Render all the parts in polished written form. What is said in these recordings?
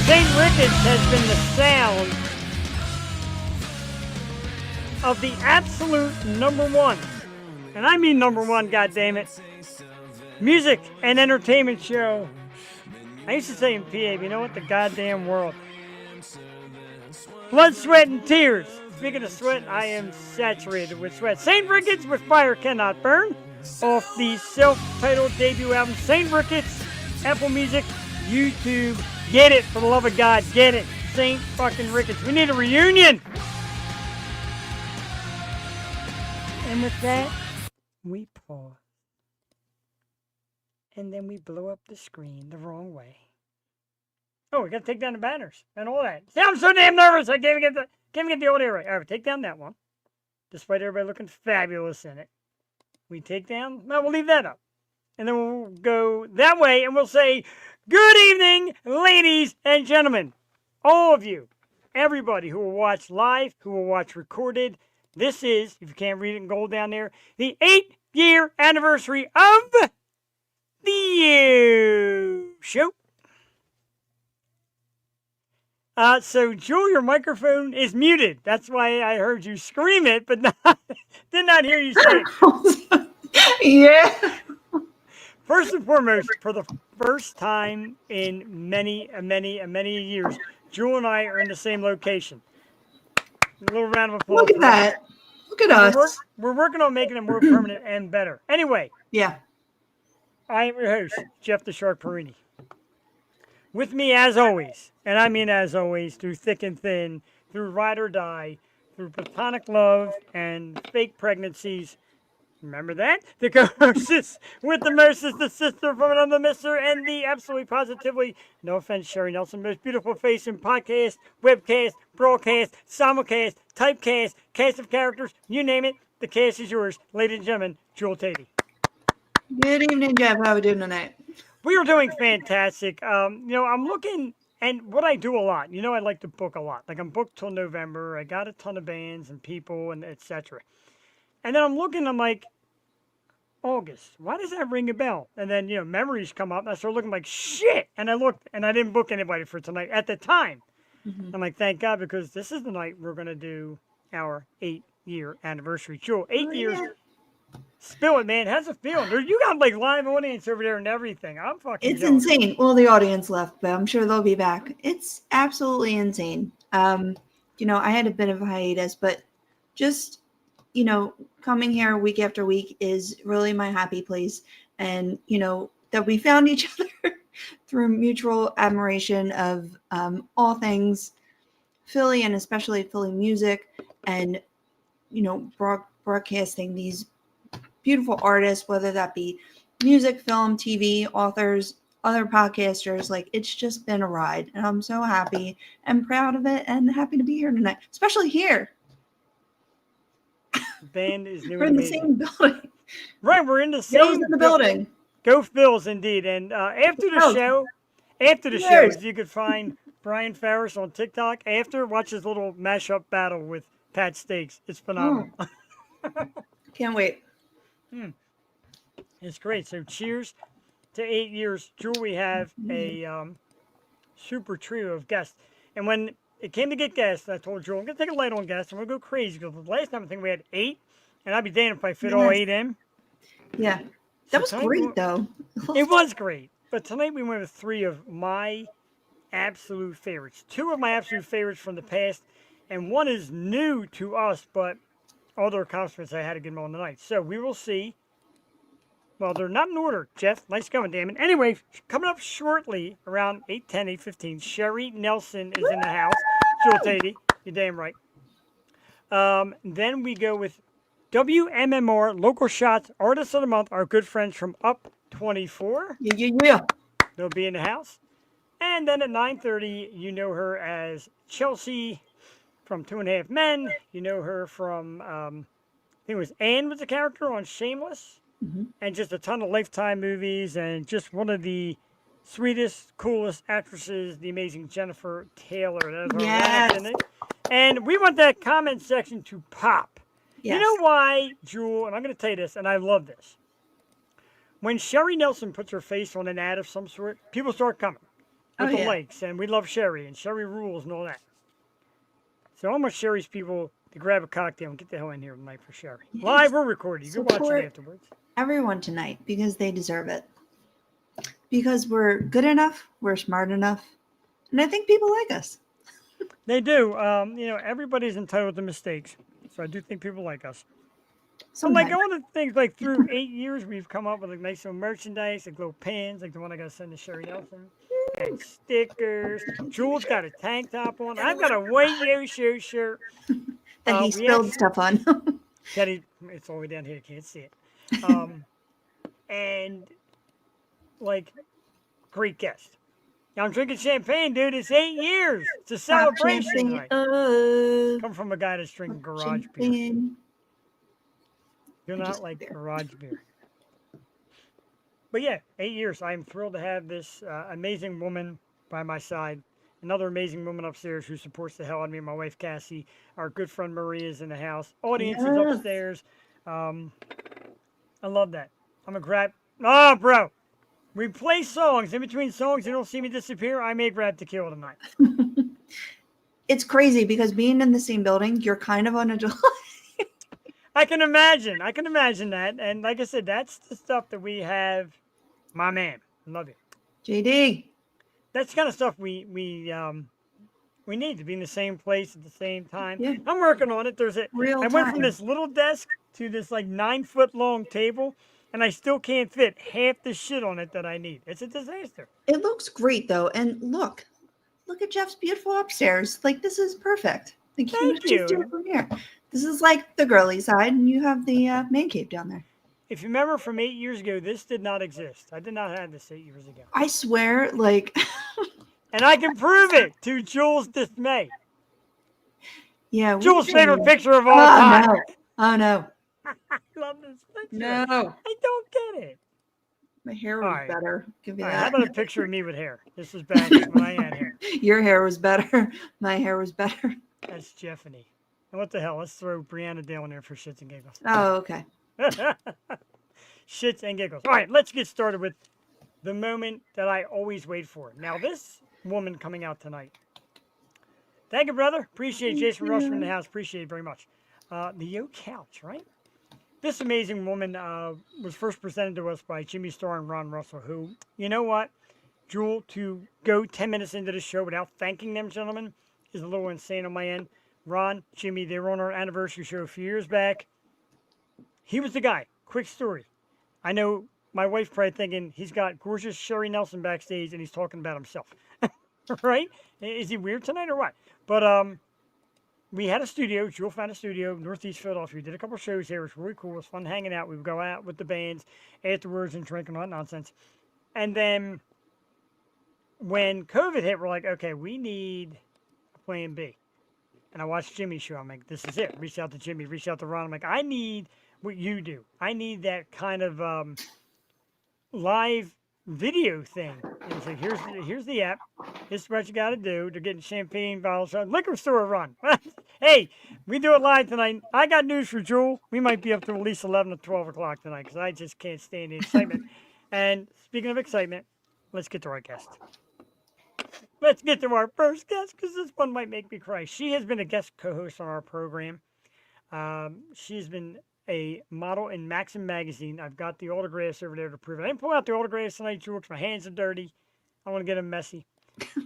St. Ricketts has been the sound of the absolute number one, and I mean number one, goddammit, music and entertainment show. I used to say in PA, but you know what? The goddamn world. Blood, sweat, and tears. Speaking of sweat, I am saturated with sweat. St. Ricketts with Fire Cannot Burn, off the self-titled debut album, St. Ricketts, Apple Music, YouTube. Get it, for the love of God, get it. St. fucking Ricketts. We need a reunion. And with that, we pause. And then we blow up the screen the wrong way. Oh, we gotta take down the banners and all that. See, I'm so damn nervous. I can't even get the audio right. All right, take down that one. Despite everybody looking fabulous in it. We take down, well, we'll leave that up. And then we'll go that way and we'll say, good evening, ladies and gentlemen. All of you, everybody who will watch live, who will watch recorded. This is, if you can't read it in gold down there, the 8-year anniversary of the You Show. So, Jewel, your microphone is muted. That's why I heard you scream it, but did not hear you say it. Yeah. First and foremost, for the first time in many years, Jewel and I are in the same location. A little round of applause. Look at that. Look at us. We're working on making it more permanent and better. Anyway. Yeah. I am your host, Jeff the Shark Porrini. With me, as always, and I mean as always, through thick and thin, through ride or die, through platonic love and fake pregnancies. Remember that? The co-hostess with the most is the sister from another mister, and the absolutely positively, no offense, Sherry Nelson, most beautiful face in podcast, webcast, broadcast, simulcast, typecast, cast of characters, you name it, the cast is yours. Ladies and gentlemen, Jewel Tatey. Good evening, Jeff. How are we doing tonight? We are doing fantastic. I'm looking, and what I do a lot, I like to book a lot. Like, I'm booked till November. I got a ton of bands and people and etc. And then I'm looking, I'm like, August. Why does that ring a bell? And then, memories come up, and I start looking like, shit. And I looked, and I didn't book anybody for tonight at the time. Mm-hmm. I'm like, thank God, because this is the night we're going to do our 8-year anniversary. Jewel, 8 years. Spill it, man. How's it feeling? You got like live audience over there and everything. I'm fucking It's jealous. insane. Well, the audience left, but I'm sure they'll be back. It's absolutely insane. I had a bit of a hiatus, but just, coming here week after week is really my happy place. And, that we found each other through mutual admiration of all things Philly, and especially Philly music, and, broadcasting these beautiful artists, whether that be music, film, TV, authors, other podcasters. Like, it's just been a ride, and I'm so happy and proud of it and happy to be here tonight, especially here. The band is new. We're in the same building. Right, we're in the same building. Go Phils, indeed. And after the show, you could find Brian Ferris on TikTok. Watch his little mashup battle with Pat Stakes. It's phenomenal. Can't wait. It's great. So cheers to 8 years. Jewel, we have a super trio of guests. And when it came to get guests, I told Jewel, I'm going to take a light on guests, and we'll go crazy. Because the last time I think we had 8, and I'd be damned if I fit all 8 in. Yeah. That was great, though. It was great. But tonight we went with 3 of my absolute favorites. 2 of my absolute favorites from the past, and 1 is new to us, but all their accomplishments, I had a good moment tonight. So we will see. Well, they're not in order, Jeff. Nice going, damn it. Anyway, coming up shortly, around 8:10, 8:15, Sherry Nelson is in the house. Jewel Tatey, you're damn right. Then we go with WMMR, Local Shots, Artist of the Month, our good friends from Up 24. Yeah. They'll be in the house. And then at 9:30, you know her as Chelsea from 2.5 Men. You know her from, I think it was Anne was the character on Shameless. Mm-hmm. And just a ton of Lifetime movies, and just one of the sweetest, coolest actresses, the amazing Jennifer Taylor. Yes. In it. And we want that comment section to pop. Yes. You know why, Jewel, and I'm going to tell you this, and I love this. When Sherry Nelson puts her face on an ad of some sort, people start coming. Oh, with the yeah. likes, and we love Sherry, and Sherry rules and all that. So I want Sherry's people to grab a cocktail and get the hell in here tonight for Sherry. Live Yes. or recorded. You can watch it Support afterwards. everyone tonight because they deserve it. Because we're good enough, we're smart enough, and I think people like us. They do. Everybody's entitled to mistakes. So I do think people like us. But like Sometimes. all the things, like through 8 years, we've come up with like nice little merchandise, like little pins, like the one I got to send to Sherry Nelson, and stickers. Jules got a tank top on. I've got a white Yo-Show shirt. That he We spilled actually, stuff on. Teddy, it's all the way down here. You can't see it. And like, great guest. Now I'm drinking champagne, dude. It's 8 years. It's a Pop celebration champagne. tonight. Come from a guy that's drinking garage beer. Champagne. You're I not just like beer. garage beer. But yeah, 8 years. I'm thrilled to have this amazing woman by my side. Another amazing woman upstairs who supports the hell out of me. My wife Cassie, our good friend Marie is in the house. Audience is Yes. upstairs. I love that. I'm gonna grab. Oh, bro. We play songs. In between songs, you don't see me disappear. I may grab tequila tonight. It's crazy because being in the same building, you're kind of on a delay. I can imagine. I can imagine that. And like I said, that's the stuff that we have. My man, love you. JD. That's the kind of stuff we need to be in the same place at the same time. Yeah. I'm working on it. Real I went from time. this little desk to this like 9 foot long table, and I still can't fit half the shit on it that I need. It's a disaster. It looks great though. And look at Jeff's beautiful upstairs. Like this is perfect. Like you Thank just do you. it from here. This is like the girly side, and you have the man cave down there. If you remember from 8 years ago, this did not exist. I did not have this 8 years ago. I swear, like And I can prove it to Jules' dismay. yeah. Jules' favorite picture of all Oh time. no. Oh no. I love this picture. No. I don't get it. My hair was All right. better. Give you All right, that. how about a picture of me with hair? This is back when I had hair. Your hair was better. My hair was better. That's Jeffany. And what the hell? Let's throw Brianna Dale in there for shits and giggles. Oh, okay. Shits and giggles. All right, let's get started with the moment that I always wait for. Now, this woman coming out tonight. Thank you, brother. Appreciate Jason Rush from the house. Appreciate it very much. The Yo Couch, right? This amazing woman was first presented to us by Jimmy Starr and Ron Russell, who, you know what? Jewel, to go 10 minutes into the show without thanking them, gentlemen, is a little insane on my end. Ron, Jimmy, they were on our anniversary show a few years back. He was the guy. Quick story. I know my wife probably thinking he's got gorgeous Sherry Nelson backstage and he's talking about himself. Right? Is he weird tonight or what? But we had a studio. Jewel found a studio, Northeast Philadelphia. We did a couple shows here. It was really cool. It was fun hanging out. We would go out with the bands afterwards and drink and all that nonsense. And then when COVID hit, we're like, okay, we need a plan B. And I watched Jimmy's show. I'm like, this is it. Reach out to Jimmy, reach out to Ron. I'm like, I need what you do. I need that kind of live video thing. And he's like, here's the app. This is what you got to do. They're getting champagne bottles. Liquor store run. Hey, we do it live tonight. I got news for Jewel. We might be up to at least 11 or 12 o'clock tonight because I just can't stand the excitement. And speaking of excitement, let's get to our guest. Let's get to our first guest because this one might make me cry. She has been a guest co-host on our program. She's been a model in Maxim magazine. I've got the autographs over there to prove it. I didn't pull out the autographs tonight, George. My hands are dirty. I want to get them messy.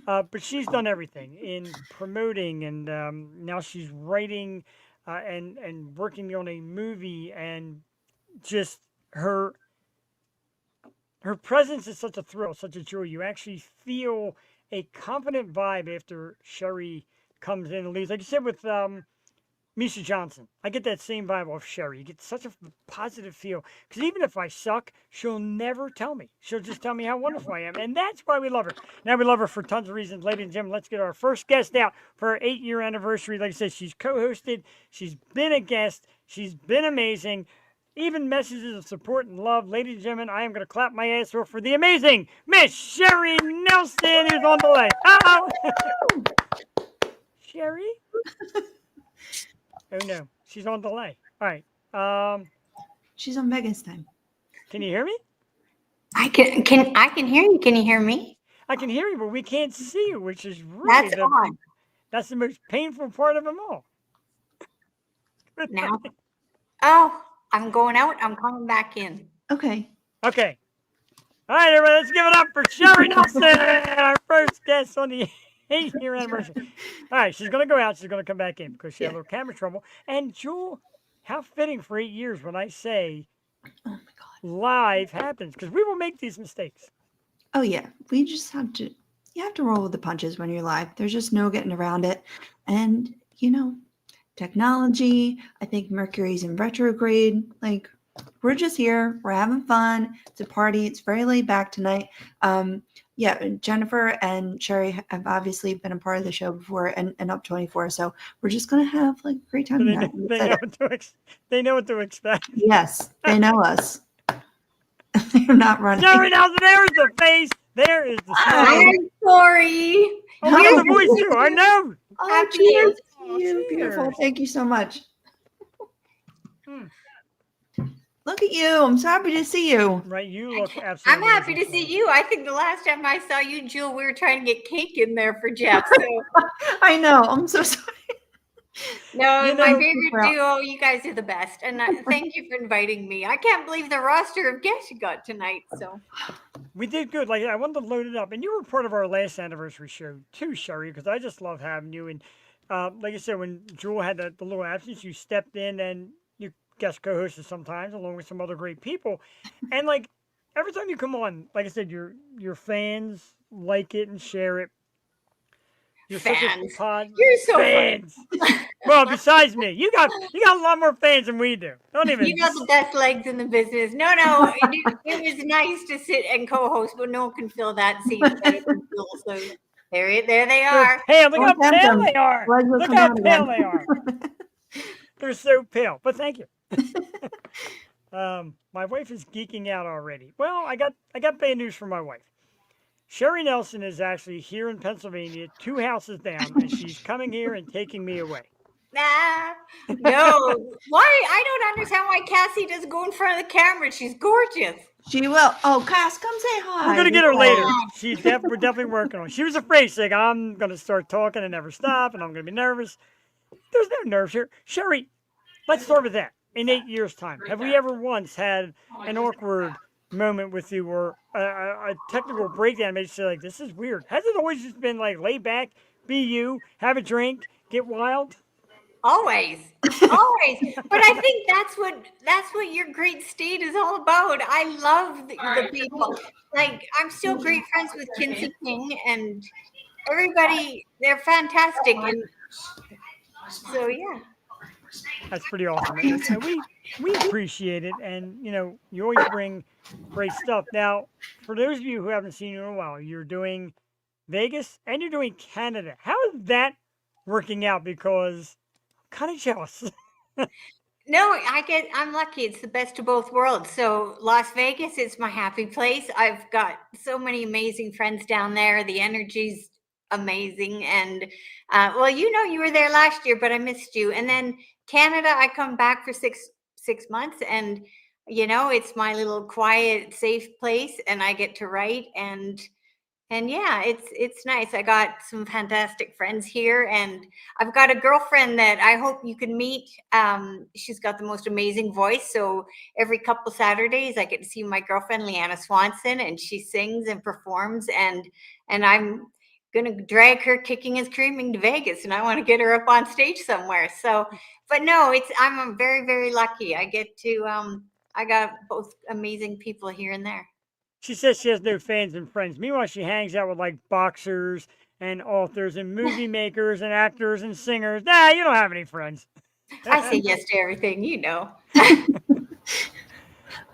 But she's done everything in promoting, and now she's writing and working on a movie, and just her presence is such a thrill, such a joy. You actually feel a confident vibe after Sherry comes in and leaves. Like you said with Misha Johnson, I get that same vibe off Sherry. You get such a positive feel. Because even if I suck, she'll never tell me. She'll just tell me how wonderful I am. And that's why we love her. Now, we love her for tons of reasons. Ladies and gentlemen, let's get our first guest out for her 8-year anniversary. Like I said, she's co-hosted. She's been a guest. She's been amazing. Even messages of support and love. Ladies and gentlemen, I am going to clap my ass off for the amazing Miss Sherry Nelson, who's on the way. Oh! Sherry? Oh, no. She's on delay. All right. She's on Vegas time. Can you hear me? I can hear you. Can you hear me? I can hear you, but we can't see you, which is really That's on. that's the most painful part of them all. Now. Oh, I'm going out. I'm coming back in. Okay. Okay. All right, everybody, let's give it up for Sherry Nelson, our first guest on the 8-year anniversary. All right, she's going to go out. She's going to come back in because she had a little camera trouble. And Jewel, how fitting for 8 years when I say Oh my God. live happens, because we will make these mistakes. Oh yeah. We just have to. You have to roll with the punches when you're live. There's just no getting around it. And technology. I think Mercury's in retrograde. Like, we're just here. We're having fun. It's a party. It's very laid back tonight. Yeah, Jennifer and Sherry have obviously been a part of the show before and Up 24. So we're just gonna have like a great time So tonight. they know what to expect. Yes, they know us. They're not running. Sherry Nelson, there's the face. There is the smile. I'm sorry. Oh, we got the voice too. I know. Oh, Happy cheers to- to you. Beautiful. cheers. Thank you so much. Hmm. Look at you. I'm so happy to see you. Right, you look I'm absolutely happy to amazing. see you. I think the last time I saw you, Jewel, we were trying to get cake in there for Jeff. So I know. I'm so sorry. no, You my know- favorite duo. You guys are the best, and thank you for inviting me. I can't believe the roster of guests you got tonight. So We did good. Like, I wanted to load it up, and you were part of our last anniversary show too, Sherry, because I just love having you. And like I said, when Jewel had the little absence, you stepped in and you guest co-hosted sometimes, along with some other great people. And like every time you come on, like I said, your fans like it and share it. You're such a Fans. pod you're so funny. fans. Well, besides me, you got a lot more fans than we do. Don't even. You got the best legs in the business. No, it was nice to sit and co-host, but no one can fill that seat better than Jewel. So there they They're are. pale. Look how Don't tempt pale them. they are. Blood will Look come how out pale again. they are. They're so pale. But thank you. My wife is geeking out already. Well, I got bad news for my wife. Sherry Nelson is actually here in Pennsylvania, 2 houses down, and she's coming here and taking me away. Nah, no. Why? I don't understand why Cassie doesn't go in front of the camera. She's gorgeous. She will. Oh, Cass, come say hi. We're gonna get her Before- later. We're definitely working on it. She was afraid. She's like, I'm gonna start talking and never stop, and I'm gonna be nervous. There's no nerves here. Sherry, let's start with that. In 8 years' time, have we ever once had an awkward moment with you or a technical breakdown made you say like, this is weird? Has it always just been like, lay back, be you, have a drink, get wild? Always. But I think that's what your great state is all about. I love the people. Like, I'm still great friends with Kinsey King and everybody. They're fantastic. And so yeah. That's pretty awesome. And we appreciate it. And, you always bring great stuff. Now, for those of you who haven't seen you in a while, you're doing Vegas and you're doing Canada. How is that working out? Because I'm kind of jealous. No, I'm lucky. It's the best of both worlds. So Las Vegas is my happy place. I've got so many amazing friends down there. The energy's amazing. And well, you were there last year, but I missed you. And then Canada, I come back for six months, and it's my little quiet, safe place, and I get to write and yeah, it's nice. I got some fantastic friends here, and I've got a girlfriend that I hope you can meet. She's got the most amazing voice. So every couple Saturdays, I get to see my girlfriend, Leanna Swanson, and she sings and performs, and I'm gonna drag her kicking and screaming to Vegas, and I want to get her up on stage somewhere. So, but no, I'm very, very lucky. I get to I got both amazing people here and there. She says she has no fans and friends. Meanwhile, she hangs out with like boxers and authors and movie makers and actors and singers. Nah, you don't have any friends. I say yes to everything,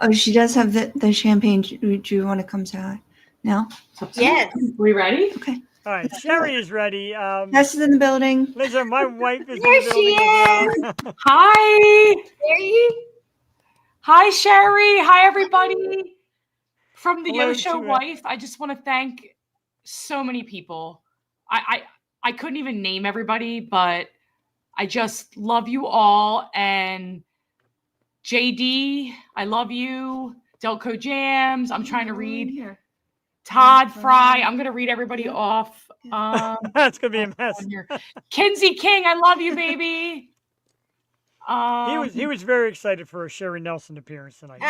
Oh, she does have the champagne. Do you want to come say hi now? Yes. We ready? Okay. All right, Sherry is ready. Tess is in the building. Listen, my wife is There in the she building as well. Hi. There you. Hi, Sherry. Hi, everybody. From the Hello Yo Show to, wife, I just want to thank so many people. I couldn't even name everybody, but I just love you all. And JD, I love you. Delco Jams, I'm trying to read. Todd Fry. I'm gonna read everybody off. That's gonna be a mess. on here. Kinsey King, I love you, baby. He was very excited for a Sherry Nelson appearance tonight.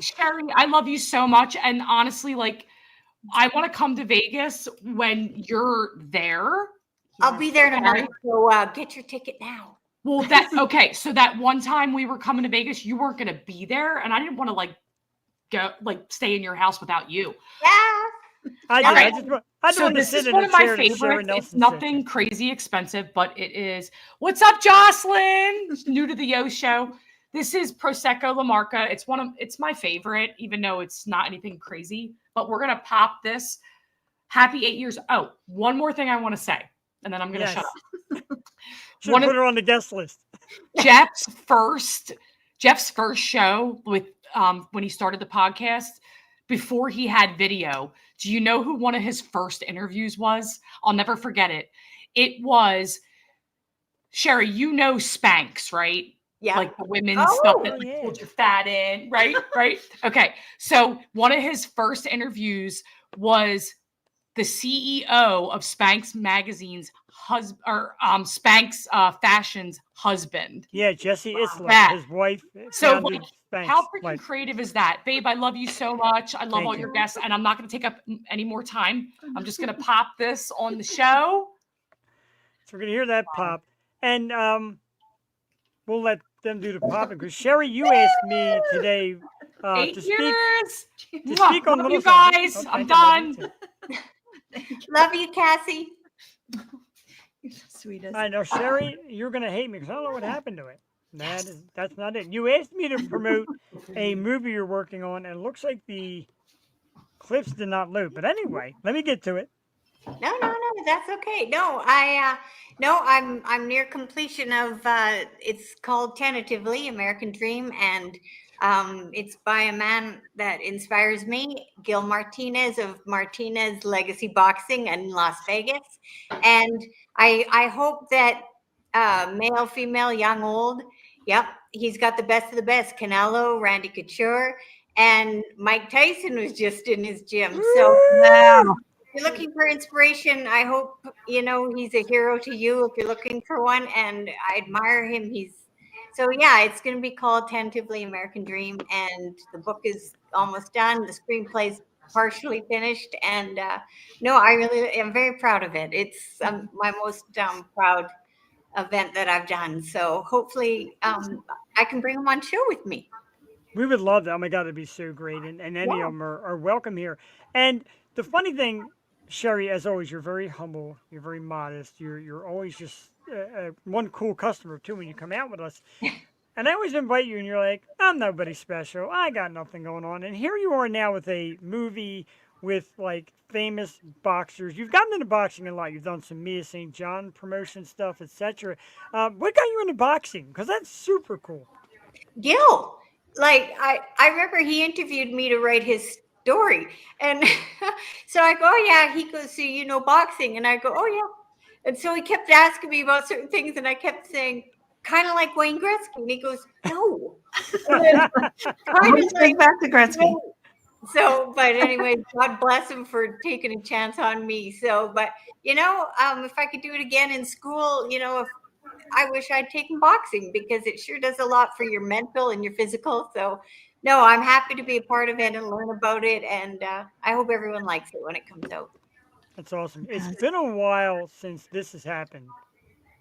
Sherry, I love you so much, and honestly, like, I want to come to Vegas when you're there. I'll be there tomorrow, so get your ticket now. Well, okay. So that one time we were coming to Vegas, you weren't going to be there, and I didn't want to go stay in your house without you. Yeah. I just want to this sit is in one a of my chair and Sherry favorites. Nelson It's nothing crazy expensive, but it is. What's up, Jocelyn? New to the Yo Show. This is Prosecco La Marca. It's my favorite, even though it's not anything crazy. But we're gonna pop this. Happy 8 years. Oh, one more thing I want to say, and then I'm gonna shut up. Should put her on the guest list. Jeff's first show with when he started the podcast, before he had video. Do you know who one of his first interviews was? I'll never forget it. It was Sherry. You know Spanx, right? Yeah. Like the women's stuff that holds your fat in, right? Right. Okay. So one of his first interviews was the CEO of Spanx Magazine's husband, or Spanx Fashion's husband. Yeah, Jesse Isler, his wife. So how freaking creative is that? Babe, I love you so much. I love all your guests, and I'm not going to take up any more time. I'm just going to pop this on the show. So we're going to hear that pop. And we'll let them do the popping. Because Sherry, you asked me today 8 to years. speak on love you guys. Okay, I'm done. Love you, Cassie. You're the sweetest. I know, Sherry, you're going to hate me because I don't know what happened to it. That's not it. You asked me to promote a movie you're working on, and it looks like the clips did not load. But anyway, let me get to it. No, that's okay. No, I'm near completion of. It's called tentatively American Dream, and it's by a man that inspires me, Gil Martinez of Martinez Legacy Boxing in Las Vegas, and I hope that male, female, young, old. Yep, he's got the best of the best. Canelo, Randy Couture, and Mike Tyson was just in his gym. So if you're looking for inspiration, I hope he's a hero to you if you're looking for one, and I admire him. It's going to be called Tentatively American Dream, and the book is almost done. The screenplay's partially finished, and I really am very proud of it. It's my most proud event that I've done. So hopefully I can bring them on show with me. We would love that. Oh my God, it'd be so great. And any of them are welcome here. And the funny thing, Sherry, as always, you're very humble. You're very modest. You're always just one cool customer too when you come out with us. And I always invite you and you're like, I'm nobody special. I got nothing going on. And here you are now with a movie with like famous boxers. You've gotten into boxing a lot. You've done some Mia St. John promotion stuff, etc. What got you into boxing? Because that's super cool. Gil, I remember he interviewed me to write his story, and so I go, oh yeah. He goes, so you know boxing? And I go, oh yeah. And so he kept asking me about certain things, and I kept saying, kind of like Wayne Gretzky. And he goes, no. Kind of like back to Gretzky. So, but anyway, God bless him for taking a chance on me. So, but if I could do it again in school, I wish I'd taken boxing, because it sure does a lot for your mental and your physical. So, no, I'm happy to be a part of it and learn about it. And I hope everyone likes it when it comes out. That's awesome. It's been a while since this has happened.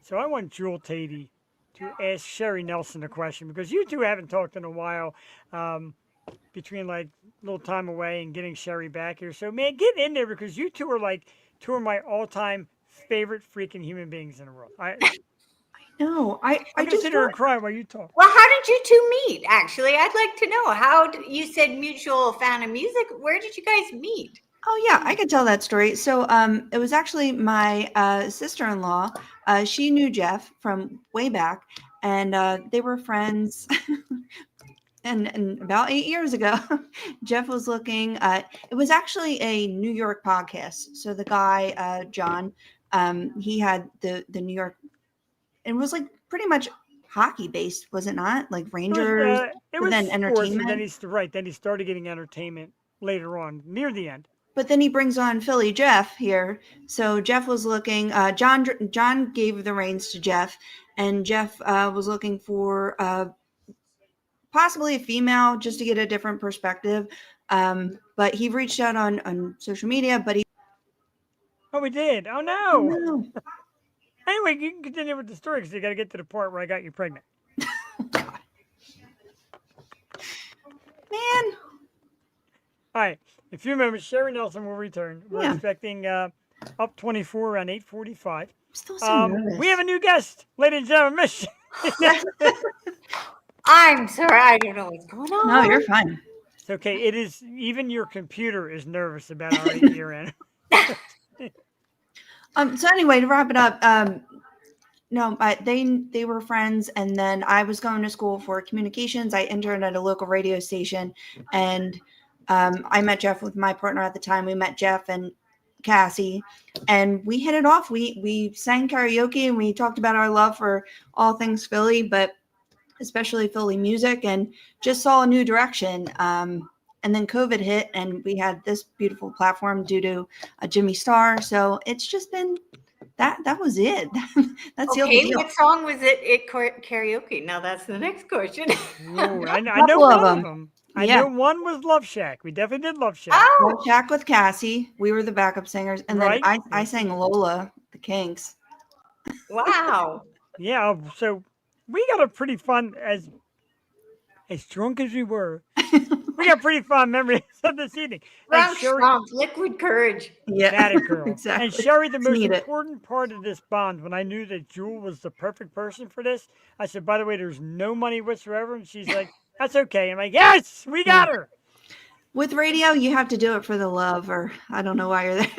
So I want Jewel Tatey to ask Sherry Nelson a question, because you two haven't talked in a while. Between like a little time away and getting Sherry back here. So man, get in there, because you two are like two of my all-time favorite freaking human beings in the world. I know. I'm gonna sit here and cry while you talk. Well, how did you two meet? Actually, I'd like to know you said mutual fan of music. Where did you guys meet? Oh yeah, I could tell that story. So it was actually my sister-in-law. She knew Jeff from way back, and they were friends. And about 8 years ago, Jeff was looking at, it was actually a New York podcast. So the guy, John, he had the New York, it was like pretty much hockey based, was it not? Like Rangers, it was then sports, entertainment. And then he started getting entertainment later on, near the end. but then he brings on Philly Jeff here. So Jeff was looking. John gave the reins to Jeff, and Jeff was looking for possibly a female just to get a different perspective. But he reached out on social media, but he. Oh, we did. Oh Oh, no. no. Anyway, you can continue with the story because you got to get to the part where I got you pregnant. Man. All right. In a few moments, Sherry Nelson will return. We're Yeah. expecting up 24 around 8:45. I'm still so nervous. We have a new guest, ladies and gentlemen. Miss. I'm sorry, I don't know what's going on. No, you're fine. It's okay. It is even your computer is nervous about our 8-year anniversary. So anyway, to wrap it up, no, they were friends, and then I was going to school for communications. I interned at a local radio station, and I met Jeff with my partner at the time. We met Jeff and Cassie, and we hit it off. We sang karaoke, and we talked about our love for all things Philly, but especially Philly music, and just saw a new direction. And then COVID hit, and we had this beautiful platform due to Jimmy Starr. So it's just been that was it. That's the Okay, deal. what song was it karaoke? Now that's the next question. Ooh, I know Couple one of of them. them. I Yeah. know one was Love Shack. We definitely did Love Shack. Oh, Love Shack with Cassie. We were the backup singers, and Right. then I sang Lola, the Kinks. wow. Yeah. So we got a pretty fun as drunk as we were. We got pretty fun memories of this evening. And Round Sherry, Trump, liquid courage. Yeah, that a girl. exactly. And Sherry, the It's most needed. important part of this bond, when I knew that Jewel was the perfect person for this, I said, by the way, there's no money whatsoever. And she's like, that's okay. I'm like, yes, we got her. With radio, you have to do it for the love, or I don't know why you're there.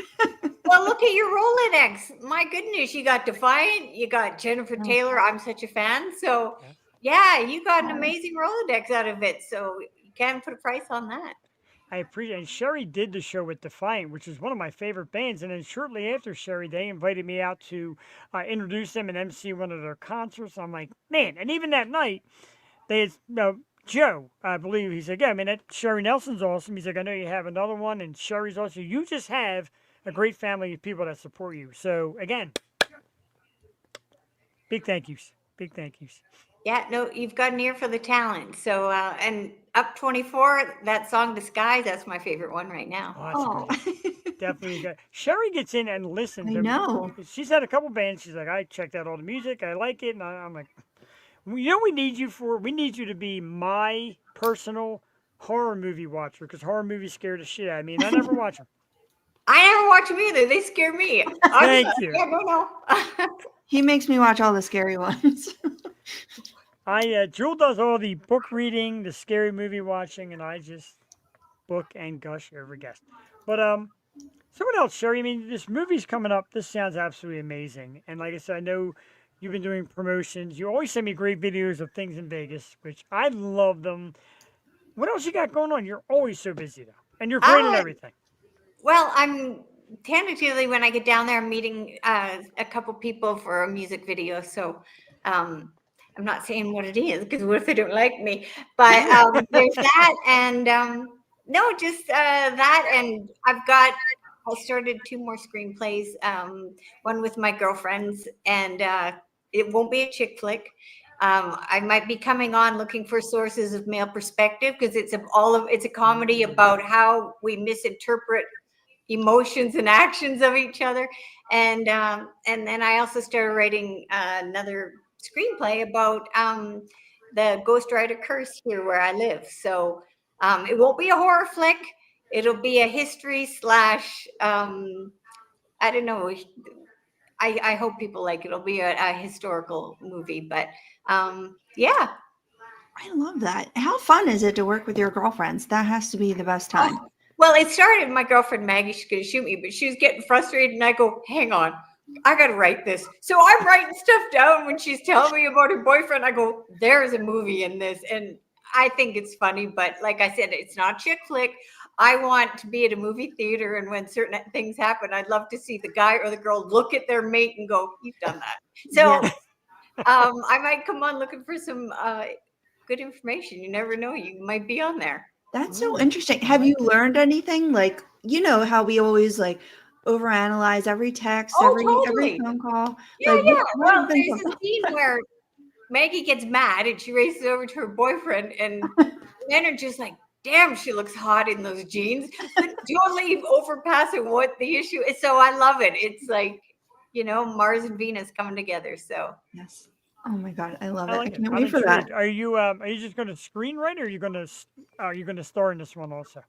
Well, look at your Rolodex. My goodness, you got Defiant, you got Jennifer Oh. Taylor. I'm such a fan. So, yeah, you got an amazing Rolodex out of it. So, you can't put a price on that. I appreciate it. And Sherry did the show with Defiant, which is one of my favorite bands. And then shortly after Sherry, they invited me out to introduce them and MC one of their concerts. I'm like, man. And even that night, they had Joe, I believe, he said, yeah, I mean, that Sherry Nelson's awesome. He's like, I know you have another one, and Sherry's awesome. You just have a great family of people that support you. So, again, big thank yous. Big thank yous. Yeah, no, you've got an ear for the talent. So, and Up 24, that song Disguise, that's my favorite one right now. Oh, that's great. Definitely good. Sherry gets in and listens. I know. She's had a couple bands. She's like, I checked out all the music. I like it. And I'm like, you know what we need you for? We need you to be my personal horror movie watcher because horror movies scare the shit out of me. And I never watch them. I never watch them either. They scare me. Thank you. Yeah, no. He makes me watch all the scary ones. Jewel does all the book reading, the scary movie watching, and I just book and gush every guest. But so what else, Sherry? I mean, this movie's coming up. This sounds absolutely amazing. And like I said, I know you've been doing promotions. You always send me great videos of things in Vegas, which I love them. What else you got going on? You're always so busy though, and you're great at everything. Well, I'm tentatively when I get down there, I'm meeting a couple people for a music video. So I'm not saying what it is because what if they don't like me? But there's that, and no, just that, and I started 2 more screenplays. One with my girlfriends, and it won't be a chick flick. I might be coming on looking for sources of male perspective because it's a comedy about how we misinterpret emotions and actions of each other, and then I also started writing another screenplay about the Ghost Rider curse here where I live. So it won't be a horror flick. It'll be a history slash I don't know. I hope people like it. It'll be a historical movie, but yeah. I love that. How fun is it to work with your girlfriends? That has to be the best time. Well, it started, my girlfriend Maggie, she's going to shoot me, but she was getting frustrated, and I go, hang on, I got to write this. So I'm writing stuff down when she's telling me about her boyfriend. I go, there's a movie in this, and I think it's funny, but like I said, it's not chick flick. I want to be at a movie theater, and when certain things happen, I'd love to see the guy or the girl look at their mate and go, you've done that. So Yes. I might come on looking for some good information. You never know. You might be on there. That's so Ooh, interesting. I Have you like it. learned anything? Like, you know how we always like overanalyze every text, Oh, every totally. phone call. Yeah, Like, yeah. what has Well, been there's a some? scene where Maggie gets mad and she races over to her boyfriend, and men are just like, damn, she looks hot in those jeans, but totally overpassing what the issue is. So I love it. It's like, Mars and Venus coming together. So Yes. Oh my God, I love I it. I like it. can't I'm wait for that. intrigued. Are you just going to screenwrite, or are you going to star in this one also?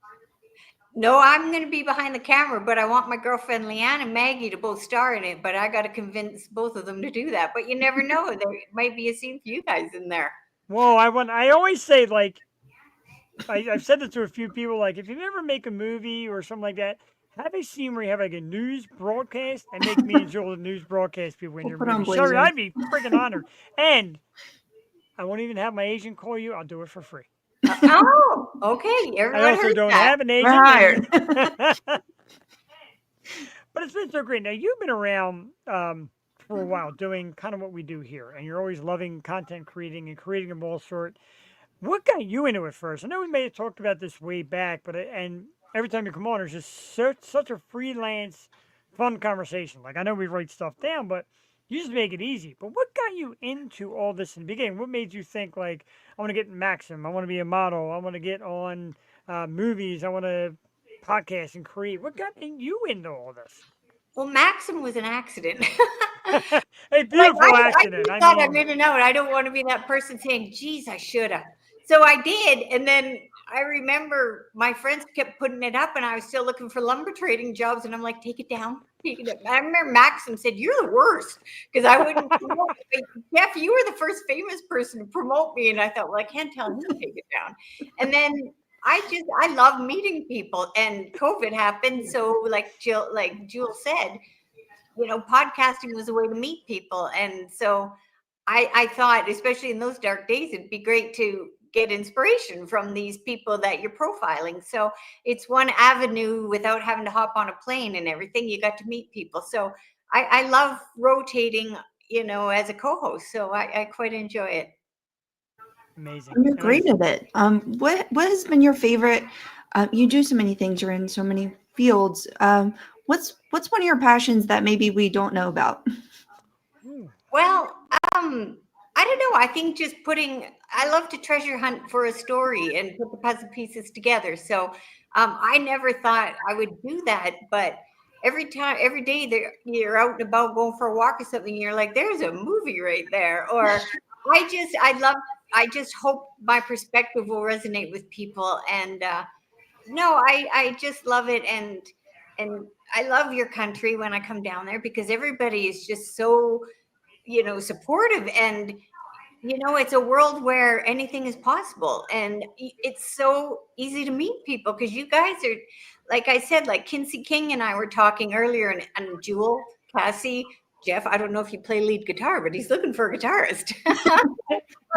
no, I'm going to be behind the camera, but I want my girlfriend Leanne and Maggie to both star in it. But I got to convince both of them to do that. But you never know. There might be a scene for you guys in there. Whoa, I always say, like, I've said this to a few people, like, if you ever make a movie or something like that, have a scene where you have like a news broadcast and make me and Joel the news broadcast people in We'll your put movie. on Sorry, blazers. I'd be freaking honored. And I won't even have my agent call you. I'll do it for free. Oh, okay. I Everyone also heard don't that. have an We're agent, hired. but it's been so great. Now you've been around for a while doing kind of what we do here, and you're always loving content creating and creating of all sort. What got you into it first? I know we may have talked about this way back, but and every time you come on, there's just such a freelance, fun conversation. Like I know we write stuff down, but you just make it easy. But what got you into all this in the beginning? What made you think like I want to get in Maxim? I want to be a model. I want to get on movies. I want to podcast and create. What got you into all this? Well, Maxim was an accident. A Like beautiful I accident. just I thought I mean, made a note. I don't want to be that person saying, geez, I should have. So I did. And then I remember my friends kept putting it up and I was still looking for lumber trading jobs. And I'm like, take it down. Take it down. I remember Maxim said, you're the worst because I wouldn't promote. Jeff, you were the first famous person to promote me. And I thought, well, I can't tell him to take it down. And then I love meeting people and COVID happened. So like Jewel said, podcasting was a way to meet people. And so I thought, especially in those dark days, it'd be great to get inspiration from these people that you're profiling. So it's one avenue without having to hop on a plane and everything. You got to meet people. So I love rotating, as a co-host. So I quite enjoy it. amazing. You're And like I great at it. What has been your favorite? You do so many things. You're in so many fields. What's one of your passions that maybe we don't know about? ooh, Well, I don't know. I think I love to treasure hunt for a story and put the puzzle pieces together. So I never thought I would do that, but every day you're out and about going for a walk or something, you're like, there's a movie right there. Or I just hope my perspective will resonate with people. And no, I just love it. And I love your country when I come down there because everybody is just so supportive, and it's a world where anything is possible, and it's so easy to meet people because you guys are, like I said, like Kinsey King and I were talking earlier, and Jewel, Cassie, Jeff, I don't know if you play lead guitar, but he's looking for a guitarist.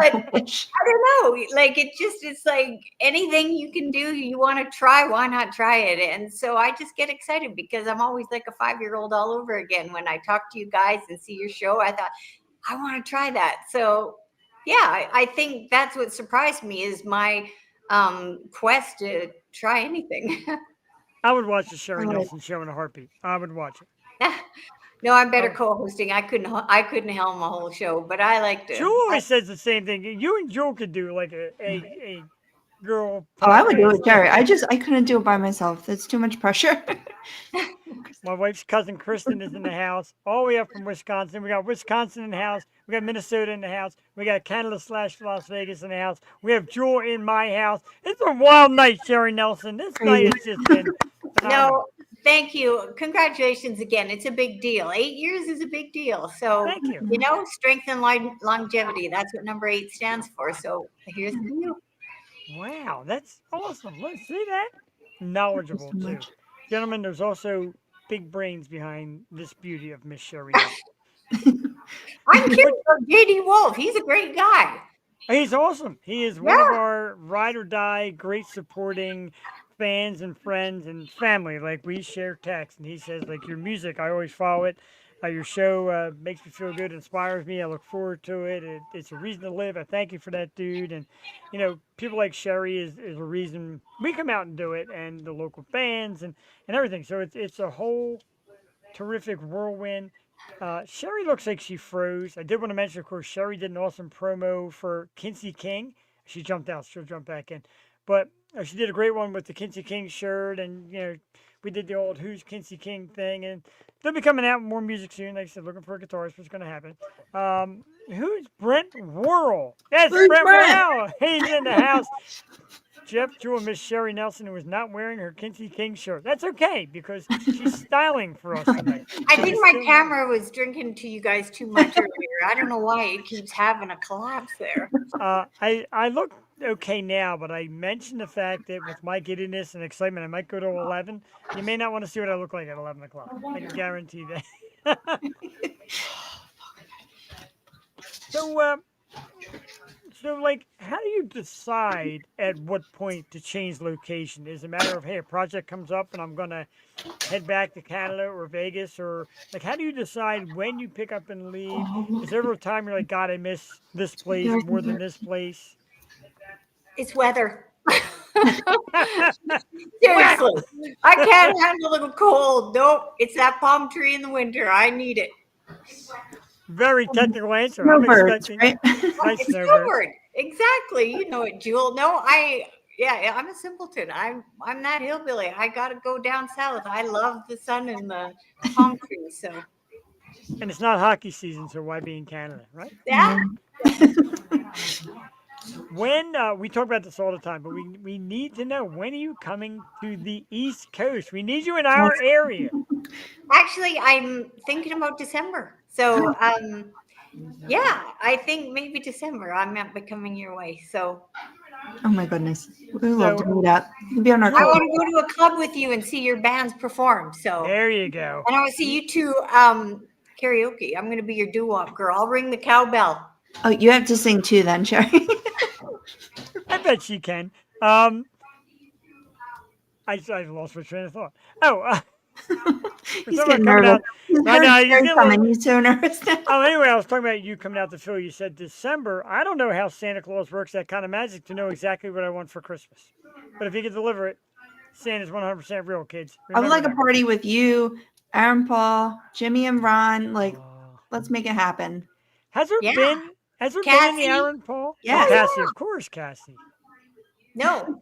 But Which I don't know, like it's like anything you can do, you want to try, why not try it? And so I just get excited because I'm always like a 5-year-old all over again when I talk to you guys and see your show. I thought I want to try that. So yeah, I think that's what surprised me is my quest to try anything. I would watch the Sherry oh, Nelson show in a heartbeat. I would watch it. No, I'm better Oh, co-hosting. I couldn't helm a whole show, but I like to. Jewel always says the same thing. You and Jewel could do like a girl I would do podcast. it, Jerry. I couldn't do it by myself. That's too much pressure. My wife's cousin Kristen is in the house, all the way up from Wisconsin. We got Wisconsin in the house. We got Minnesota in the house. We got Canada / Las Vegas in the house. We have Jewel in my house. It's a wild night, Sherry Nelson. This night Crazy. has just been phenomenal. No, thank you. Congratulations again. It's a big deal. 8 years is a big deal. So, Thank you. strength and longevity. That's what number 8 stands for. So here's to you. Wow, that's awesome. Let's see that. Thank you Knowledgeable so too. much. Gentlemen, there's also big brains behind this beauty of Miss Sherry Nelson. I'm curious But about JD Wolf. He's a great guy. he's awesome. He is one of Yeah. our ride or die, great supporting fans and friends and family. Like we share text, and he says like your music, I always follow it. Your show makes me feel good, inspires me. I look forward to it. It's a reason to live. I thank you for that, dude. And people like Sherry is a reason we come out and do it, and the local bands and everything. So it's a whole terrific whirlwind. Sherry looks like she froze. I did want to mention, of course, Sherry did an awesome promo for Kinsey King. She jumped out. She'll jump back in. But she did a great one with the Kinsey King shirt, and we did the old "Who's Kinsey King" thing, and they'll be coming out with more music soon. Like I said, looking for a guitarist, what's going to happen? Who's Brent Worrell? That's Who's Brent Brent? Worrell. He's in the house. Jeff, Jewel, Miss Sherry Nelson, who was not wearing her Kinsey King shirt. That's okay because she's styling for us tonight. I think my camera was drinking to you guys too much earlier. I don't know why it keeps having a collapse there. I look okay now, but I mentioned the fact that with my giddiness and excitement, I might go to 11. You may not want to see what I look like at 11 o'clock. I can guarantee that. So, like, how do you decide at what point to change location? Is it a matter of, hey, a project comes up and I'm going to head back to Canada or Vegas? Or, like, how do you decide when you pick up and leave? Is there ever a time you're like, God, I miss this place more than this place? It's weather. Seriously, I can't handle the cold. Nope, it's that palm tree in the winter. I need it. Very technical answer. I'm Snowbirds, expecting right? nice It's snowbird. snowbird. Exactly. You know it, Jewel. No, I'm a simpleton. I'm that hillbilly. I gotta go down south. I love the sun and the palm trees. So And it's not hockey season, so why be in Canada, right? yeah. When we talk about this all the time, but we need to know, when are you coming to the East Coast? We need you in our area. Actually, I'm thinking about December. So yeah, I think maybe December. I might be coming your way. So Oh my goodness. We would love to meet up. You can be on our I club. want to go to a club with you and see your bands perform. So There you go. and I want to see you two karaoke. I'm going to be your doo-wop girl. I'll ring the cowbell. Oh, you have to sing too then, Sherry. I bet she can. I lost my train of thought. Oh, He's someone getting coming nervous. out. I know, he's getting a little- He's so nervous now. Oh, anyway, I was talking about you coming out to Philly. You said December. I don't know how Santa Claus works that kind of magic to know exactly what I want for Christmas. But if he can deliver it, Santa's 100% real, kids. I would like a Remember party with you, Aaron Paul, Jimmy and Ron. that. Like, let's make it happen. Has there Yeah. been any Cassie? Aaron Paul? Yeah. Oh, Cassie, of course, Cassie. No,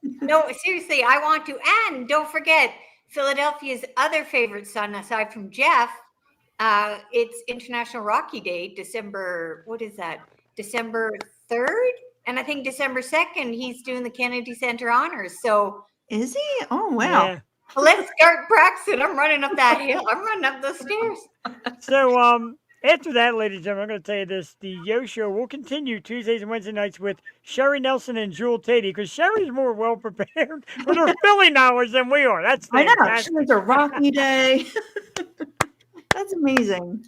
seriously, I want to. And don't forget, Philadelphia's other favorite son, aside from Jeff, it's International Rocky Day, December, what is that? December 3rd? And I think December 2nd, he's doing the Kennedy Center Honors. So Is he? Oh, wow. Yeah. let's start practicing. I'm running up that hill. I'm running up those stairs. So, after that, ladies and gentlemen, I'm going to tell you this. The Yo Show will continue Tuesdays and Wednesday nights with Sherry Nelson and Jewel Tatey, because Sherry's more well-prepared with her Philly knowledge than we are. That's I know. fantastic. It's a Rocky Day. That's amazing.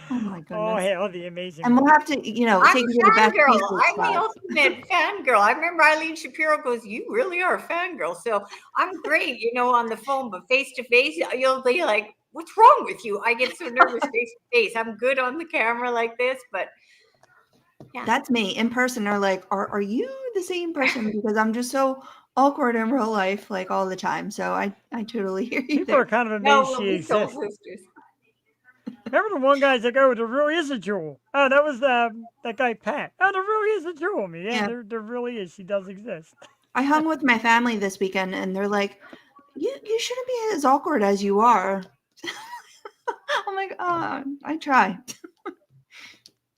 Oh, my goodness. Oh, hell, the amazing. And we'll have to, I'm take you to the a best fangirl. pizza I'm the spot. ultimate fangirl. I remember Eileen Shapiro goes, "You really are a fangirl." So I'm great, on the phone, but face to face, you'll be like, "What's wrong with you?" I get so nervous face to face. I'm good on the camera like this, but yeah. That's me. In person, they're like, are you the same person? Because I'm just so awkward in real life, like all the time. So I totally hear you People are there. kind of No, amazed she we'll be soul exists. sisters. Remember the one guy's like, oh, there really is a Jewel. Oh, that was that guy, Pat. Oh, there really is a Jewel. I mean, Yeah. there really is. She does exist. I hung with my family this weekend, and they're like, you shouldn't be as awkward as you are. I'm like, oh, I try.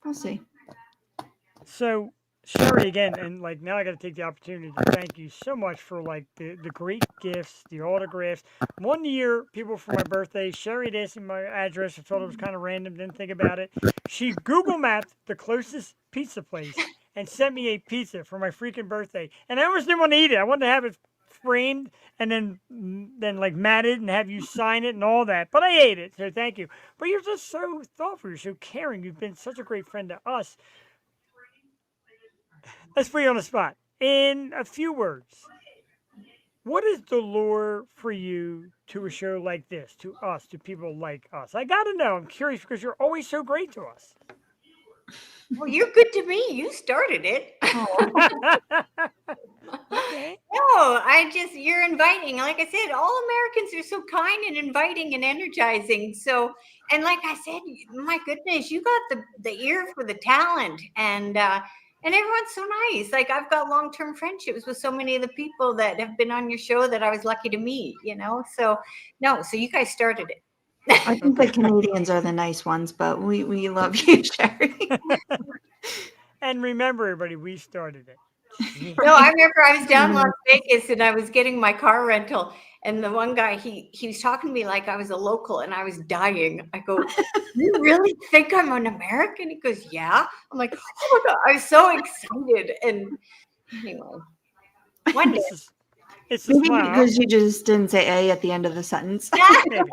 I'll see. So, Sherry, again, and like now I got to take the opportunity to thank you so much for like the great gifts, the autographs. One year, people for my birthday, Sherry had asked me my address. I thought it was kind of random, didn't think about it. She Google mapped the closest pizza place and sent me a pizza for my freaking birthday. And I almost didn't want to eat it. I wanted to have it framed and then like matted and have you sign it and all that. But I ate it, so thank you. But you're just so thoughtful. You're so caring. You've been such a great friend to us. Let's put you on the spot. In a few words, What is the lure for you to a show like this, to us, to people like us? I got to know. I'm curious because you're always so great to us. Well, you're good to me. You started it. Okay. No, you're inviting. Like I said, all Americans are so kind and inviting and energizing. So, and like I said, my goodness, you got the ear for the talent, and everyone's so nice. Like I've got long-term friendships with so many of the people that have been on your show that I was lucky to meet, So, no, so you guys started it. I think the Canadians are the nice ones, but we love you, Sherry. And remember, everybody, we started it. No, I remember I was down in Las Vegas and I was getting my car rental, and the one guy he was talking to me like I was a local, and I was dying. I go, "You really think I'm an American?" He goes, "Yeah." I'm like, "Oh my God," I was so excited. And anyway, one day, It's a Maybe smile. because you just didn't say A at the end of the sentence. Maybe.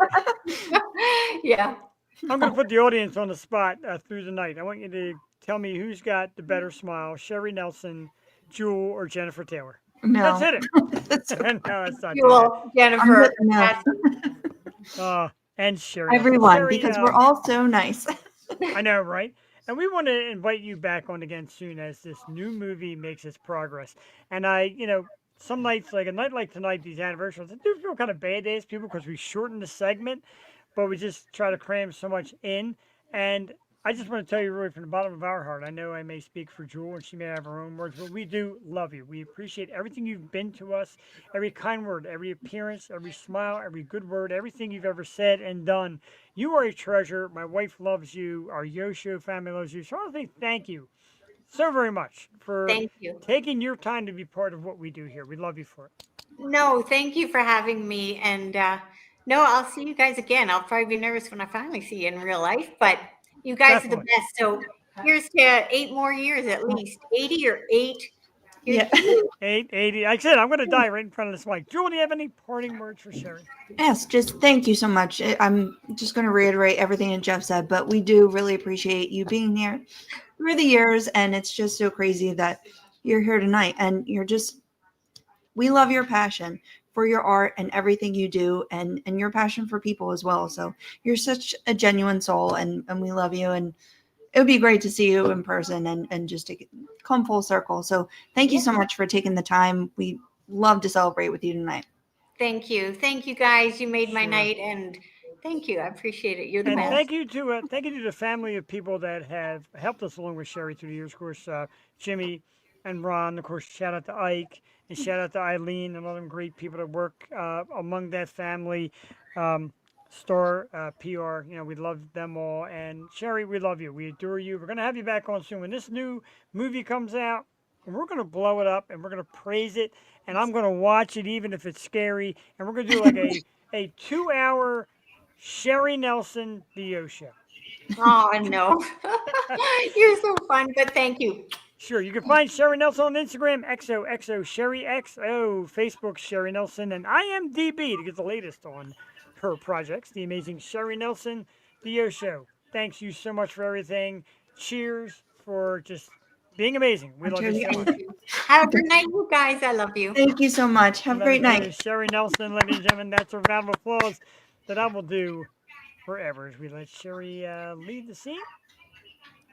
yeah. I'm going to put the audience on the spot through the night. I want you to tell me who's got the better smile, Sherry Nelson, Jewel, or Jennifer Taylor. No. That's it. That's okay. No, it's not. Jewel, Jennifer, No. And Sherry. Nelson. Everyone, Sherry, because we're all so nice. I know, right? And we want to invite you back on again soon as this new movie makes its progress. And some nights, like a night like tonight, these anniversaries, I do feel kind of bad days, people, because we shortened the segment, but we just try to cram so much in. And I just want to tell you, really, from the bottom of our heart, I know I may speak for Jewel and she may have her own words, but we do love you. We appreciate everything you've been to us, every kind word, every appearance, every smile, every good word, everything you've ever said and done. You are a treasure. My wife loves you. Our Yoshio family loves you. So I want to say thank you so very much for thank you. taking your time to be part of what we do here. We love you for it. No, thank you for having me. And no, I'll see you guys again. I'll probably be nervous when I finally see you in real life, but you guys are the Definitely. best. So here's to 8 more years at least. 80 or 8. Yeah. 880. Like I said, I'm going to die right in front of this mic. Jewel, do you have any parting words for Sherry? Yes, just thank you so much. I'm just going to reiterate everything that Jeff said, but we do really appreciate you being here through the years, and it's just so crazy that you're here tonight, and we love your passion for your art and everything you do, and your passion for people as well. So you're such a genuine soul, and we love you, and it would be great to see you in person and just to come full circle. So thank you so much for taking the time. We love to celebrate with you tonight. Thank you. Thank you guys. You made my Sure. night, and thank you. I appreciate it. You're the And best. thank you to the family of people that have helped us along with Sherry through the years. Of course, Jimmy and Ron. Of course, shout out to Ike and shout out to Eileen and all them great people that work among that family. Star PR, we love them all. And Sherry, we love you. We adore you. We're gonna have you back on soon when this new movie comes out. We're gonna blow it up and we're gonna praise it. And I'm gonna watch it even if it's scary. And we're gonna do like a 2 hour Sherry Nelson The Show. Oh, no. You're so fun, but thank you. Sure, you can find Sherry Nelson on Instagram, XOXO Sherry XO, Facebook Sherry Nelson, and IMDb to get the latest on her projects. The amazing Sherry Nelson, The Show. Thanks you so much for everything. Cheers for just being amazing. We love you so much. Have a good night, you guys. I love you. Thank you so much. Have a great night. Sherry Nelson, ladies and gentlemen, that's a round of applause that I will do forever as we let Sherry lead the scene.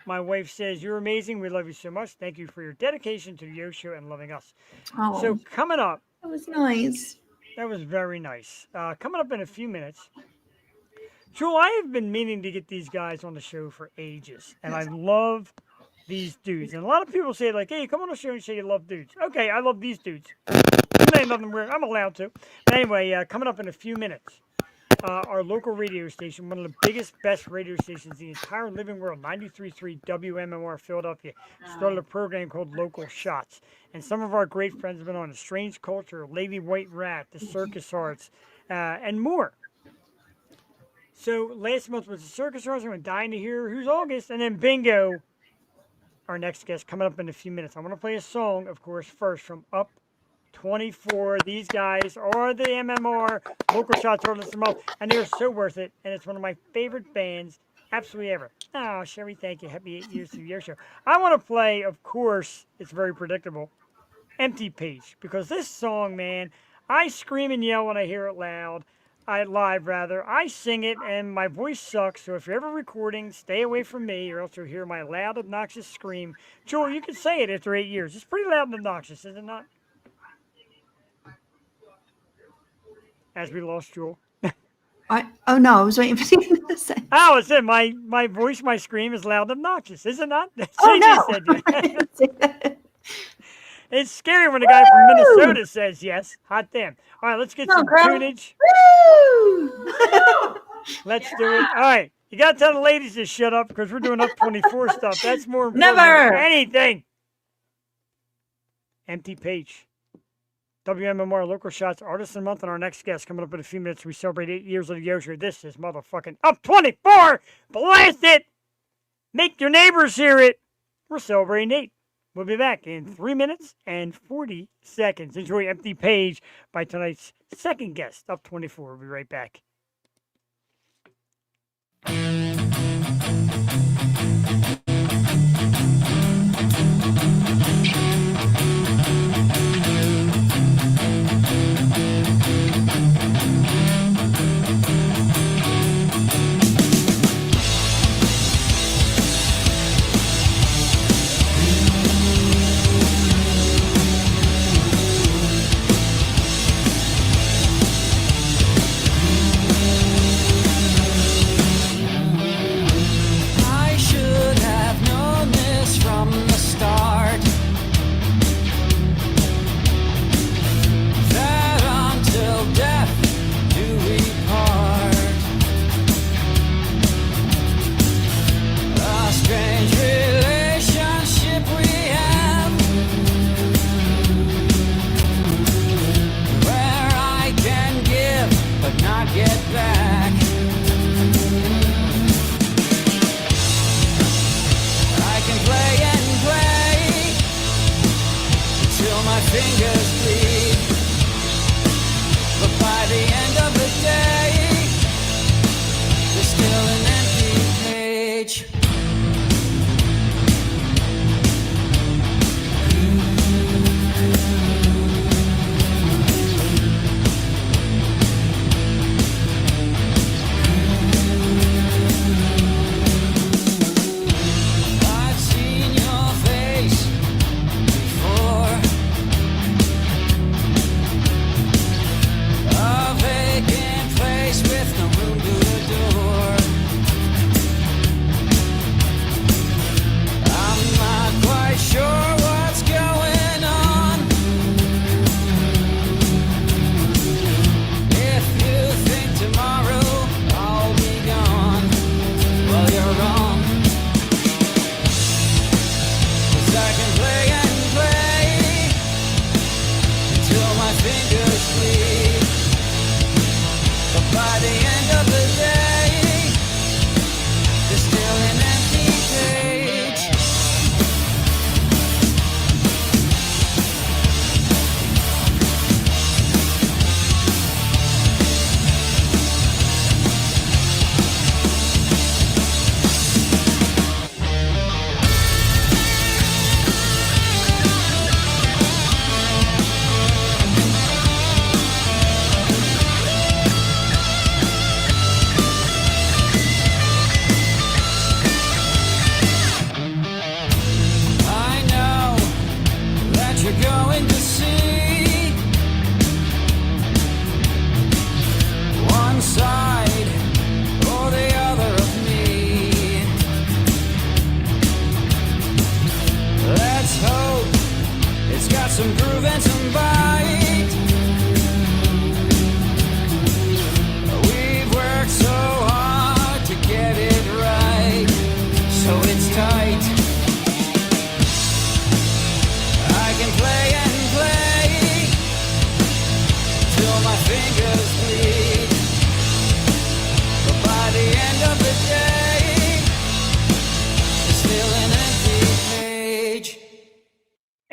My wife says, "You're amazing. We love you so much. Thank you for your dedication to the Yo Show and loving us." Oh, So coming up, that was nice. that was very nice. Coming up in a few minutes, Jewel, I have been meaning to get these guys on the show for ages, and I love these dudes. And a lot of people say, like, "Hey, come on the show and say you love dudes." Okay, I love these dudes. Ain't nothing weird. I'm allowed to. But anyway, coming up in a few minutes. Our local radio station, one of the biggest, best radio stations in the entire living world, 93.3 WMMR Philadelphia, started a program called Local Shots. And some of our great friends have been on The Strange Culture, Lady White Rat, The Circus Hearts, and more. So last month was the Circus Hearts. I'm dying to hear who's August. And then bingo, our next guest coming up in a few minutes. I want to play a song, of course, first from Up 24. These guys are the MMR Local Shots Artists of the Month, and they're so worth it. And it's one of my favorite bands, absolutely ever. Oh, Sherry, thank you. Happy 8 years to your show. I want to play, of course, it's very predictable, Empty Page, because this song, man, I scream and yell when I hear it loud. Live rather. I sing it and my voice sucks, so if you're ever recording, stay away from me or else you'll hear my loud, obnoxious scream. Joel, you can say it after 8 years. It's pretty loud and obnoxious, is it not? As we lost Joel. Oh no, I was waiting for you to say. Oh, it said my voice, my scream is loud and obnoxious, is it not? Oh no. Said yes. I didn't say that. It's scary when a guy from Minnesota says yes. Hot damn. All right, let's get Come on, some girl. tunage. Woo! Let's do it. All right. You got to tell the ladies to shut up because we're doing up 24 stuff. That's more important Never. than anything. Empty page. WMMR Local Shots Artist of the Month and our next guest coming up in a few minutes. We celebrate 8 years of the Yo Show. This is motherfucking up 24. Blast it. Make your neighbors hear it. We're celebrating 8. We'll be back in 3 minutes and 40 seconds. Enjoy Empty Page by tonight's second guest, Up 24. We'll be right back.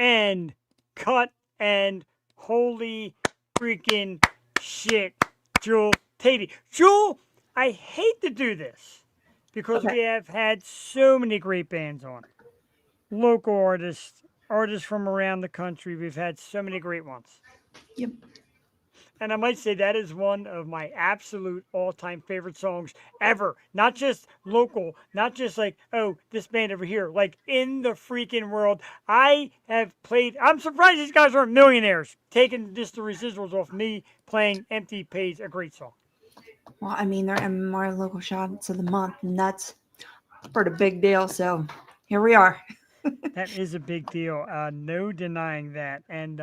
And cut and holy freaking shit, Jewel Tatey. Jewel, I hate to do this because we have had so many great bands on. Local artists, artists from around the country. We've had so many great ones. Yep. And I might say that is one of my absolute all-time favorite songs ever. Not just local, not just like, oh, this band over here, like in the freaking world. I have played, I'm surprised these guys aren't millionaires, taking just the residuals off me playing Empty Pays, a great song. Well, I mean, they're MMR local shots of the month, and that's pretty big deal. So here we are. That is a big deal. No denying that. And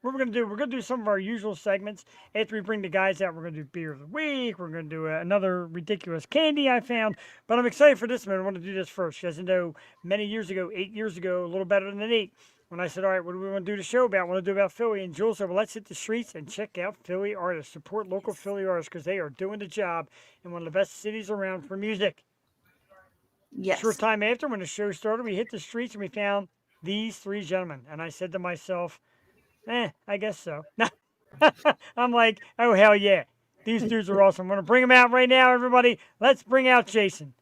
what we're gonna do some of our usual segments. After we bring the guys out, we're gonna do beer of the week. We're gonna do another ridiculous candy I found. But I'm excited for this one. I want to do this first because I know many years ago, 8 years ago, a little better than 8. When I said, all right, what do we want to do the show about? I want to do about Philly. And Jules said, well, let's hit the streets and check out Philly artists. Support local Philly artists because they are doing the job in one of the best cities around for music. Yes. Short time after, when the show started, we hit the streets and we found these 3 gentlemen. And I said to myself, I guess so. I'm like, oh, hell yeah. These dudes are awesome. I'm going to bring them out right now, everybody. Let's bring out Jason.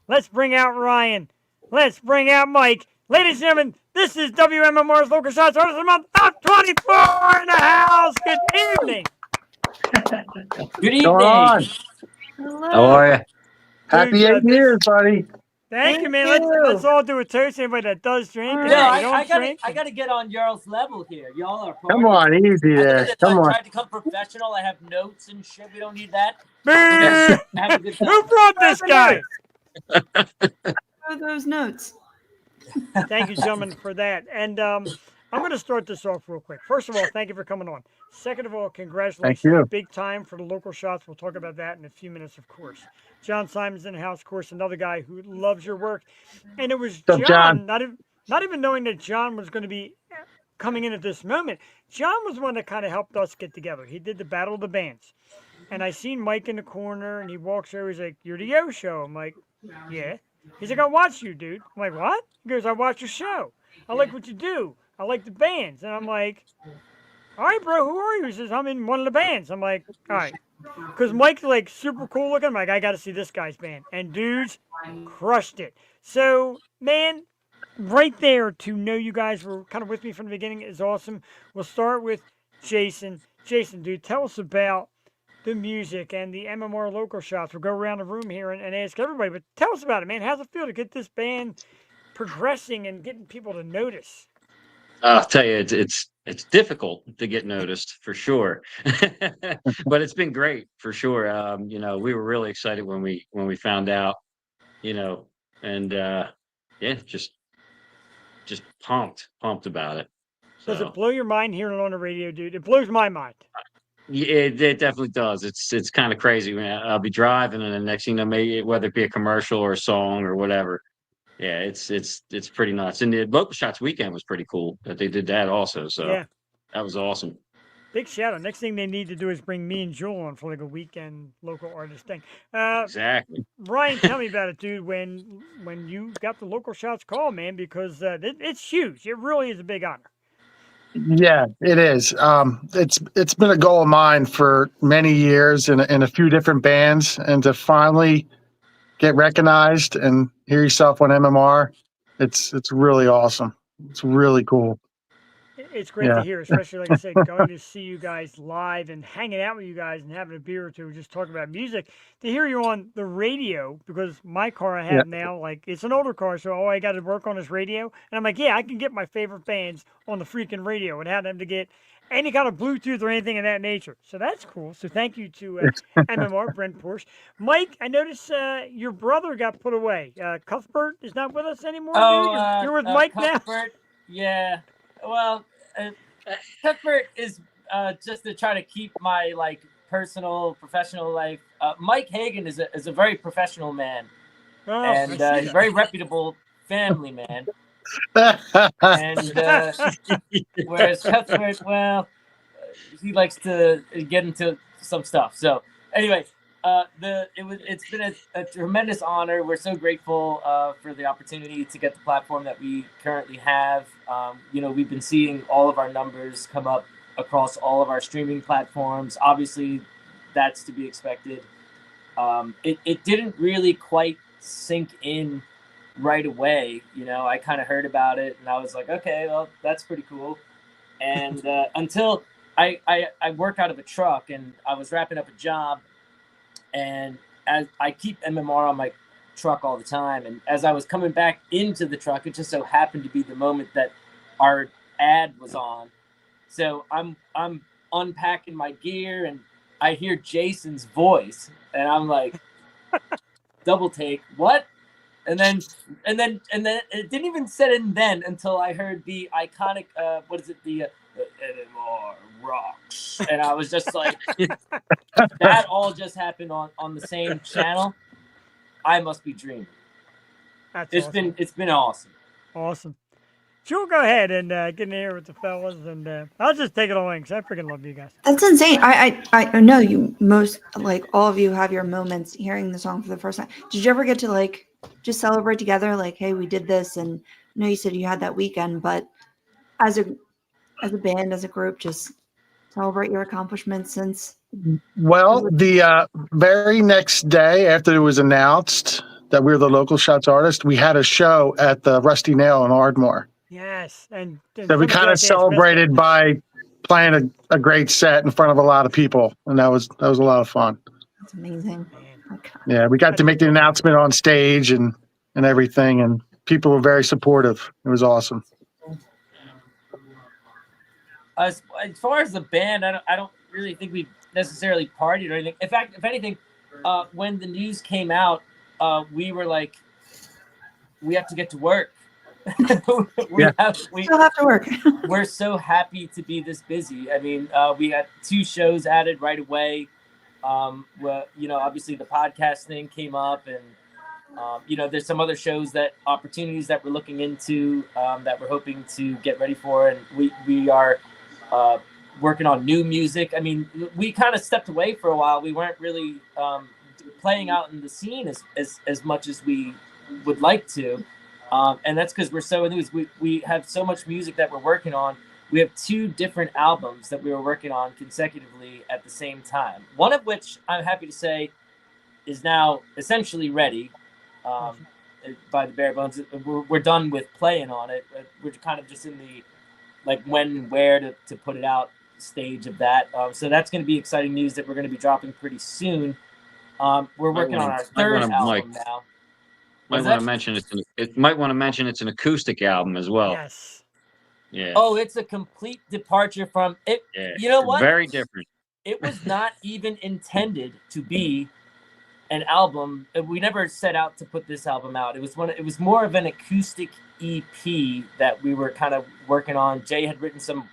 Let's bring out Ryan. Let's bring out Mike. Ladies and gentlemen, this is WMMR's Local Shots Artist of the Month, Top 24 in the house. Good evening. Good evening. Going on? Hello. How are you? Happy Dude, 8 years, buddy. Thank you, Thank man. you. Let's all do a toast. Anybody that does drink, All and No, right. if you I don't drink. gotta get on y'all's level here. Y'all are Come partying. on, easy I there. think that Come I on. tried to come professional. I have notes and shit. We don't need that. Boo! Have a good time. Who brought this guy? Those notes. Thank you, gentlemen, for that. And I'm going to start this off real quick. First of all, thank you for coming on. Second of all, congratulations. Thank you. Big time for the local shots. We'll talk about that in a few minutes, of course. John Simon's in the house, of course, another guy who loves your work. And it was What's up, John, John? not even knowing that John was going to be coming in at this moment. John was one that kind of helped us get together. He did the Battle of the Bands. And I seen Mike in the corner, and he walks over. He's like, "You're the Yo Show." I'm like, "Yeah." He's like, "I watch you, dude." I'm like, "What?" He goes, "I watch your show. I like what you do. I like the bands." And I'm like, "All right, bro, who are you?" He says, "I'm in one of the bands." I'm like, "All right." Because Mike's like super cool looking. I'm like, I got to see this guy's band. And dudes crushed it. So, man, right there to know you guys were kind of with me from the beginning is awesome. We'll start with Jason. Jason, dude, tell us about the music and the MMR local shots. We'll go around the room here and ask everybody, but tell us about it, man. How's it feel to get this band progressing and getting people to notice? I'll tell you, it's difficult to get noticed for sure, but it's been great for sure. We were really excited when we found out, and yeah, just pumped about it. Does So it blow your mind hearing it on the radio, dude? It blows my mind. yeah, it definitely does. It's kind of crazy. Man. I'll be driving, and the next thing you know, maybe whether it be a commercial or a song or whatever. Yeah, it's pretty nuts. And the local shots weekend was pretty cool that they did that also. So Yeah. that was awesome. Big shout out. Next thing they need to do is bring me and Joel on for like a weekend local artist thing. Exactly. Ryan, tell me about it, dude. When you got the local shots call, man, because it's huge. It really is a big honor. Yeah, it is. It's been a goal of mine for many years in a few different bands, and to finally get recognized and hear yourself on MMR, it's really awesome. It's really cool. It's great Yeah. to hear, especially like I said, going to see you guys live and hanging out with you guys and having a beer or two, just talking about music. To hear you on the radio, because my car I have now, like it's an older car, so all I got to work on is radio. And I'm like, yeah, I can get my favorite bands on the freaking radio without them to get any kind of Bluetooth or anything of that nature. So that's cool. So thank you to MMR, Brent Porsche. Mike, I noticed your brother got put away. Cuthbert is not with us anymore, dude. You're with Mike now? Cuthbert, yeah. Well, Cuthbert is just to try to keep my personal, professional life. Mike Hagan is a very professional man, Oh, and I see he's a that. very reputable family man. And whereas Cuthbert, well, he likes to get into some stuff. So anyway, it's been a tremendous honor. We're so grateful for the opportunity to get the platform that we currently have. We've been seeing all of our numbers come up across all of our streaming platforms. Obviously, that's to be expected. It didn't really quite sink in right away. I kind of heard about it and I was like, okay, well, that's pretty cool. And until I work out of a truck, and I was wrapping up a job, and as I keep MMR on my truck all the time, and as I was coming back into the truck, it just so happened to be the moment that our ad was on. So I'm unpacking my gear, and I hear Jason's voice, and I'm like, double take, what? And then it didn't even set in then until I heard the iconic what is it, the MMR rocks, and I was just like, that all just happened on the same channel. I must be dreaming. That's It's awesome. been awesome. Awesome. Sure, go ahead and get in here with the fellas, and I'll just take it away because I freaking love you guys. That's insane. I know you most, like, all of you have your moments hearing the song for the first time. Did you ever get to, like, just celebrate together? Like, hey, we did this, and I know you said you had that weekend, but as a band, as a group, just celebrate your accomplishments since. Well, the very next day after it was announced that we were the local Shots artist, we had a show at the Rusty Nail in Ardmore. Yes, and So we kind of celebrated by playing a great set in front of a lot of people, and that was a lot of fun. That's amazing. Okay. Yeah, we got to make the announcement on stage and everything, and people were very supportive. It was awesome. As far as the band, I don't really think we necessarily partied or anything. In fact, if anything, when the news came out, we were like, we have to get to work. we still have to work. We're so happy to be this busy. I mean, we had 2 shows added right away. Well, obviously the podcast thing came up, and there's some other shows opportunities that we're looking into, that we're hoping to get ready for, and we are working on new music. I mean, we kind of stepped away for a while. We weren't really playing out in the scene as much as we would like to. And that's because we're so enthused. We have so much music that we're working on. We have 2 different albums that we were working on consecutively at the same time. One of which I'm happy to say is now essentially ready by the bare bones. We're done with playing on it. We're kind of just in the when and where to put it out stage of that. So that's going to be exciting news that we're going to be dropping pretty soon. We're working on our 3rd album now. Might want to mention it's an acoustic album as well. Yes. Yeah. Oh, it's a complete departure from it. Yeah. You know what? Very different. It was not even intended to be an album. We never set out to put this album out. It was more of an acoustic EP that we were kind of working on. Jay had written some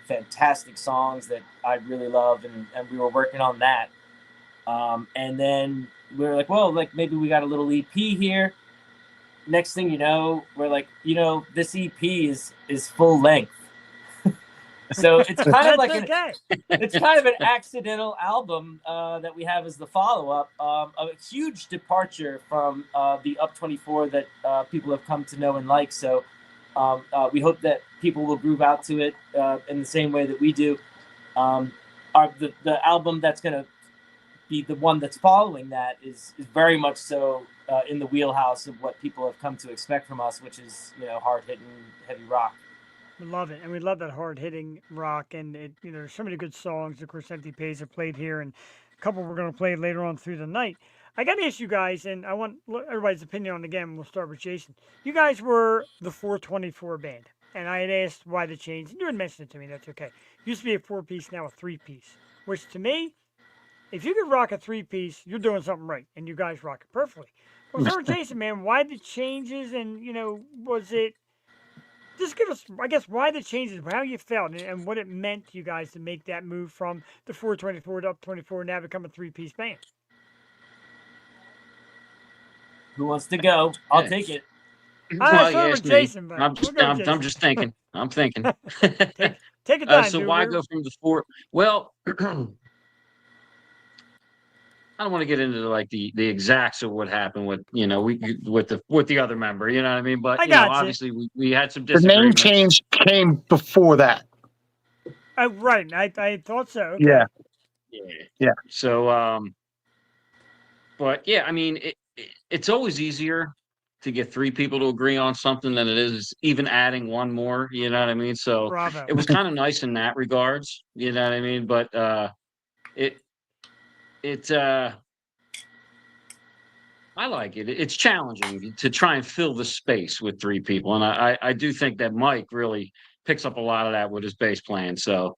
fantastic songs that I really love, and we were working on that. And then we were like, well, maybe we got a little EP here. Next thing you know, we're like, this EP is full length. So it's kind of it's kind of an accidental album that we have as the follow-up. A huge departure from the Up 24 that people have come to know and like. So we hope that people will groove out to it in the same way that we do. The album that's going to be the one that's following that is very much so in the wheelhouse of what people have come to expect from us, which is hard-hitting, heavy rock. We love it, and we love that hard-hitting rock, and there's so many good songs. Of course, Empty Pays are played here, and a couple we're going to play later on through the night. I got to ask you guys, and I want everybody's opinion on the game. We'll start with Jason. You guys were the 424 band, and I had asked why the change. You didn't mention it to me. That's okay. Used to be a 4-piece, now a 3-piece, which to me, if you could rock a 3-piece, you're doing something right, and you guys rock it perfectly. Well, start with Jason, man. Why the changes, and was it? Just give us, I guess, why the changes, how you felt, and what it meant to you guys to make that move from the 424 to Up 24 and now become a 3-piece band. Who wants to go? I'll take it. Well, you asked Jason, me. I'm just thinking. I'm thinking. Take it time. So why go from the 4? Well, I don't want to get into the exacts of what happened with with the other member, you know what I mean? But obviously we had some disagreements. The name change came before that. Right, I thought so. Okay. Yeah. So, but yeah, I mean, it's always easier to get 3 people to agree on something than it is even adding one more. You know what I mean? So Bravo. it was kind of nice in that regards. You know what I mean? But it I like it. It's challenging to try and fill the space with 3 people, and I do think that Mike really picks up a lot of that with his bass playing. So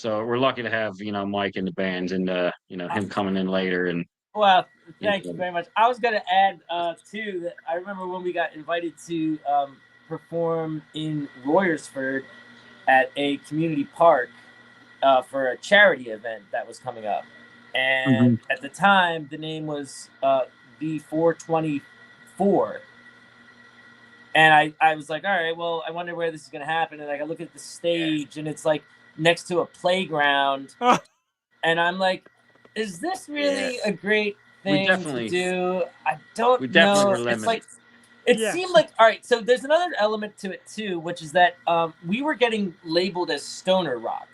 we're lucky to have Mike in the band, and him coming in later. And Well, thank you very much. I was going to add too that I remember when we got invited to perform in Royersford at a community park for a charity event that was coming up, and at the time the name was the 424. And I was like, all right, well, I wonder where this is going to happen. And like, I look at the stage and it's like next to a playground. And I'm like, is this really a great thing to do? I don't know. It's like, it seemed like, all right, so there's another element to it too, which is that we were getting labeled as stoner rock,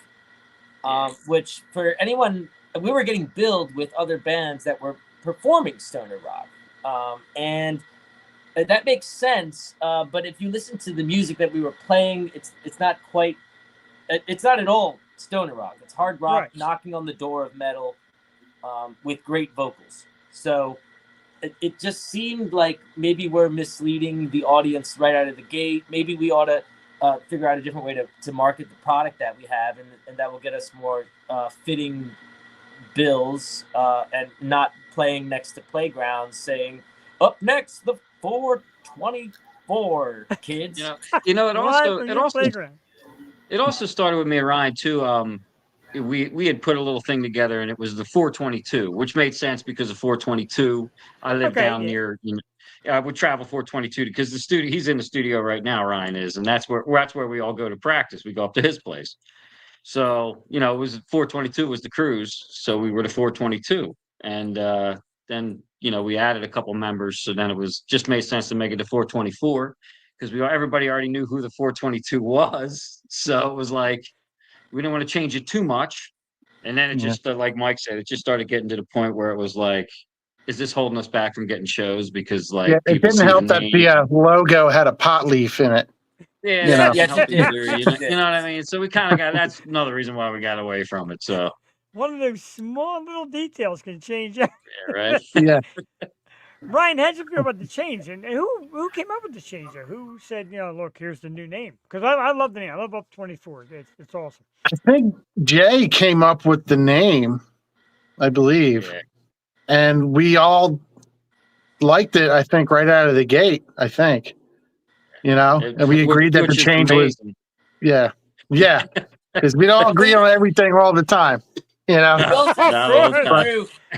which for anyone, we were getting billed with other bands that were performing stoner rock. And that makes sense, but if you listen to the music that we were playing, it's not quite, it's not at all stoner rock. It's hard rock knocking on the door of metal with great vocals. So it just seemed like maybe we're misleading the audience right out of the gate. Maybe we ought to figure out a different way to market the product that we have, and that will get us more fitting bills and not playing next to playgrounds saying, up next, the 424 kids. It also started with me and Ryan too. We had put a little thing together, and it was the 422, which made sense because of 422. I live down near. I would travel 422 because the studio. He's in the studio right now. Ryan is, and that's where we all go to practice. We go up to his place. So it was 422 was the cruise. So we were the 422, and then we added a couple members. So then it was just made sense to make it the 424 because everybody already knew who the 422 was. So it was like we didn't want to change it too much. And then it just, like Mike said, it just started getting to the point where it was like, is this holding us back from getting shows? Because it didn't help that the logo had a pot leaf in it. Yeah, you know what I mean? So we kind of that's another reason why we got away from it. So one of those small little details can change it. Yeah, right? Yeah. Ryan, how'd you feel about the change? And who came up with the change there? Who said, look, here's the new name? Because I love the name. I love Up 24. It's awesome. I think Jay came up with the name, I believe. Yeah. And we all liked it, I think, right out of the gate, I think. And we agreed that the change was... Yeah. Yeah. Because we don't agree on everything all the time.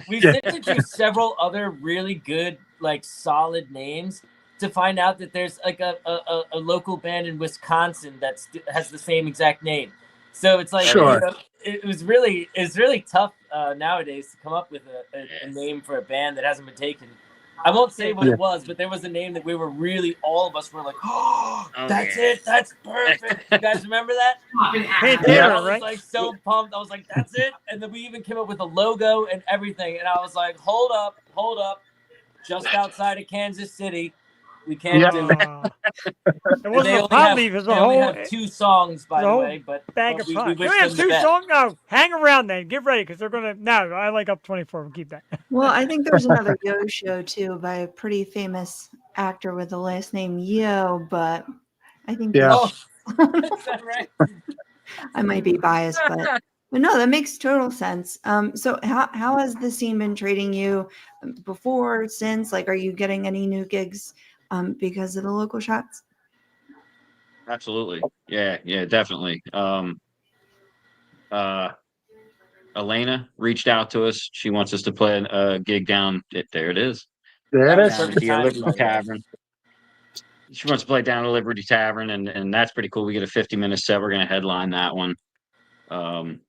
We've introduced several other really good, like solid names to find out that there's like a local band in Wisconsin that has the same exact name. So it's like it's really tough nowadays to come up with a name for a band that hasn't been taken. I won't say what it was, but there was a name that we were really, all of us were like, that's it. That's perfect. You guys remember that? I was like so pumped. I was like, that's it. And then we even came up with a logo and everything. And I was like, hold up. Just outside of Kansas City. We can't do it. It wasn't a pot leaf. It was a whole... have 2 songs, by the way. But bag of pot. We have 2 songs? No, hang around then. Get ready, because they're going to... No, I like Up 24. We'll keep that. Well, I think there's another Yo show, too, by a pretty famous actor with the last name Yo, but I think... Yeah. Is that right? I might be biased, but no, that makes total sense. So how has the scene been treating you before, since? Like, are you getting any new gigs because of the local shots? Absolutely. Yeah, definitely. Elena reached out to us. She wants us to play a gig down. There it is. There it is. At the Liberty Tavern. She wants to play down at Liberty Tavern, and that's pretty cool. We get a 50-minute set. We're going to headline that one. And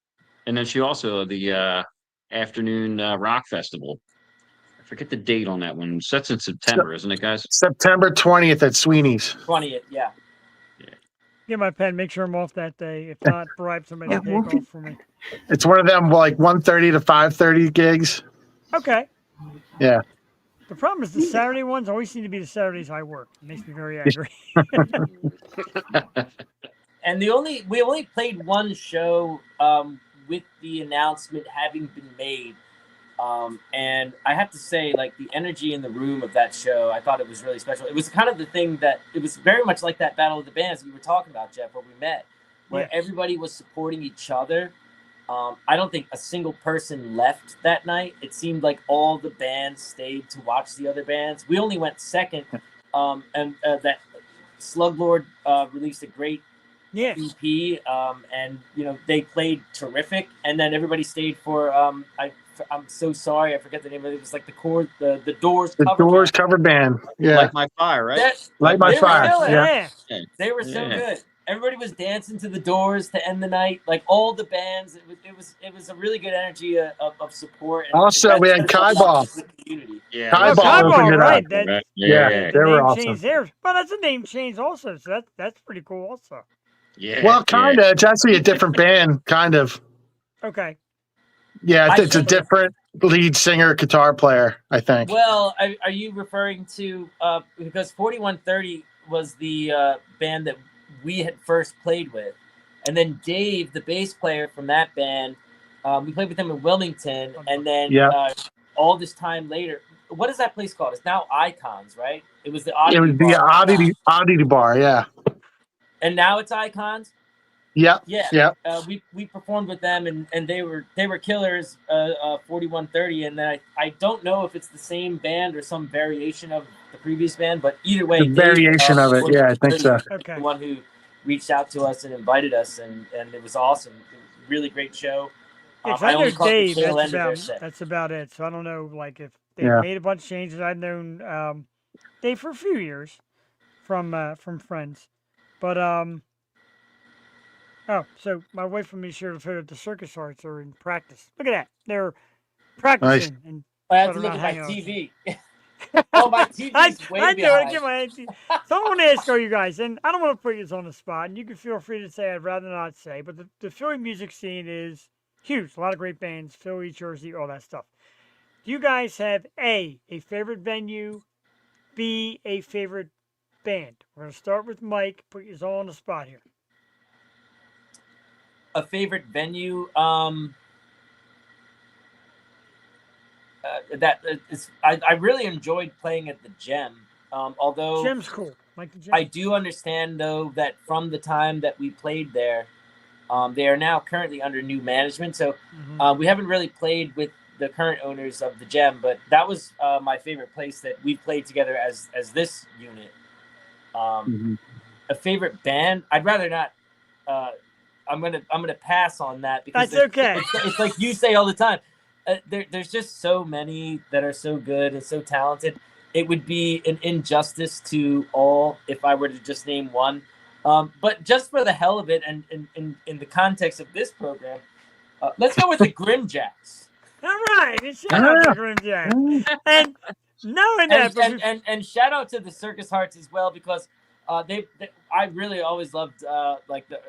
then she also, the afternoon rock festival. I forget the date on that one. That's in September, isn't it, guys? September 20th at Sweeney's. 20th, yeah. Get my pen. Make sure I'm off that day. If not, bribe somebody to take off for me. It's one of them like 1:30 to 5:30 gigs. Okay. Yeah. The problem is the Saturday ones always seem to be the Saturdays I work. It makes me very angry. And we only played one show with the announcement having been made. And I have to say, like, the energy in the room of that show, I thought it was really special. It was kind of the thing that, it was very much like that Battle of the Bands we were talking about, Jeff, where we met, where everybody was supporting each other. I don't think a single person left that night. It seemed like all the bands stayed to watch the other bands. We only went second, and that Sluglord released a great EP, and they played terrific. And then everybody stayed for I'm so sorry, I forget the name of it. It was like the Doors. The Doors cover band. Yeah, Light My Fire, right? Light My Fire. Yeah. They were so good. Everybody was dancing to the Doors to end the night. Like all the bands, it was a really good energy of support. And Also, we had Kai Ball. Yeah, Kai Ball Kai Ball, opened it right? up. That, Yeah, they were name awesome. change there, but that's a name change also. So that's pretty cool also. Yeah. Well, kind of. It's actually a different band, kind of. Okay. Yeah, it's a different lead singer, guitar player, I think. Well, are you referring to because 4130 was the band that we had first played with, and then Dave, the bass player from that band, we played with him in Wilmington, and then all this time later, what is that place called? It's now Icons, right? It was the Oddity Bar. Oddity Bar, yeah. And now it's Icons. Yeah. We performed with them, and they were killers. 4130, and then I don't know if it's the same band or some variation of the previous band, but either way, variation of it. Yeah, I think so. Okay. The one who reached out to us and invited us, and it was awesome. Really great show. I know Dave. Tail end of their set. That's about it. So I don't know, like, if they made a bunch of changes. I've known Dave for a few years from friends, but oh, so my wife and me shared a photo of the Circus Hearts are in practice. Look at that. They're practicing. Nice. And I have to look at my TV. Oh, my TV's way I do behind. it. Get my So I want to ask all you guys, and I don't want to put you on the spot, and you can feel free to say I'd rather not say, but the Philly music scene is huge. A lot of great bands, Philly, Jersey, all that stuff. Do you guys have A, favorite venue, B, a favorite band? We're going to start with Mike, put you all on the spot here. A favorite venue, I really enjoyed playing at the Gem. Although Gem's cool, like the Gem. I do understand though that from the time that we played there, they are now currently under new management. So we haven't really played with the current owners of the Gem, but that was my favorite place that we played together as this unit. A favorite band, I'd rather not. I'm gonna pass on that because that's okay. It's like you say all the time. There's just so many that are so good and so talented. It would be an injustice to all if I were to just name one. But just for the hell of it, and in the context of this program, let's go with the Grimjacks. All right, shout out to Grimjacks. And knowing that, and shout out to the Circus Hearts as well, because I really always loved like the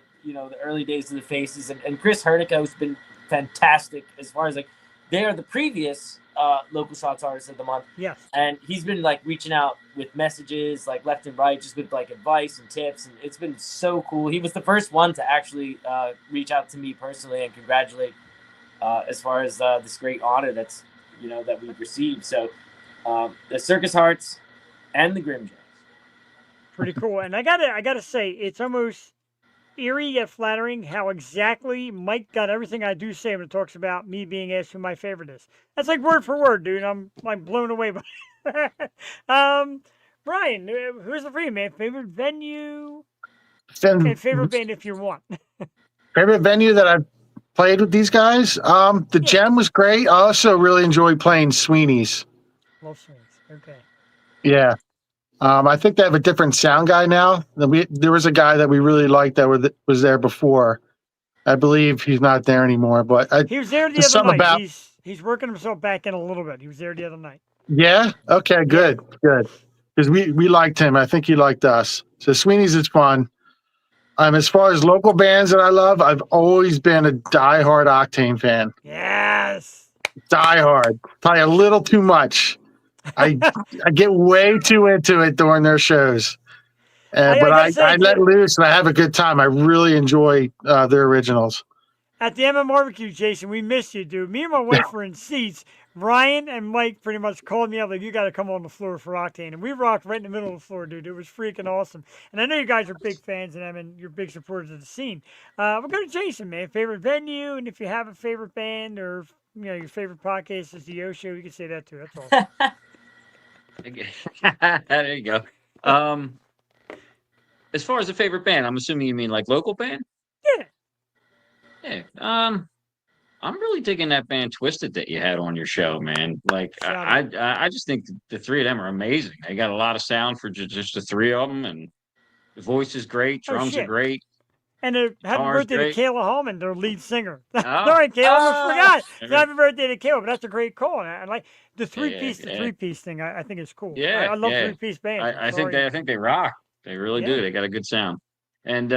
early days of the Faces, and Chris Hertica has been fantastic as far as like they are the previous local shots artist of the month. Yes. And he's been like reaching out with messages like left and right, just with like advice and tips, and it's been so cool. He was the first one to actually reach out to me personally and congratulate as far as this great honor that's that we've received. So the Circus Hearts and the Grimjacks. Pretty cool. And I gotta say, it's almost eerie yet flattering how exactly Mike got everything I do say when it talks about me being asked who my favorite is. That's like word for word, dude. I'm blown away by it. Brian, who's the free man? Favorite venue and favorite band if you want. Favorite venue that I've played with these guys? The Gem was great. I also really enjoyed playing Sweeney's. Love Sweeney's. Okay. Yeah. I think they have a different sound guy now. There was a guy that we really liked that was there before. I believe he's not there anymore, but he was there the other night. He's working himself back in a little bit. He was there the other night. Yeah. Okay. Good. Because we liked him. I think he liked us. So Sweeney's is fun. As far as local bands that I love, I've always been a diehard Octane fan. Yes. Diehard. Probably a little too much. I get way too into it during their shows. I But gotta say, I let loose and I have a good time. I really enjoy their originals. at the MM barbecue, Jason, we miss you, dude. Me and my wife were in seats. Ryan and Mike pretty much called me up like, you got to come on the floor for Octane. And we rocked right in the middle of the floor, dude. It was freaking awesome. And I know you guys are big fans of them and you're big supporters of the scene. We'll go to Jason, man. Favorite venue, and if you have a favorite band or your favorite podcast is the Yo Show, you can say that too. That's awesome. There you go. As far as a favorite band, I'm assuming you mean like local band? Yeah. Yeah. I'm really digging that band Twisted that you had on your show, man. Like I just think the three of them are amazing. They got a lot of sound for just the three of them, and the voice is great, drums are great. And happy birthday to Kayla Hallman, their lead singer. Sorry, Kayla, I forgot. So happy birthday to Kayla, but that's a great call. And I like the three-piece thing. I think is cool. Yeah, I love three-piece bands. I think they rock. They really do. They got a good sound. And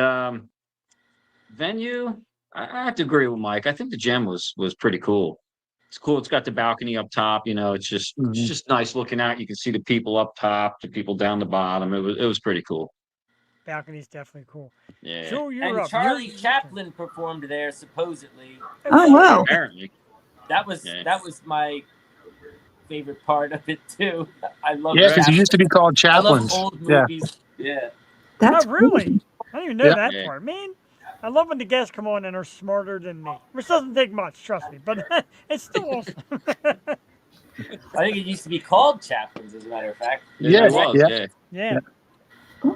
venue, I have to agree with Mike. I think the Gem was pretty cool. It's cool. It's got the balcony up top. It's just nice looking out. You can see the people up top, the people down the bottom. It was pretty cool. Balcony's definitely cool. Yeah. Joe, you're and up. Charlie Chaplin performed there supposedly. Oh wow! Apparently, that was my favorite part of it too. I love. Yeah, because it used to be called Chaplin's. I love old movies. Yeah. That's really. I didn't even know that Yeah. part, man. I love when the guests come on and are smarter than me, which doesn't take much, trust me, but it's still awesome. I think it used to be called Chaplin's, as a matter of fact. Yeah, it was. Yeah.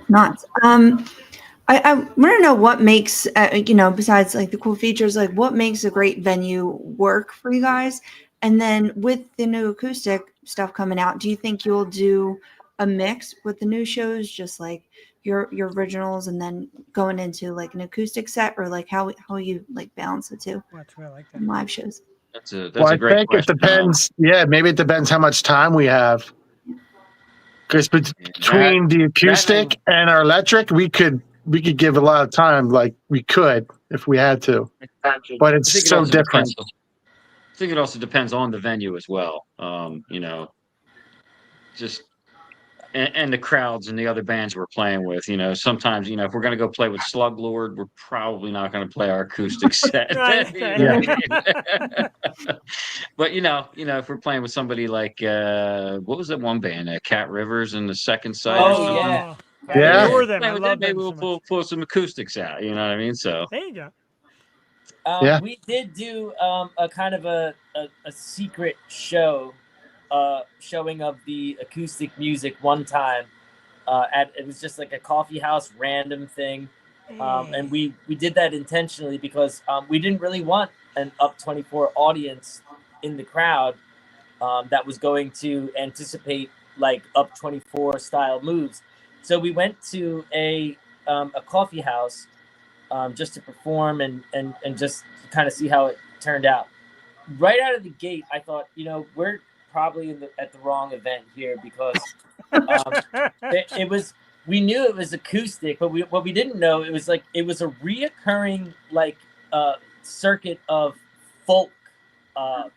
nuts. I want to know what makes besides like the cool features, like what makes a great venue work for you guys. And then with the new acoustic stuff coming out, do you think you'll do a mix with the new shows, just like your originals, and then going into like an acoustic set, or like how you like balance the two That's what I like that. in live shows? That's a I great think question. it depends. Maybe it depends how much time we have. Because between the acoustic and our electric, we could give a lot of time. Like we could if we had to, but it's so different. I think it also depends on the venue as well. Just and the crowds and the other bands we're playing with. Sometimes if we're going to go play with Slug Lord, we're probably not going to play our acoustic set. But if we're playing with somebody like what was that one band, Cat Rivers and the Second Sight? Oh yeah. Yeah. Maybe we'll pull some acoustics out. You know what I mean? So there you go. We did do a kind of a secret show, showing of the acoustic music one time. It was just like a coffee house random thing, and we did that intentionally because we didn't really want an Up 24 audience in the crowd that was going to anticipate like Up 24 style moves. So we went to a coffee house just to perform and just kind of see how it turned out. Right out of the gate, I thought, we're probably at the wrong event here because we knew it was acoustic, but what we didn't know, it was a reoccurring like circuit of folk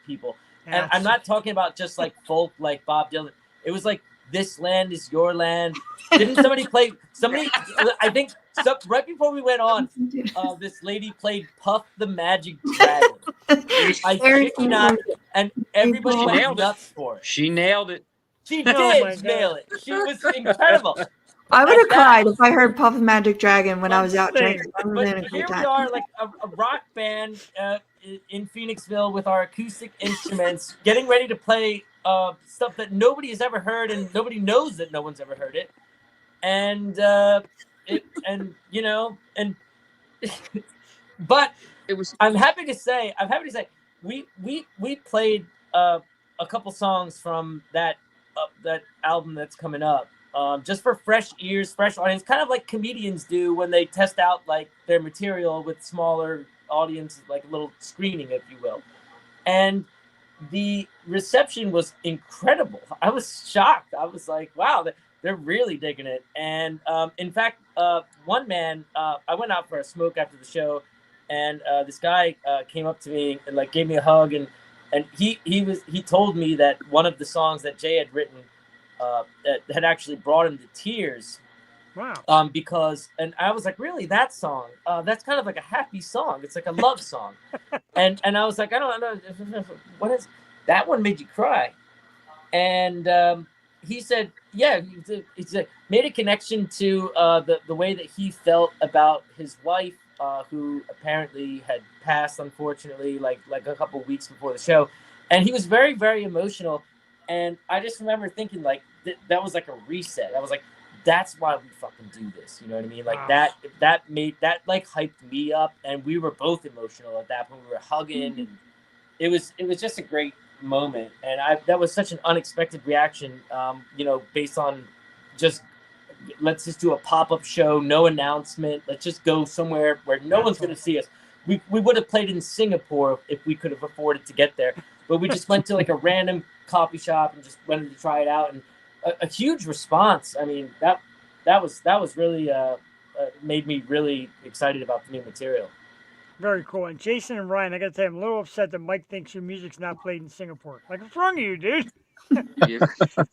people. And I'm not talking about just like folk like Bob Dylan. It was like This Land Is Your Land. Didn't somebody play? I think right before we went on, this lady played Puff the Magic Dragon. I kid you not, and everybody went nuts for it. She nailed it. She did nail it. She was incredible. I would have cried if I heard Puff the Magic Dragon when I was out drinking. But here we are, like a rock band in Phoenixville with our acoustic instruments, getting ready to play stuff that nobody has ever heard, and nobody knows that no one's ever heard it. And but it was. I'm happy to say we played a couple songs from that album that's coming up. Just for fresh ears, fresh audience, kind of like comedians do when they test out like their material with smaller audience, like a little screening, if you will. And the reception was incredible. I was shocked. I was like, wow, they're really digging it. And in fact, one man, I went out for a smoke after the show, and this guy came up to me and like gave me a hug, and And he told me that one of the songs that Jay had written that had actually brought him to tears. Wow. Because, and I was like, really, that song? That's kind of like a happy song. It's like a love song. and I was like, I don't know, what is that one made you cry? And he said, yeah, it's made a connection to the way that he felt about his wife, who apparently had passed, unfortunately, like a couple of weeks before the show, and he was very, very emotional. And I just remember thinking, like, that was like a reset. I was like, that's why we fucking do this. You know what I mean? Like Wow. that made that like hyped me up, and we were both emotional at that point. We were hugging, and it was just a great moment. And that was such an unexpected reaction. Based on just let's just do a pop-up show, no announcement. Let's just go somewhere where no one's going to see us. We would have played in Singapore if we could have afforded to get there, but we just went to like a random coffee shop and just wanted to try it out, and a huge response. I mean, that was really made me really excited about the new material. Very cool. And Jason and Ryan, I got to tell you, I'm a little upset that Mike thinks your music's not played in Singapore. Like, what's wrong with you, dude?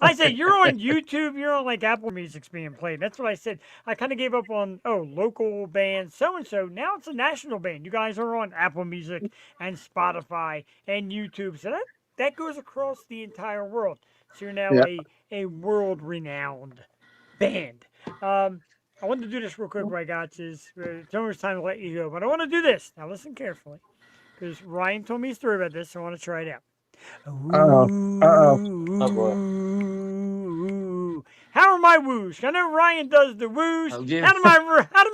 I said, you're on YouTube, you're on like Apple Music's being played. That's what I said. I kind of gave up on, local band so-and-so. Now it's a national band. You guys are on Apple Music and Spotify and YouTube. So that goes across the entire world. So you're now Yeah. a world-renowned band. I wanted to do this real quick, Ragazzi. It's almost time to let you go, but I want to do this. Now listen carefully, because Ryan told me a story about this, so I want to try it out. Uh-oh. Oh boy. Ooh. How are my woos? I know Ryan does the woos. Oh, yeah. How did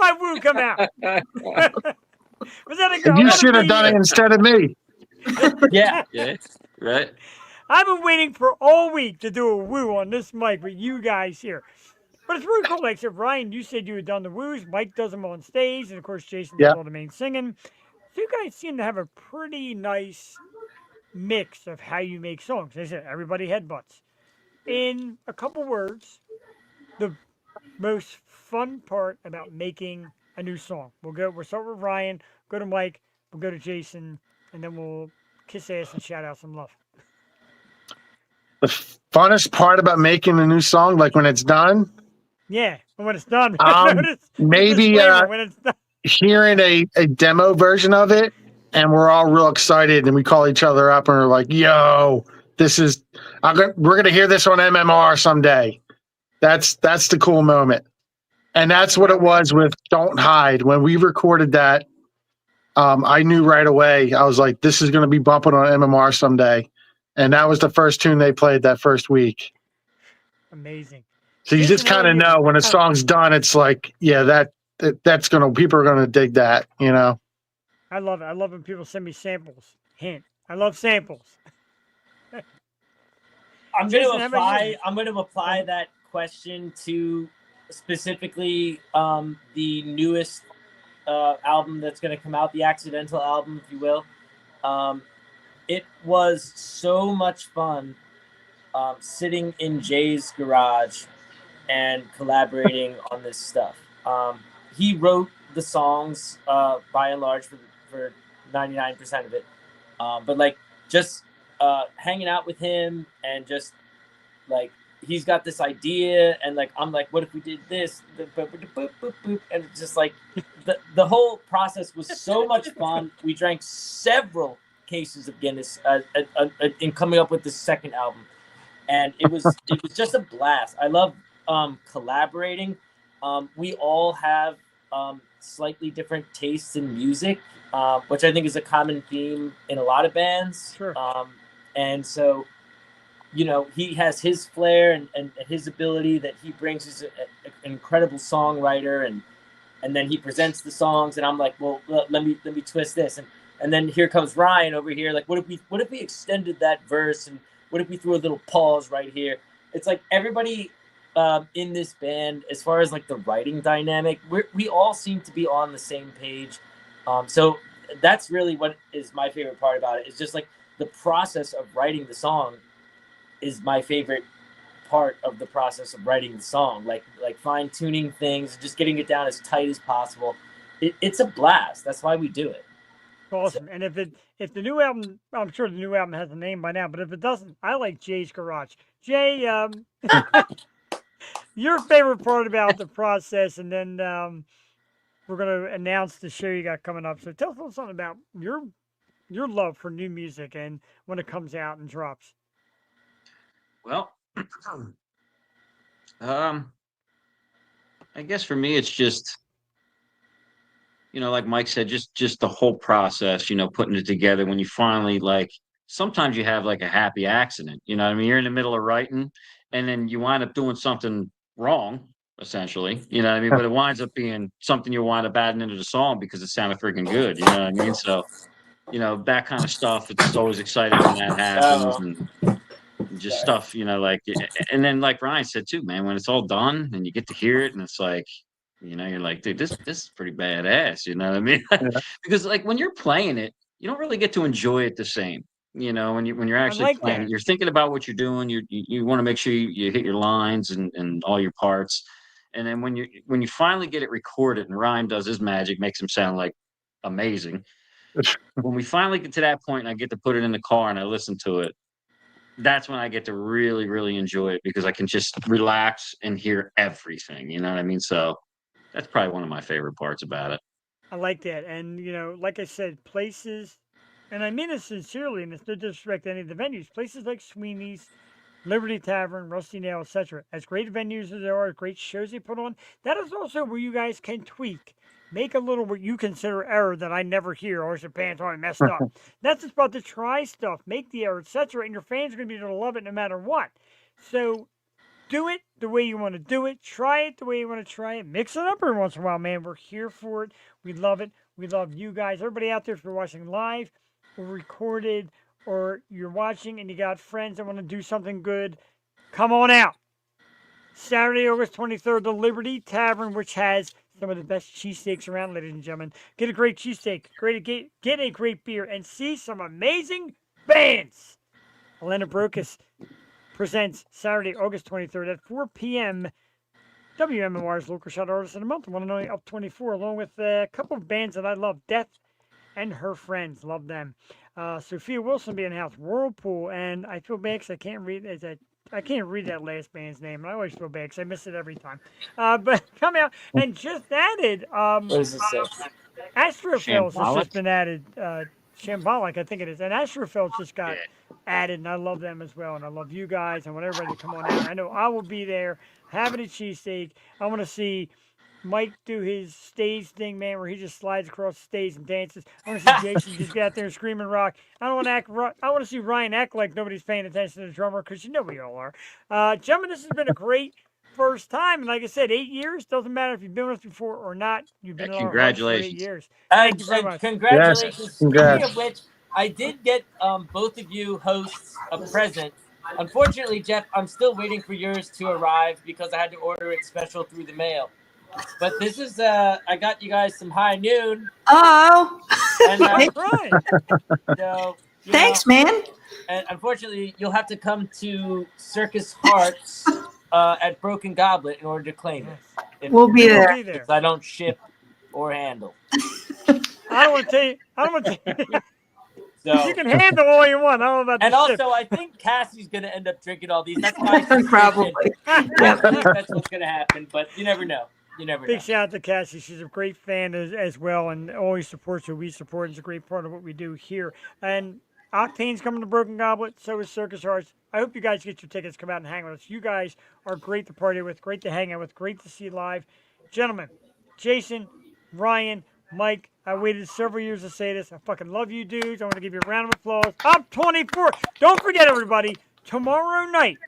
my woo come out? Was that a good? You should have done it instead of me. Yeah. Yeah, right. I've been waiting for all week to do a woo on this mic with you guys here. But it's really cool. Like, so Ryan, you said you had done the woos. Mike does them on stage. And, of course, Jason does Yeah. all the main singing. So you guys seem to have a pretty nice mix of how you make songs. They said everybody headbutts. In a couple words, the most fun part about making a new song. We'll start with Ryan, go to Mike, we'll go to Jason, and then we'll kiss ass and shout out some love. The funnest part about making a new song, like when it's done, Yeah, and when it's done, maybe when it's done. hearing a demo version of it, and we're all real excited, and we call each other up and we're like, "Yo, we're gonna hear this on MMR someday." That's the cool moment, and that's what it was with "Don't Hide." When we recorded that, I knew right away. I was like, "This is gonna be bumping on MMR someday," and that was the first tune they played that first week. Amazing. So you just kind of know when a song's done, it's like, yeah, people are gonna dig that, you know. I love it. I love when people send me samples. Hint. I love samples. I'm going to apply that question to specifically the newest album that's going to come out, the Accidental album, if you will. It was so much fun sitting in Jay's garage and collaborating on this stuff. He wrote the songs by and large for 99% of it. But like just hanging out with him and just like he's got this idea and like I'm like, what if we did this? And it's just like the whole process was so much fun. We drank several cases of Guinness in coming up with this second album, and it was just a blast. I love collaborating. We all have slightly different tastes in music, which I think is a common theme in a lot of bands. Sure. And so, you know, he has his flair and his ability that he brings. He's an incredible songwriter, and then he presents the songs, and I'm like, well, let me twist this, and then here comes Ryan over here. Like, what if we extended that verse, and what if we threw a little pause right here? It's like everybody in this band, as far as like the writing dynamic, we all seem to be on the same page. So that's really what is my favorite part about it. It's just like the process of writing the song is my favorite part of the process of writing the song. Like fine tuning things, just getting it down as tight as possible. It's a blast. That's why we do it. Awesome. And if the new album, I'm sure the new album has a name by now, but if it doesn't, I like Jay's Garage. Jay, your favorite part about the process, and then we're gonna announce the show you got coming up. So tell us something about your love for new music and when it comes out and drops. Well, um, I guess for me, it's just, like Mike said, just the whole process, putting it together. When you finally like, sometimes you have like a happy accident. You know what I mean? You're in the middle of writing, and then you wind up doing something wrong, essentially. You know what I mean? But it winds up being something you wind up adding into the song because it sounded freaking good. You know what I mean? So, that kind of stuff. It's always exciting when that happens, and just stuff. Like, and then like Ryan said too, man, when it's all done and you get to hear it, and it's like. You're like, dude, this is pretty badass. You know what I mean? Because like when you're playing it, you don't really get to enjoy it the same. When you're actually like playing that. it, you're thinking about what you're doing. You want to make sure you hit your lines and all your parts. And then when you finally get it recorded and Ryan does his magic, makes him sound like amazing. When we finally get to that point and I get to put it in the car and I listen to it, that's when I get to really, really enjoy it because I can just relax and hear everything. You know what I mean? So that's probably one of my favorite parts about it. I like that. And, like I said, places, and I mean it sincerely, and it's no disrespect to any of the venues, places like Sweeney's, Liberty Tavern, Rusty Nail, etc. As great venues as there are, great shows they put on, that is also where you guys can tweak. Make a little what you consider error that I never hear, or your pants aren't messed up. That's just about to try stuff, make the error, etc. And your fans are going to be able to love it no matter what. So do it the way you want to do it. Try it the way you want to try it. Mix it up every once in a while, man. We're here for it. We love it. We love you guys. Everybody out there, if you're watching live or recorded or you're watching and you got friends that want to do something good, come on out. Saturday, August 23rd, the Liberty Tavern, which has some of the best cheesesteaks around, ladies and gentlemen. Get a great cheesesteak, get a great beer, and see some amazing bands. Elena Brokus presents Saturday, August 23rd at 4 p.m. WMMR's Local Shot Artist of the Month, one and only Up 24, along with a couple of bands that I love, Death and Her Friends. Love them. Sophia Wilson being in the house, Whirlpool, and I feel bad because I can't read that last band's name, and I always feel bad because I miss it every time. But come out and just added What does it say? Astrophils has Shambolic? just been added. Shambolic, I think it is. And Astrophils just got added, and I love them as well. And I love you guys, and want everybody to come on out. I know I will be there having a cheesesteak. I want to see Mike do his stage thing, man, where he just slides across the stage and dances. I want to see Jason just get out there and scream and rock. I don't want to act. I want to see Ryan act like nobody's paying attention to the drummer, because we all are. Gentlemen, this has been a great first time, and like I said, 8 years. Doesn't matter if you've been with us before or not. You've been in our hearts for 8 Congratulations. years. Thank you very much. Congratulations. Yes, Speaking congrats. of which, I did get both of you hosts a present. Unfortunately, Jeff, I'm still waiting for yours to arrive because I had to order it special through the mail. But this is, I got you guys some High Noon. Oh, And, Right. so, thanks, man. And unfortunately, you'll have to come to Circus Hearts at Broken Goblet in order to claim it. If- We'll be We'll there. be there. I don't ship or handle. I don't want to tell you. I don't want to tell you. So, You can handle all you want. I don't know about and the ship. also, I think Cassie's going to end up drinking all these. That's my suspicion. Probably. I think that's what's going to happen, but you never know. You never Big know. shout out to Cassie. She's a great fan as well, and always supports who we support. It's a great part of what we do here. And Octane's coming to Broken Goblet. So is Circus Hearts. I hope you guys get your tickets. Come out and hang with us. You guys are great to party with, great to hang out with, great to see live. Gentlemen, Jason, Ryan, Mike, I waited several years to say this. I fucking love you dudes. I want to give you a round of applause. Up 24. Don't forget, everybody, tomorrow night,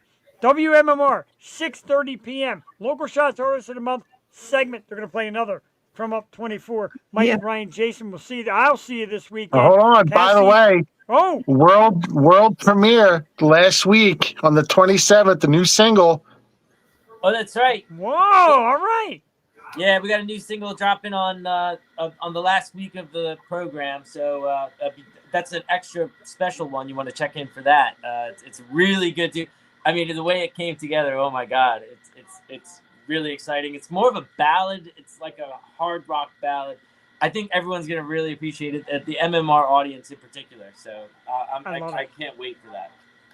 WMMR, 6:30 p.m. Local Shots Artist of the Month segment. They're going to play another from Up 24. Mike, Yeah. Ryan, Jason, we'll see you. I'll see you this weekend. Hold on. By the Cassie? way, Oh, world premiere last week on the 27th, the new single. Oh, that's right. whoa, all right. Yeah, we got a new single dropping on the last week of the program, so that's an extra special one. You want to check in for that. It's really good to. I mean, the way it came together. Oh my God, it's really exciting. It's more of a ballad. It's like a hard rock ballad. I think everyone's gonna really appreciate it. At the MMR audience in particular. So I can't wait for that.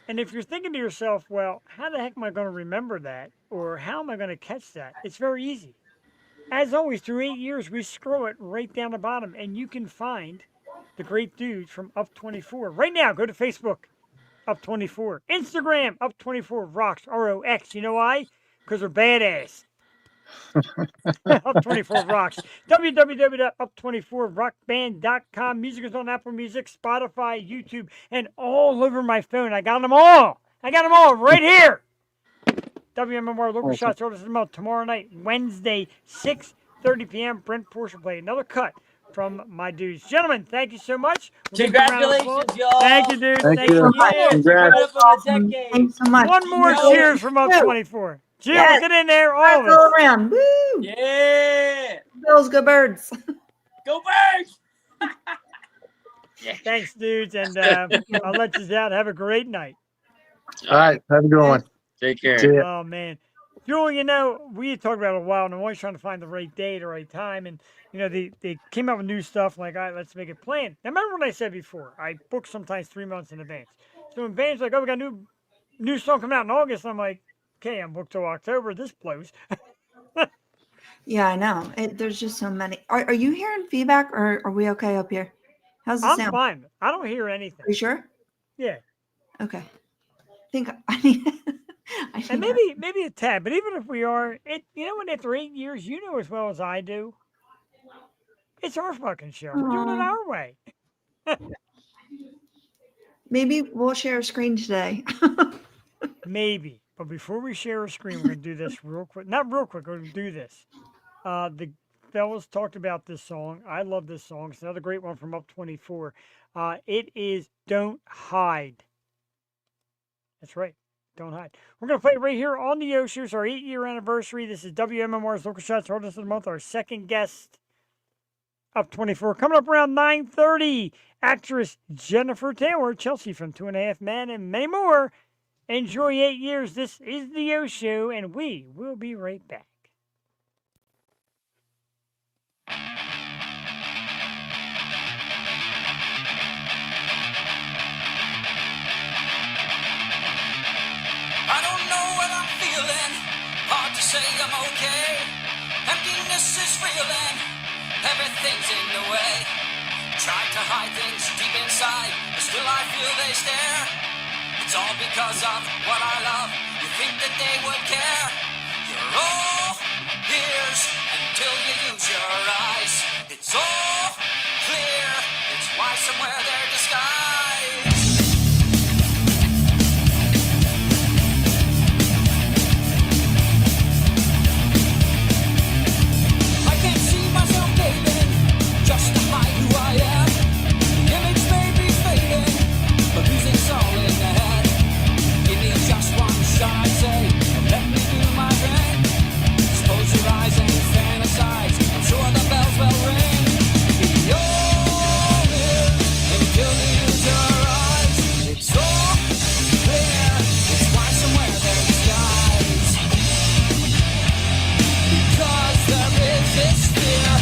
And if you're thinking to yourself, well, how the heck am I going to remember that? Or how am I going to catch that? It's very easy. As always, through 8 years, we scroll it right down the bottom, and you can find the great dudes from Up 24. Right now, go to Facebook, Up 24. Instagram, Up 24 Rocks, ROX. You know why? Because we're badass. Up 24 Rocks. www.up24rockband.com. Music is on Apple Music, Spotify, YouTube, and all over my phone. I got them all. I got them all right here. WMMR Local Awesome. Shots Artist of the Month tomorrow night, Wednesday, 6:30 p.m. Brent Portia play. Another cut from my dudes. Gentlemen, thank you so much. We'll give you a round of applause. Congratulations, y'all. Thank you, dude. Thank Thank you. you. Cheers. Congrats. Coming up on the decade. Thanks so much. One more Cheers. cheers from Up 24. Jill, Yes. get in there, all of Go us. around. Woo! Yeah. Bills, go birds. Go Birds. Thanks, dudes, and I'll let you out. Have a great night. All right. Have a good one. Take care. See ya. Oh, man. Joel, you know, we had talked about it a while, and I'm always trying to find the right day, the right time. And, you know, they came out with new stuff like, all right, let's make it plan. Now, remember what I said before? I book sometimes 3 months in advance. So when bands like, oh, we got a new song coming out in August, I'm like, okay, I'm booked till October. This blows. Yeah, I know. There's just so many. Are you hearing feedback, or are we okay up here? How's the I'm sound? fine. I don't hear anything. Are you sure? Yeah. Okay. I need. And maybe a tad, but even if we are, you know, when after 8 years, you know as well as I do, it's our fucking show. We're doing it Aw. our way. Maybe we'll share a screen today. Maybe. But before we share a screen, we're going to do this real quick. Not real quick, we're going to do this. The fellas talked about this song. I love this song. It's another great one from Up 24. It is Don't Hide. That's right. Don't hide. We're going to play it right here on the Yoshi. It's our 8-year anniversary. This is WMMR's Local Shots Artist of the Month, our second guest. Up 24. Coming up around 9:30, actress Jennifer Taylor, Chelsea from 2.5 Men, and many more. Enjoy 8 years. This is the Yo Show, and we will be right back. I don't know what I'm feeling. Hard to say I'm okay. Emptiness is real and everything's in the way. Tried to hide things deep inside, but still I feel they stare. It's all because of what I love. You think that they would care? You're all ears until you use your eyes. It's all clear. It's why somewhere they're disguised. I can't see myself dating just to hide who I am. The image may be fading, but music's all in the head. Give me just one shot, I say, and let me do my thing. Close your eyes and fantasize. I'm sure the bells will ring. You're here until you use your eyes. It's all clear. It's why somewhere there's skies. Because there is this fear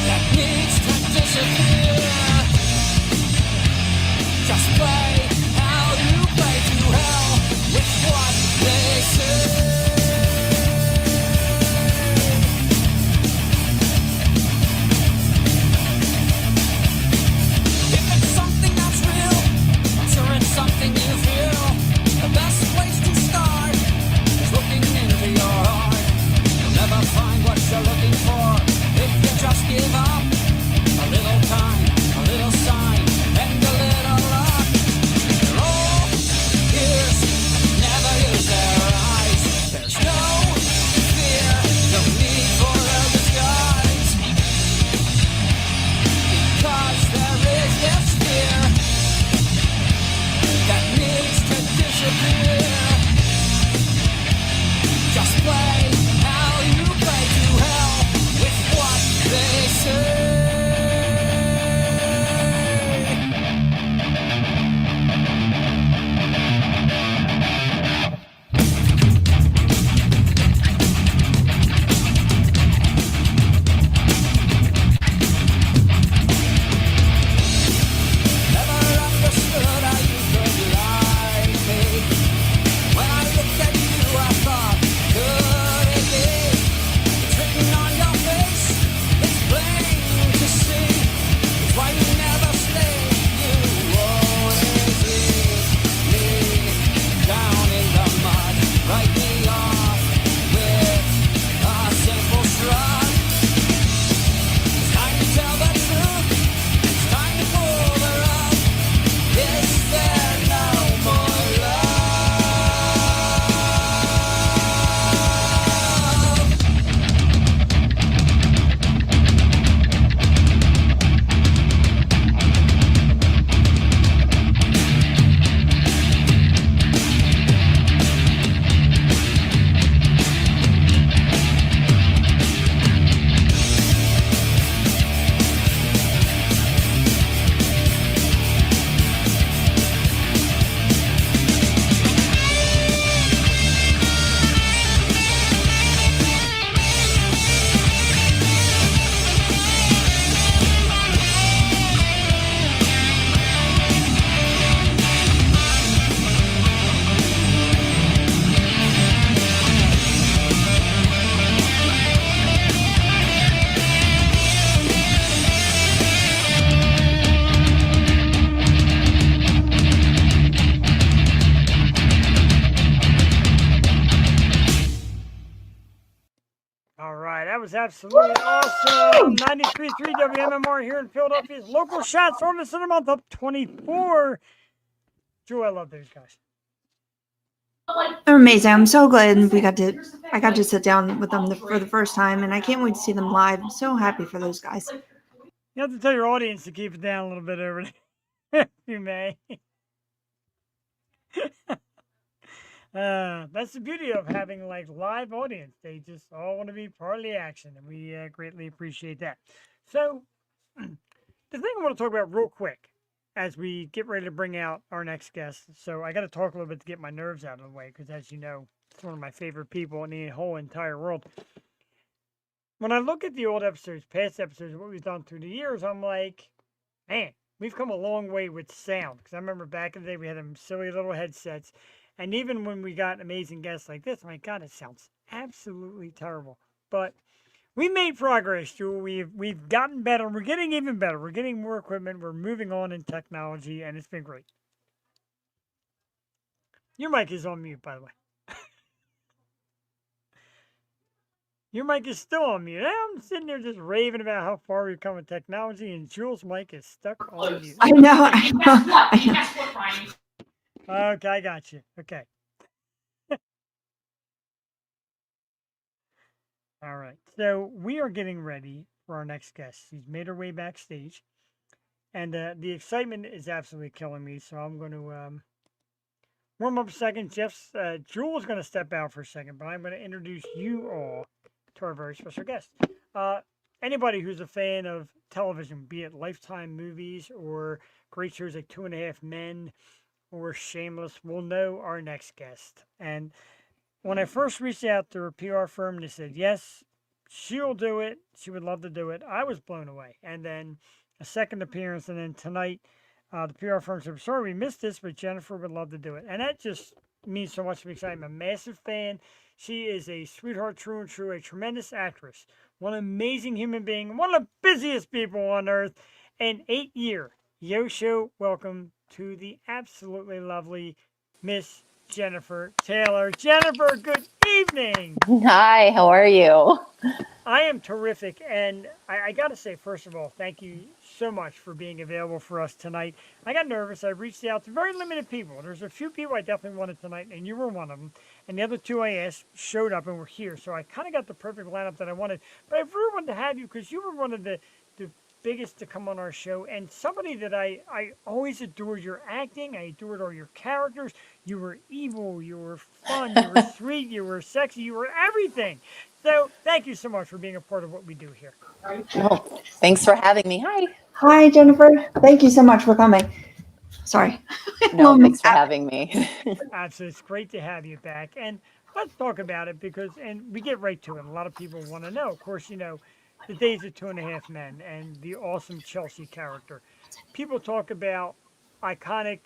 that needs to disappear. Just play how you play to hell with what they say. If it's something that's real, I'm sure it's something you feel. The best place to start is looking into your heart. You'll never find what you're looking for if you just give up. A little time, a little sign, and a little luck. was absolutely awesome. 93.3 WMMR here in Philadelphia's local shots on the center month up 24. Drew, I love those guys. They're amazing. I'm so glad I got to sit down with them for the first time, and I can't wait to see them live. I'm so happy for those guys. You have to tell your audience to keep it down a little bit over there, if you may. That's the beauty of having like live audience. They just all want to be part of the action, and we greatly appreciate that. So, the thing I want to talk about real quick as we get ready to bring out our next guest. So I got to talk a little bit to get my nerves out of the way because, as you know, it's one of my favorite people in the whole entire world. When I look at the old episodes, past episodes, what we've done through the years, I'm like, man, we've come a long way with sound. Because I remember back in the day, we had them silly little headsets. And even when we got amazing guests like this, my God, it sounds absolutely terrible. But we made progress, Jewel. We've gotten better. We're getting even better. We're getting more equipment. We're moving on in technology, and it's been great. Your mic is on mute, by the way. Your mic is still on mute. I'm sitting there just raving about how far we've come with technology, and Jules' mic is stuck on mute. I know. I know. Guess what, Brian? Okay, I got you. Okay. All right. So we are getting ready for our next guest. She's made her way backstage, and the excitement is absolutely killing me. So I'm going to warm up a second. Jewel is going to step out for a second, but I'm going to introduce you all to our very special guest. Anybody who's a fan of television, be it Lifetime movies or great shows like 2.5 Men or Shameless, will know our next guest. And when I first reached out to her PR firm, they said, yes, she'll do it. She would love to do it. I was blown away. And then a second appearance, and then tonight, the PR firm said, sorry, we missed this, but Jennifer would love to do it. And that just means so much to me because I'm a massive fan. She is a sweetheart, true and true, a tremendous actress, one amazing human being, one of the busiest people on earth, and 8-year Yo-Show welcome to the absolutely lovely Miss Jennifer Taylor. Jennifer, good evening. Hi, how are you? I am terrific, and I got to say, first of all, thank you so much for being available for us tonight. I got nervous. I reached out to very limited people. There's a few people I definitely wanted tonight, and you were one of them. And the other two I asked showed up and were here, so I kind of got the perfect lineup that I wanted. But I really wanted to have you because you were one of the biggest to come on our show, and somebody that I always adored your acting. I adored all your characters. You were evil, you were fun, you were sweet, you were sexy, you were everything. So thank you so much for being a part of what we do here. Well, thanks for having me. Hi. Hi, Jennifer. Thank you so much for coming. Sorry. No, thanks for having me. Absolutely. It's great to have you back. And let's talk about it because, and we get right to it. A lot of people want to know. Of course, you know, the days of 2.5 Men and the awesome Chelsea character. People talk about iconic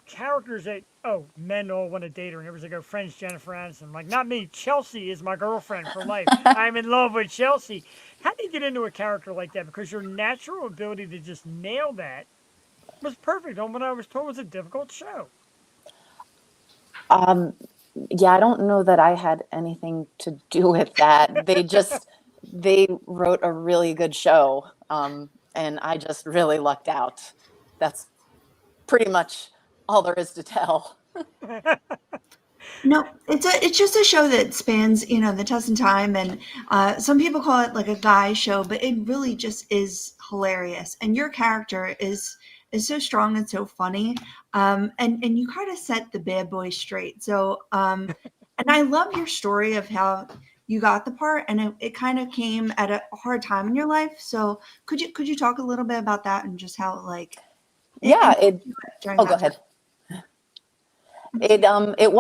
characters that, oh, men all want to date her. And everyone's like, oh, friends Jennifer Aniston. Like, not me. Chelsea is my girlfriend for life. I'm in love with Chelsea. How do you get into a character like that? Because your natural ability to just nail that was perfect on what I was told was a difficult show. Yeah, I don't know that I had anything to do with that. They wrote a really good show, and I just really lucked out. That's pretty much all there is to tell. No, it's just a show that spans, you know, the test of time, and some people call it like a guy show, but it really just is hilarious. And your character is so strong and so funny, and you kind of set the bad boy straight. So, and I love your story of how you got the part, and it kind of came at a hard time in your life. So, could you talk a little bit about that and just how like Yeah, during go that ahead. time? It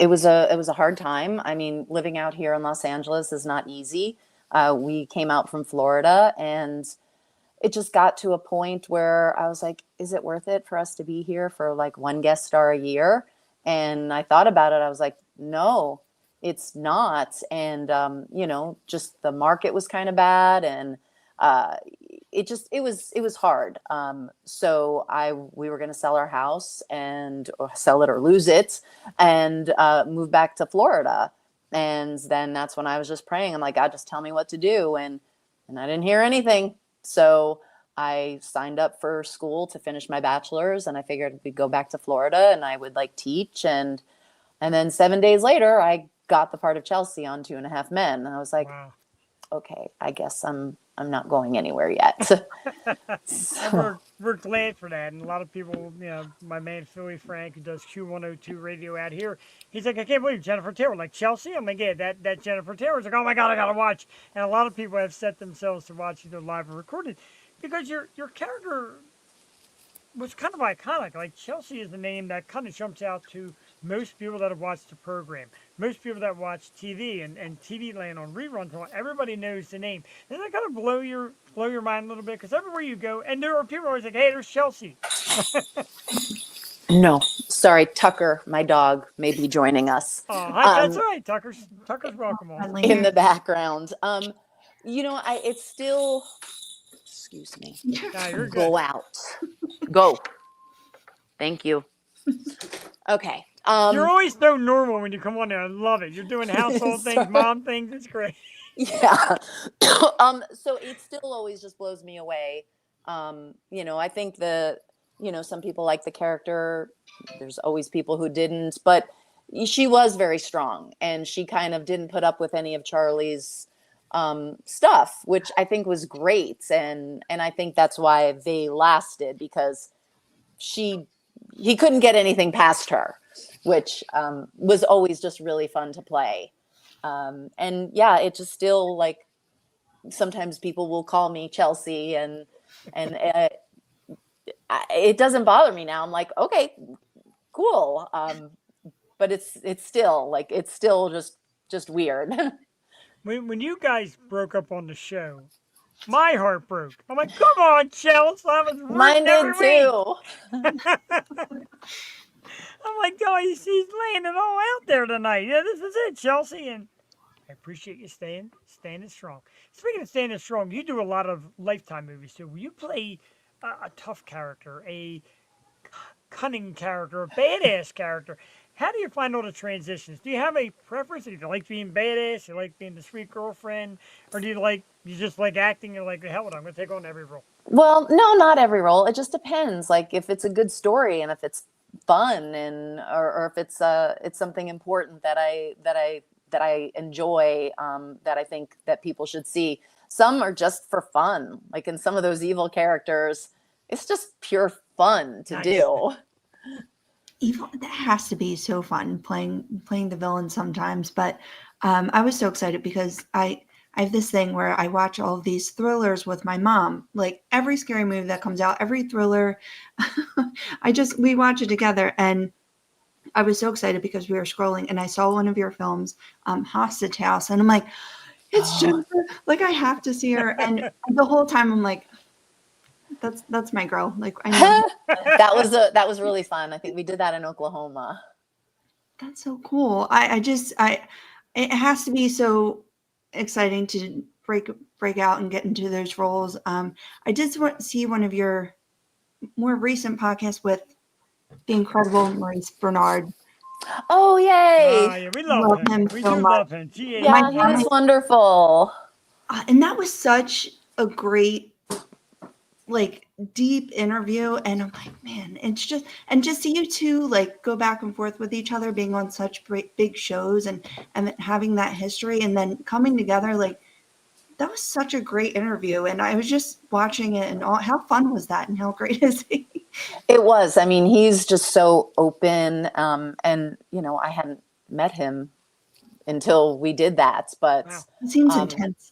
was a hard time. I mean, living out here in Los Angeles is not easy. We came out from Florida, and it just got to a point where I was like, is it worth it for us to be here for like one guest star a year? And I thought about it. I was like, no, it's not. And, just the market was kind of bad, and it was hard. So we were going to sell our house or sell it or lose it, and move back to Florida. And then that's when I was just praying. I'm like, God, just tell me what to do. And I didn't hear anything. So I signed up for school to finish my bachelor's, and I figured we'd go back to Florida and I would like teach. And then 7 days later, I got the part of Chelsea on 2.5 Men. And I was like, Wow. okay, I guess I'm not going anywhere yet. And we're glad for that. And a lot of people, my man Philly Frank, who does Q102 radio out here, he's like, I can't believe Jennifer Taylor, like Chelsea. I'm like, yeah, that Jennifer Taylor's like, oh my God, I gotta watch. And a lot of people have set themselves to watch either live or recorded because your character was kind of iconic. Like Chelsea is the name that kind of jumps out to most people that have watched the program, most people that watch TV and TV land on reruns. Everybody knows the name. Does that kind of blow your mind a little bit? Because everywhere you go, and there are people always like, hey, there's Chelsea. No, sorry, Tucker, my dog, may be joining us. Oh, that's all right. Tucker's welcome on. In the background. It's still, excuse me. Nah, you're good. Go out. Go. Thank you. Okay. You're always so normal when you come on there. I love it. You're doing household things, Sorry. mom things. It's great. Yeah. So it still always just blows me away. I think some people like the character. There's always people who didn't, but she was very strong, and she kind of didn't put up with any of Charlie's stuff, which I think was great. And I think that's why they lasted, because he couldn't get anything past her, which was always just really fun to play. And yeah, it just still, like, sometimes people will call me Chelsea, and it doesn't bother me now. I'm like, okay, cool. But it's still just weird. When you guys broke up on the show, my heart broke. I'm like, come on, Chelsea. I was Mine did too. I'm like, oh, he's laying it all out there tonight. Yeah, this is it, Chelsea. And I appreciate you standing strong. Speaking of standing strong, you do a lot of Lifetime movies too. Will you play a tough character, a cunning character, a badass character? How do you find all the transitions? Do you have a preference? Do you like being badass? You like being the sweet girlfriend? Or do you just like acting? You're like, hell with it, I'm going to take on every role. Well, no, not every role. It just depends. Like, if it's a good story and if it's fun, and or if it's something important that I enjoy, that I think that people should see. Some are just for fun. Like in some of those evil characters, it's just pure fun to do. Evil, that has to be so fun playing the villain sometimes. But I was so excited because I have this thing where I watch all of these thrillers with my mom. Like every scary movie that comes out, every thriller, we watch it together. And I was so excited because we were scrolling and I saw one of your films, Hostage House, and I'm like, it's Jennifer. Like, I have to see her. And the whole time I'm like, that's my girl. Like, I know. that was really fun. I think we did that in Oklahoma. That's so cool. It has to be so exciting to break out and get into those roles. I did see one of your more recent podcasts with the incredible Maurice Bernard. Oh, yay! Yeah, we love him. We do love him. Yeah, he was wonderful. And that was such a great, like, deep interview. And I'm like, man, it's just see you two like go back and forth with each other, being on such great big shows and having that history and then coming together, like, that was such a great interview. And I was just watching it and how fun was that and how great is he? It was. I mean, he's just so open. And, I hadn't met him until we did that. But wow. It seems intense.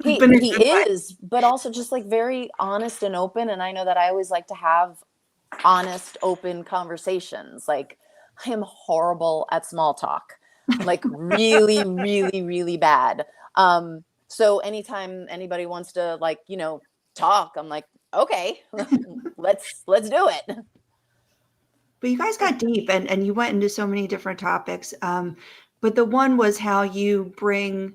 He is, but also just like very honest and open. And I know that I always like to have honest, open conversations. Like, I am horrible at small talk, like really, really, really bad. So anytime anybody wants to talk, I'm like, okay, let's do it. But you guys got deep and you went into so many different topics. But the one was how you bring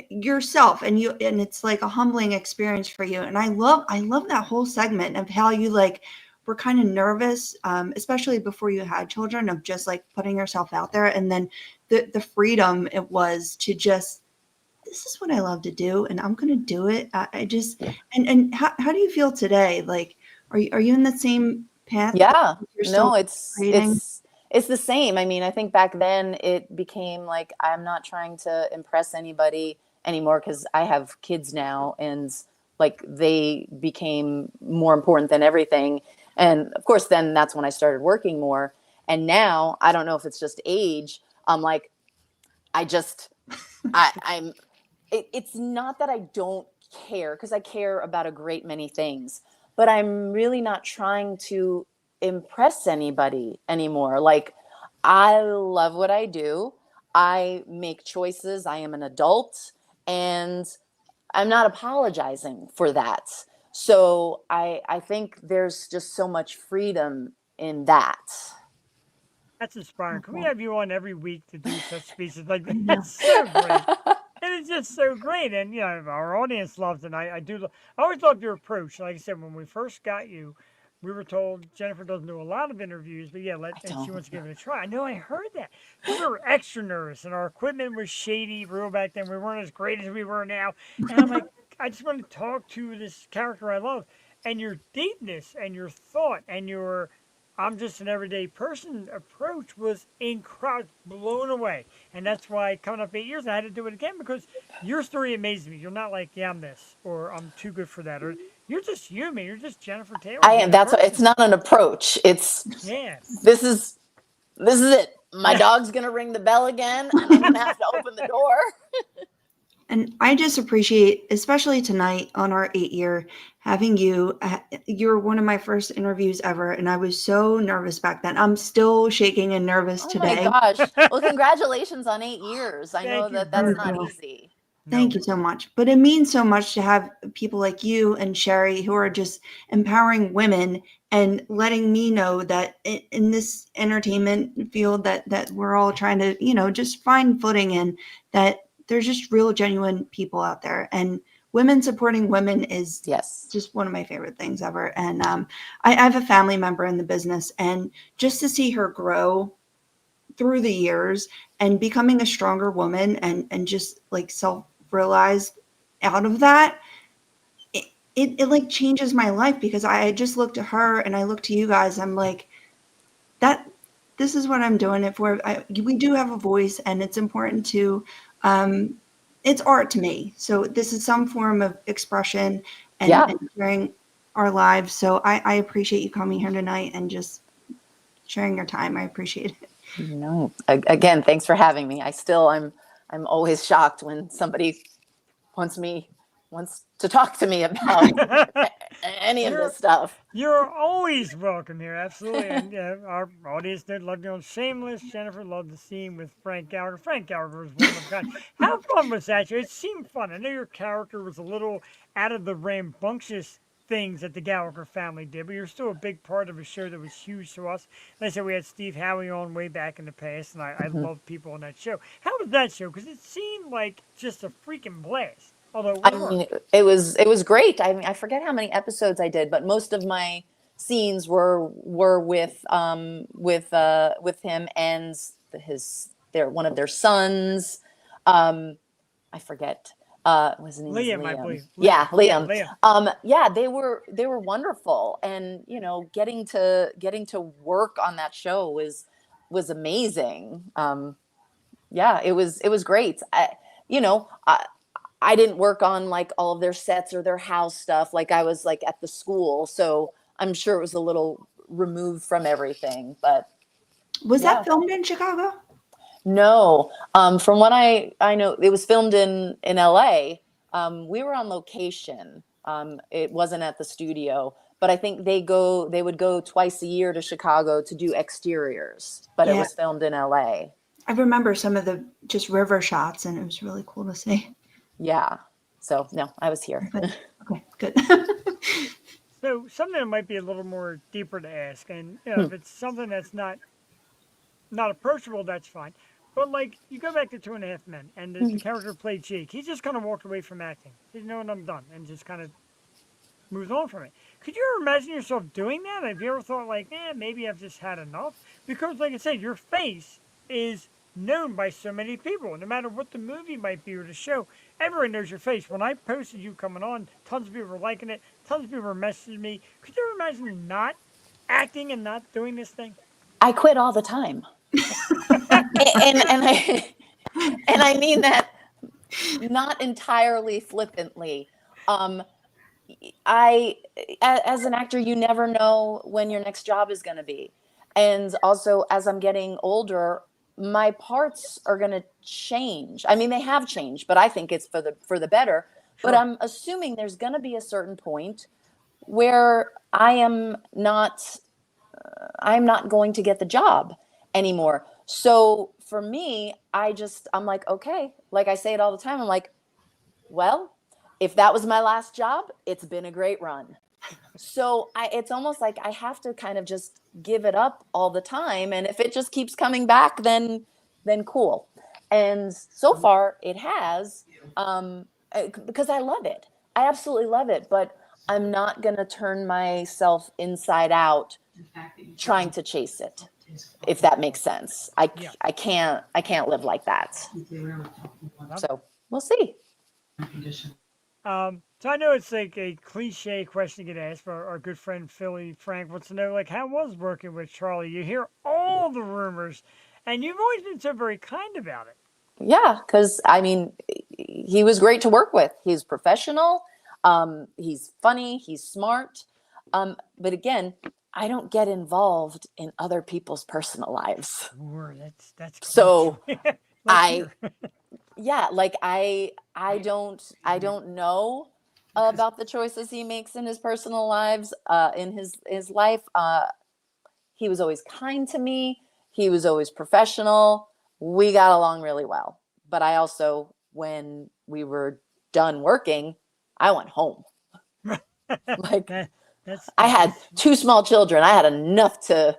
yourself and it's like a humbling experience for you. And I love that whole segment of how you like were kind of nervous, especially before you had children, of just like putting yourself out there, and then the freedom it was to just, this is what I love to do, and I'm going to do it. I just, and how do you feel today? Like, are you in the same path? Yeah, You're still no, it's creating? it's the same. I mean, I think back then it became like I'm not trying to impress anybody anymore because I have kids now, and like they became more important than everything. And of course, then that's when I started working more. And now I don't know if it's just age. I'm like, I just, I'm. It's not that I don't care, because I care about a great many things, but I'm really not trying to impress anybody anymore. Like, I love what I do. I make choices. I am an adult, and I'm not apologizing for that. So I think there's just so much freedom in that. That's inspiring. Can we Okay. have you on every week to do such speeches like that? Yeah. That's so great. And it's just so great. And, our audience loves it. And I do. I always loved your approach. Like I said, when we first got you, we were told Jennifer doesn't do a lot of interviews, but yeah, I and she don't. wants to give it a try. I know I heard that. We were extra nervous, and our equipment was shady real back then. We weren't as great as we were now. And I'm like, I just want to talk to this character I love. And your deepness and your thought and your I'm just an everyday person approach was incredible, blown away. And that's why coming up 8 years, I had to do it again because your story amazes me. You're not like, yeah, I'm this, or I'm too good for that, or you're just human. You're just Jennifer Taylor I being am. a That's what, it's person. not an approach. It's Yeah. this is this is it. My Yeah. dog's gonna ring the bell again, and I'm gonna have to open the door. And I just appreciate, especially tonight on our 8 year, having you. You're one of my first interviews ever, and I was so nervous back then. I'm still shaking and nervous Oh my today. gosh! Well, congratulations on 8 years. I know Thank you that that's very not much. easy. Thank No. you so much. But it means so much to have people like you and Sherry who are just empowering women and letting me know that in this entertainment field that we're all trying to, just find footing in, that there's just real genuine people out there, and women supporting women is Yes. just one of my favorite things ever. And I have a family member in the business, and just to see her grow through the years and becoming a stronger woman and just like self-realized out of that, it like changes my life, because I just look to her and I look to you guys. I'm like, that this is what I'm doing it for. We do have a voice, and it's important to it's art to me, so this is some form of expression Yeah. and sharing our lives. So I appreciate you coming here tonight and just sharing your time. I appreciate it. No. Again, thanks for having me. I'm always shocked when somebody wants to talk to me about any of You're this stuff. you're always welcome here, absolutely. And our audience did love you on Shameless. Jennifer loved the scene with Frank Gallagher. Frank Gallagher was one of a kind. How fun was that? It seemed fun. I know your character was a little out of the rambunctious things that the Gallagher family did, but you're still a big part of a show that was huge to us. Like I said, we had Steve Howie on way back in the past, and I Mhm. love people on that show. How was that show? Because it seemed like just a freaking blast. Although I it mean, worked. it was great. I mean, I forget how many episodes I did, but most of my scenes were with him and one of their sons. I forget. His name is Liam, I Liam. believe. Yeah, Yeah, Liam. Liam. Yeah, they were wonderful, and getting to work on that show was amazing. Yeah, it was great. I didn't work on like all of their sets or their house stuff. Like I was like at the school, so I'm sure it was a little removed from everything. But Was yeah, that filmed in Chicago? no. From what I know, it was filmed in LA. We were on location. It wasn't at the studio, but I think they would go twice a year to Chicago to do exteriors. But it Yeah, was filmed in LA. I remember some of the just river shots, and it was really cool to see. Yeah. So no, I was here. But okay, good. So something that might be a little more deeper to ask, and Hmm. if it's something that's not approachable, that's fine. But like you go back to Two and a Half Men, and the character played Jake. He just kind of walked away from acting. He said, "No, and I'm done," and just kind of moves on from it. Could you ever imagine yourself doing that? Have you ever thought like, maybe I've just had enough? Because like I said, your face is known by so many people. No matter what the movie might be or the show, everyone knows your face. When I posted you coming on, tons of people were liking it. Tons of people were messaging me. Could you ever imagine not acting and not doing this thing? I quit all the time. and I mean that not entirely flippantly. As an actor, you never know when your next job is going to be. And also, as I'm getting older, my parts are going to change. I mean, they have changed, but I think it's for the better. But I'm assuming there's going to be a certain point where I'm not going to get the job anymore. So for me, I'm like, okay, like I say it all the time. I'm like, well, if that was my last job, it's been a great run. So it's almost like I have to kind of just give it up all the time. And if it just keeps coming back, then cool. And so far it has, because I love it. I absolutely love it, but I'm not going to turn myself inside out trying to chase it, if that makes sense. I can't live like that. So we'll see. So I know it's like a cliche question to get asked, but our good friend Philly Frank wants to know, like, how was working with Charlie? You hear all the rumors, and you've always been so very kind about it. Yeah, because I mean, he was great to work with. He's professional. He's funny. He's smart. But again, I don't get involved in other people's personal lives. Sure, that's so I yeah, like I don't know about the choices he makes in his personal lives, in his life. He was always kind to me. He was always professional. We got along really well. But I also, when we were done working, I went home. Like I had 2 small children. I had enough to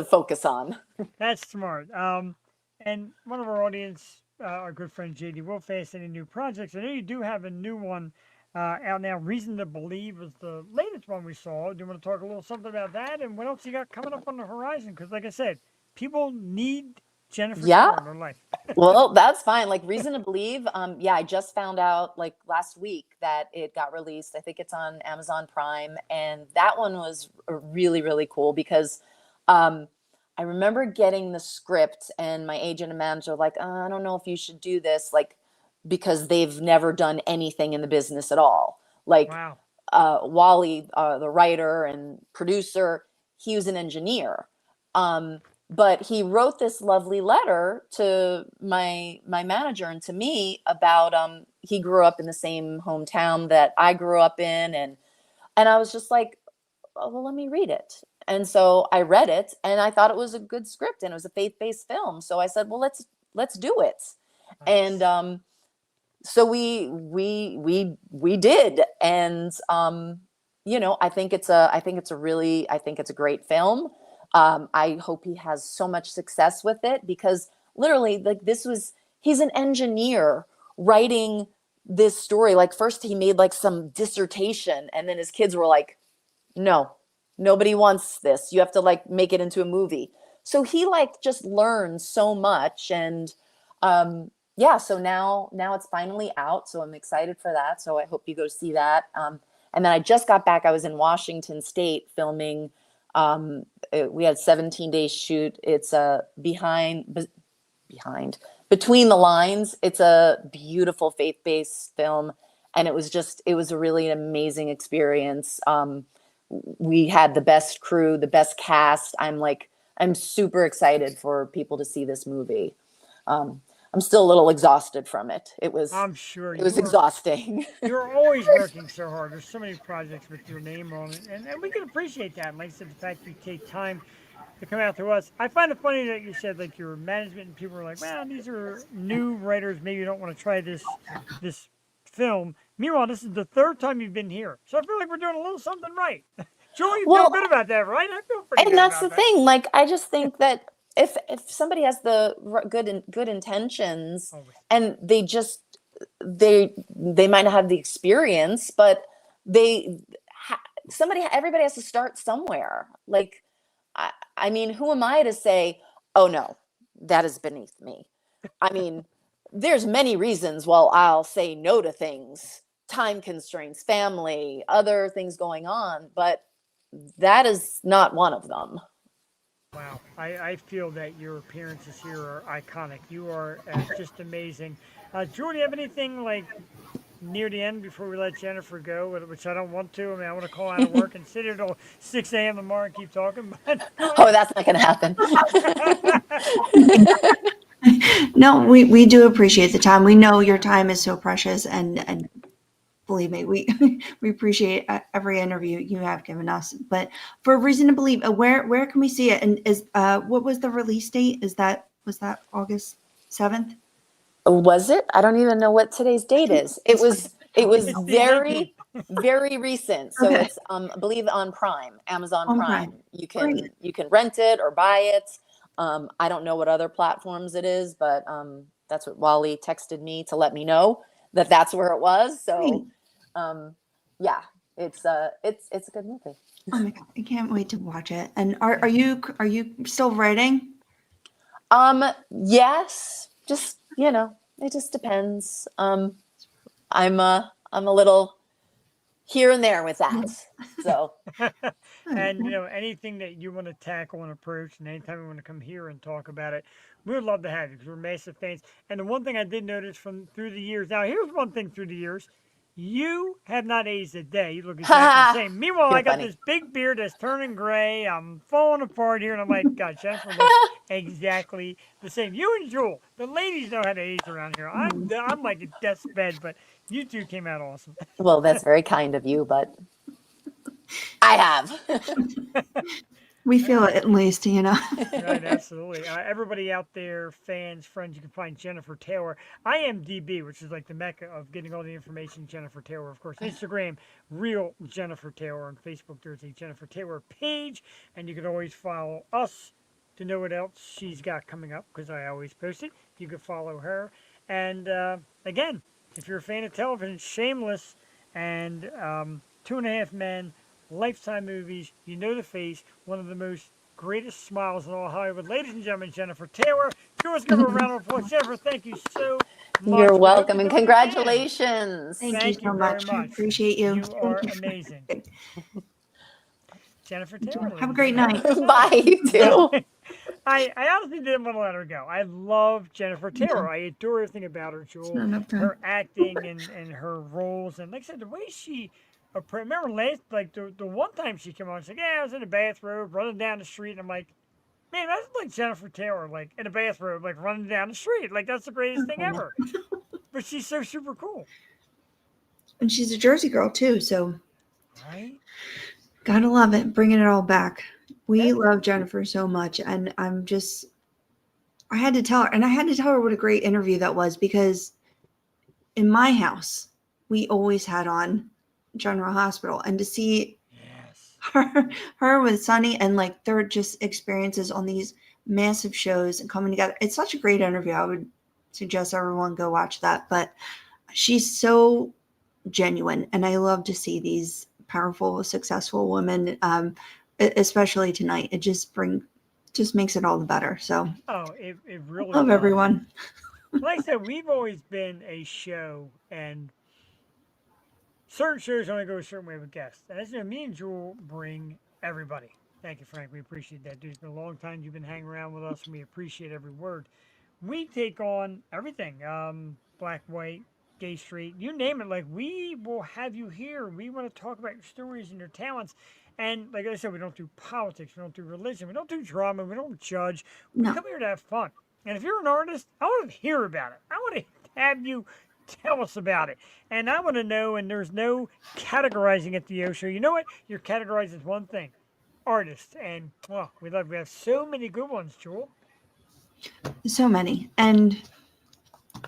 focus on. That's smart. And one of our audience, our good friend JD Wolf, asked any new projects. I know you do have a new one out now. Reason to Believe was the latest one we saw. Do you want to talk a little something about that? And what else you got coming up on the horizon? Because like I said, people need Jennifer Starr in their life. Well, that's fine. Like Reason to Believe. I just found out like last week that it got released. I think it's on Amazon Prime. And that one was really, really cool because I remember getting the script and my agent and manager were like, I don't know if you should do this, like, because they've never done anything in the business at all. Like Wow. Wally, the writer and producer, he was an engineer. But he wrote this lovely letter to my manager and to me about he grew up in the same hometown that I grew up in, and I was just like, oh, well, let me read it. And so I read it, and I thought it was a good script, and it was a faith-based film. So I said, well, let's do it. Nice. And so we did, and I think it's a great film. I hope he has so much success with it because literally like he's an engineer writing this story. Like first he made like some dissertation and then his kids were like, no, nobody wants this. You have to like make it into a movie. So he like just learned so much. And so now it's finally out. So I'm excited for that. So I hope you go see that. And then I just got back. I was in Washington State filming. We had 17 days shoot. It's Between the Lines. It's a beautiful faith-based film. And it was a really amazing experience. We had the best crew, the best cast. I'm super excited for people to see this movie. I'm still a little exhausted from it. I'm sure it was exhausting. You're always working so hard. There's so many projects with your name on it. And we can appreciate that. And like I said, the fact you take time to come out to us. I find it funny that you said like your management and people are like, well, these are new writers. Maybe you don't want to try this film. Meanwhile, this is the 3rd time you've been here. So I feel like we're doing a little something right. Joel, you feel good about that, right? I feel pretty good about that. And that's the thing. Like, I just think that if somebody has the good intentions and they just they might not have the experience, but they everybody has to start somewhere. Like, I mean, who am I to say, oh no, that is beneath me? I mean, there's many reasons why I'll say no to things, time constraints, family, other things going on, but that is not one of them. Wow, I feel that your appearances here are iconic. You are just amazing. Jewel, do you have anything like near the end before we let Jennifer go, which I don't want to? I mean, I want to call out of work and sit here till 6 a.m. tomorrow and keep talking. But Oh, that's not going to happen. No, we do appreciate the time. We know your time is so precious, and believe me, we we appreciate every interview you have given us. But for Reason to Believe, where can we see it? And is what was the release date? Was that August 7th? Was it? I don't even know what today's date is. It was very, very recent. So Okay. it's I believe on Prime, Amazon On Prime. Prime. You can Great. rent it or buy it. I don't know what other platforms it is, but that's what Wally texted me to let me know that that's where it was. So yeah, it's a good movie. Oh my God, I can't wait to watch it. And are you still writing? Yes, just, it just depends. I'm a little here and there with that. So and anything that you want to tackle and approach, and anytime you want to come here and talk about it, we would love to have you because we're massive fans. And the one thing I did notice from through the years, now here's one thing through the years. You have not aged a day. You look exactly the same. Meanwhile, You're I got funny. this big beard that's turning gray. I'm falling apart here, and I'm like, God, Jennifer looks exactly the same. You and Jewel, the ladies know how to age around here. I'm like a deathbed, but you two came out awesome. Well, that's very kind of you, but I have. We feel it at least, Right, absolutely. Everybody out there, fans, friends, you can find Jennifer Taylor. IMDb, which is like the mecca of getting all the information. Jennifer Taylor, of course. Instagram, real Jennifer Taylor. On Facebook, there's a Jennifer Taylor page, and you can always follow us to know what else she's got coming up because I always post it. You can follow her. And again, if you're a fan of television, Shameless and Two and a Half Men, Lifetime movies, you know the face, one of the most greatest smiles in all Hollywood. Ladies and gentlemen, Jennifer Taylor. Let's give her a round of applause. Jennifer, thank you so much. You're We hope welcome you and come again. congratulations. Thank you so very much. much. Appreciate you. You Thank are you. amazing. Jennifer Taylor. Have a ladies great and gentlemen. night. Bye, you too. I honestly didn't want to let her go. I love Jennifer Taylor. I adore everything about her, Jewel. Not enough time. Her acting and her roles. And like I said, the way she remember last, like the one time she came on, she's like, yeah, I was in a bathrobe running down the street. And I'm like, man, that's like Jennifer Taylor, like in a bathrobe, like running down the street. Like that's the greatest thing ever. But she's so super cool. And she's a Jersey girl too, so Right? gotta love it. Bringing it all back. We love Jennifer so much, and I had to tell her, what a great interview that was, because in my house we always had on General Hospital, and to see Yes. her with Sunny and like their just experiences on these massive shows and coming together. It's such a great interview. I would suggest everyone go watch that. But she's so genuine, and I love to see these powerful, successful women, especially tonight. It just makes it all the better. So Oh, it really love does. everyone. Like I said, we've always been a show, and certain shows only go a certain way with guests. And as you know, me and Jewel bring everybody. Thank you, Frank. We appreciate that, dude. It's been a long time you've been hanging around with us, and we appreciate every word. We take on everything, black, white, gay, straight, you name it. Like, we will have you here. We want to talk about your stories and your talents. And like I said, we don't do politics, we don't do religion, we don't do drama, we don't judge. We No. come here to have fun. And if you're an artist, I want to hear about it. I want to have you tell us about it. And I want to know, and there's no categorizing at the O show. You know what? You're categorized as one thing, artists. And, well, we have so many good ones, Jewel. So many. And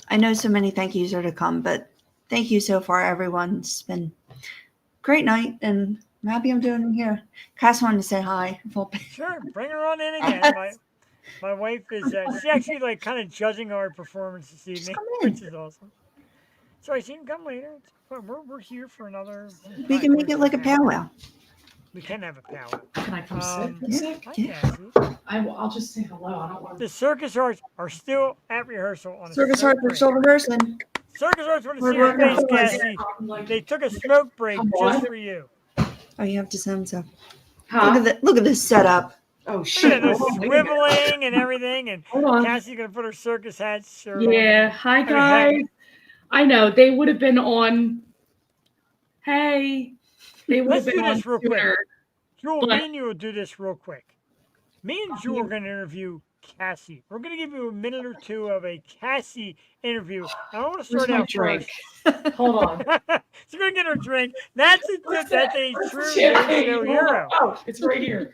I know so many thank yous are to come, but thank you so far, everyone. It's been a great night, and I'm happy I'm doing it here. Cass wanted to say hi. Sure, bring her on in again. My wife is, she's actually like kind of judging our performance this evening, come in. which is awesome. So she can come later. It's fun. We're here for another. We can make it like a powwow. We can have a powwow. Can I come sit for a yeah. sec? Hi, Yeah. Cassie. I'll just say hello. I don't want The to. Circus Hearts are still at rehearsal on a Circus smoke Hearts are break. still rehearsing. Circus Hearts want to We're see your working face, on it. Cassie. They took a smoke break Come just on. for you. Oh, you have to send stuff. Huh? Look at this setup. Oh Look shit! at this Hold on, wait a minute. swiveling and everything, and Hold on. Cassie's gonna put her circus hat shirt on. Yeah. Hi mean, guys. hey. I know they would have been on. Hey. They would have Let's been do on this real quick. sooner. Jewel, But- me and you will do this real quick. Me and Jewel are going to interview Cassie. We're going to give you a minute or two of a Cassie interview. I want to Where's start my out drink? first. Hold on. She's going to get her drink. That's a Where's true champagne? no-show Hold on. hero. Oh, it's right here.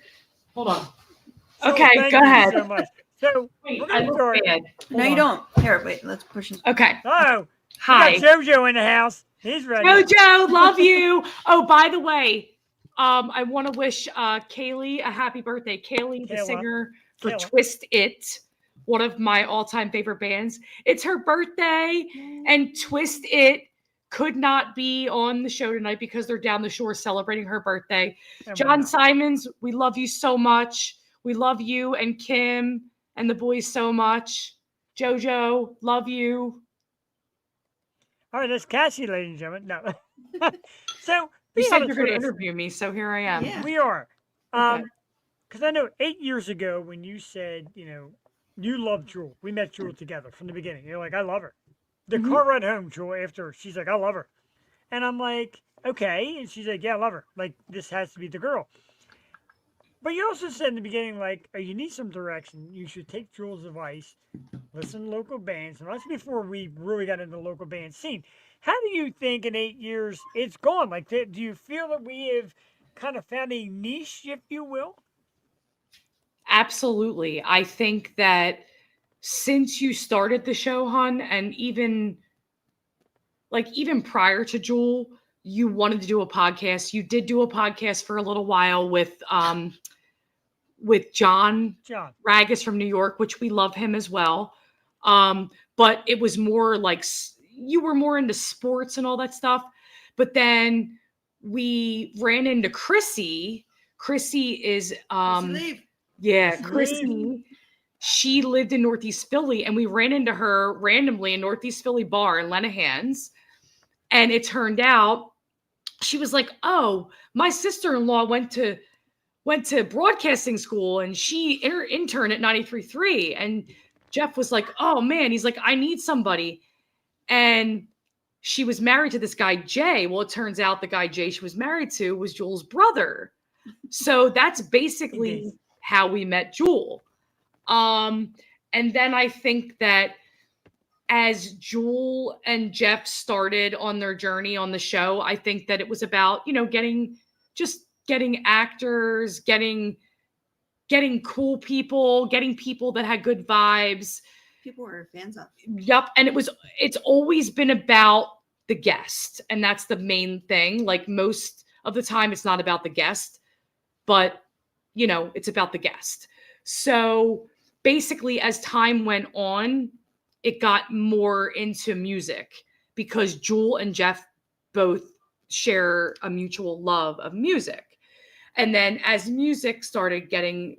Hold on. Jewel, Okay, thank go you ahead. so much. So, Wait, we're I going to look start. bad. No, you don't. Here, wait. Let's push this. Okay. Oh, Hi. we got JoJo in the house. He's ready. Jojo, love you. Oh, by the way, I want to wish Kaylee a happy birthday. Kaylee, the Kayla. singer for Kayla. Twist It, one of my all-time favorite bands. It's her birthday, and Twist It could not be on the show tonight because they're down the shore celebrating her birthday. And John we're not. Simons, we love you so much. We love you and Kim and the boys so much. Jojo, love you. All right, that's Cassie, ladies and gentlemen. No. So, You be said honest you're going to with us. interview me, so here I am. Yeah. We are. Okay. Because I know 8 years ago when you said, you loved Jewel. We met Jewel together from the beginning. You're like, I love her. The Mhm. car ride home, Jewel, after she's like, I love her. And I'm like, okay. And she's like, yeah, I love her. Like, this has to be the girl. But you also said in the beginning, like, you need some direction. You should take Jewel's advice, listen to local bands. And that's before we really got into the local band scene. How do you think in 8 years it's gone? Like, do you feel that we have kind of found a niche, if you will? Absolutely. I think that since you started the show, Hun, and even prior to Jewel, you wanted to do a podcast. You did do a podcast for a little while with John John. Ragus from New York, which we love him as well. But it was more like you were more into sports and all that stuff. But then we ran into Chrissy. Chrissy is yeah, Chrissy. She lived in Northeast Philly, and we ran into her randomly in Northeast Philly bar in Lenahan's. And it turned out she was like, "Oh, my sister-in-law went to broadcasting school, and she interned at 93.3." And Jeff was like, "Oh man," he's like, "I need somebody." And she was married to this guy Jay. Well, it turns out the guy Jay she was married to was Jewel's brother. So that's basically how we met Jewel. And then I think that as Jewel and Jeff started on their journey on the show, I think that it was about, getting actors, getting cool people, getting people that had good vibes. People were fans of. Yep. And it's always been about the guest. And that's the main thing. Like most of the time, it's not about the guest, but it's about the guest. So basically, as time went on, it got more into music because Jewel and Jeff both share a mutual love of music. And then as music started getting,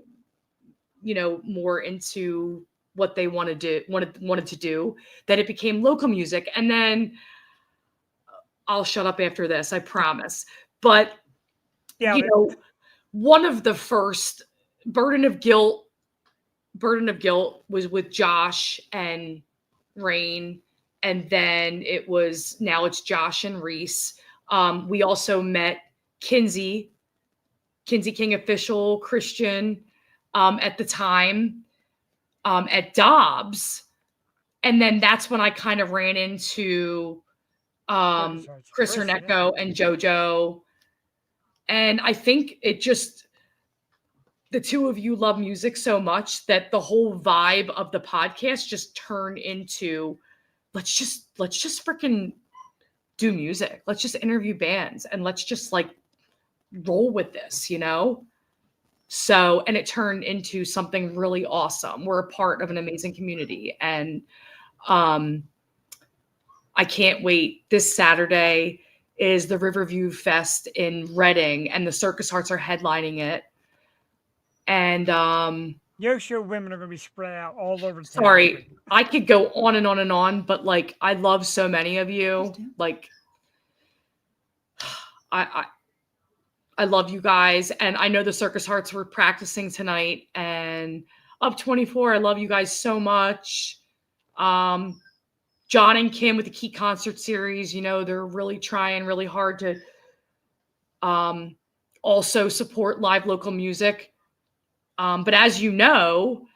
more into what they wanted to do, that it became local music. And then I'll shut up after this, I promise. But, Yeah, one of the first Burden of Guilt was with Josh and Rain. And then now it's Josh and Reese. We also met Kinsey King Official, Christian, at the time, at Dobbs. And then that's when I kind of ran into Chris Hernecco and JoJo. And I think the two of you love music so much that the whole vibe of the podcast just turned into, let's just freaking do music. Let's just interview bands and let's just roll with this, So, and it turned into something really awesome. We're a part of an amazing community. And I can't wait. This Saturday is the Riverview Fest in Reading, and the Circus Hearts are headlining it. And Yosho women are going to be spread out all over the sorry, I could go on and on and on, but like I love so many of you. Like I love you guys, and I know the Circus Hearts were practicing tonight, and Up 24, I love you guys so much. John and Kim with the Key Concert Series, you know, they're really trying really hard to also support live local music. But as you know,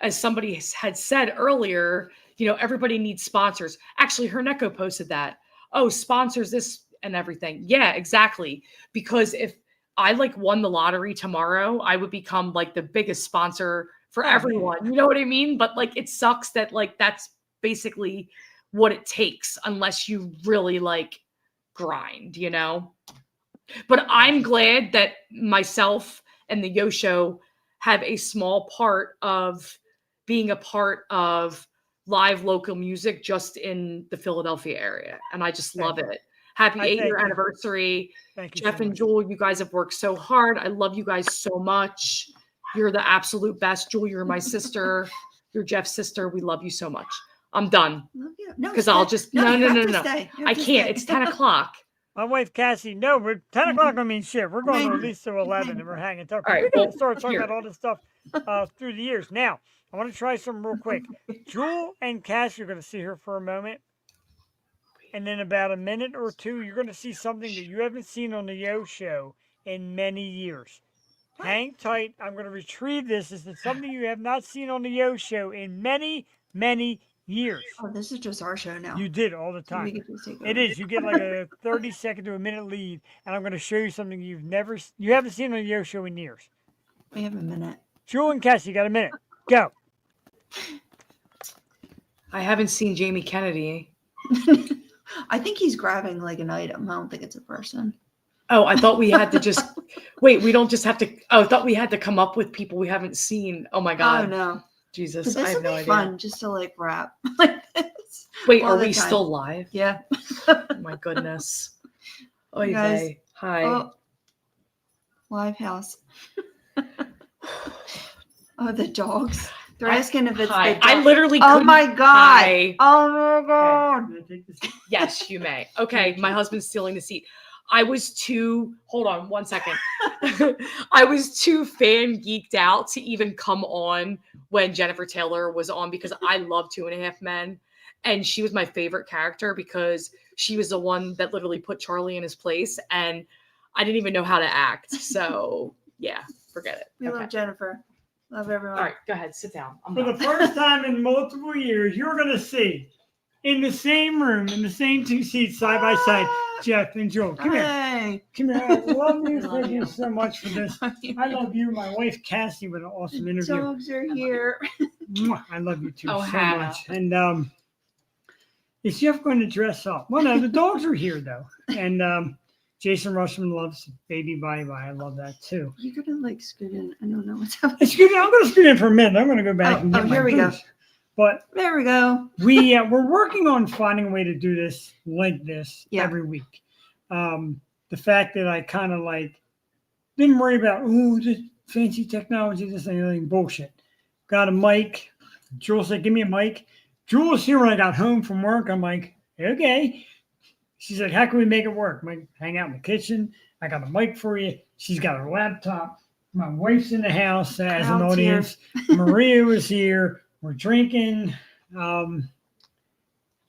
as somebody had said earlier, you know, everybody needs sponsors. Actually, Herneko posted that. Oh, sponsors this and everything. Yeah, exactly. Because if I like won the lottery tomorrow, I would become like the biggest sponsor for everyone. You know what I mean? But like, it sucks that like, that's basically what it takes unless you really like grind, you know? But I'm glad that myself and the Yosho have a small part of being a part of live local music just in the Philadelphia area. And I just love it. Happy 8-year anniversary. Thank you, Jeff so and much. Jewel, you guys have worked so hard. I love you guys so much. You're the absolute best. Jewel, you're my sister. You're Jeff's sister. We love you so much. I'm done. Love you. No, Because I'll just, no. You have to stay. You have I to can't. stay. It's 10 o'clock. My wife Cassie, no, we're 10 o'clock don't mean shit. We're going to at least to 11 and we're hanging. All right, we're going well, to start talking here. about all this stuff through the years. Now, I want to try something real quick. Jewel and Cassie, you're going to see her for a moment. And then about a minute or two, you're going to see something that you haven't seen on the Yo Show in many years. Hang tight. I'm going to retrieve this. This is something you have not seen on the Yo Show in many, many years. Oh, this is just our show now. You did all the We time. get to take It over. is. You get like a 30-second to a minute lead, and I'm going to show you something you haven't seen on the Yo Show in years. We have a minute. Jewel and Cassie, you got a minute. Go. I haven't seen Jamie Kennedy. I think he's grabbing like an item. I don't think it's a person. Oh, I thought we had to just wait. We don't just have to. Oh, I thought we had to come up with people we haven't seen. Oh my God. Oh no. Jesus. But I this have will no be idea. fun just to like rap like this. Wait, all are the we time. still live? Yeah. Oh my goodness. Oy Guys, vey. Hi. Oh, live house. Oh, the dogs. They're asking if it's Hi. the I dog. literally Oh couldn't- my God. Hi. Oh my God. Yes, you may. Okay, my husband's stealing the seat. I was too, hold on one second. I was too fan geeked out to even come on when Jennifer Taylor was on because I love 2.5 Men. And she was my favorite character because she was the one that literally put Charlie in his place. And I didn't even know how to act. So yeah, forget it. We Okay. love Jennifer. Love everyone. All right, go ahead, sit down. I'm For the done. first time in multiple years, you're going to see in the same room, in the same two seats side by side, Jeff and Joel. Come here. Hey. Come here. I love you. I love Thank you you. so much for this. I love you. My wife Cassie with an awesome interview. Dogs are here. Mwah. I love you too Oh, so Hannah. much. And is Jeff going to dress up? Well, no, the dogs are here though. And Jason Rushman loves Baby Bye Bye. I love that too. You're gonna like scoot in. I don't know what's happening. Excuse me, I'm going to scoot in for a minute. I'm going to go back and get my here we go. boots. But There we go. we're working on finding a way to do this like this Yeah. every week. The fact that I kind of like didn't worry about this fancy technology, this and anything bullshit. Got a mic. Jewel said, "Give me a mic." Jewel was here when I got home from work. I'm like, okay. She's like, "How can we make it work?" I'm like, "Hang out in the kitchen. I got a mic for you." She's got her laptop. My wife's in the house as an Crowd's audience. Maria was here. We're drinking.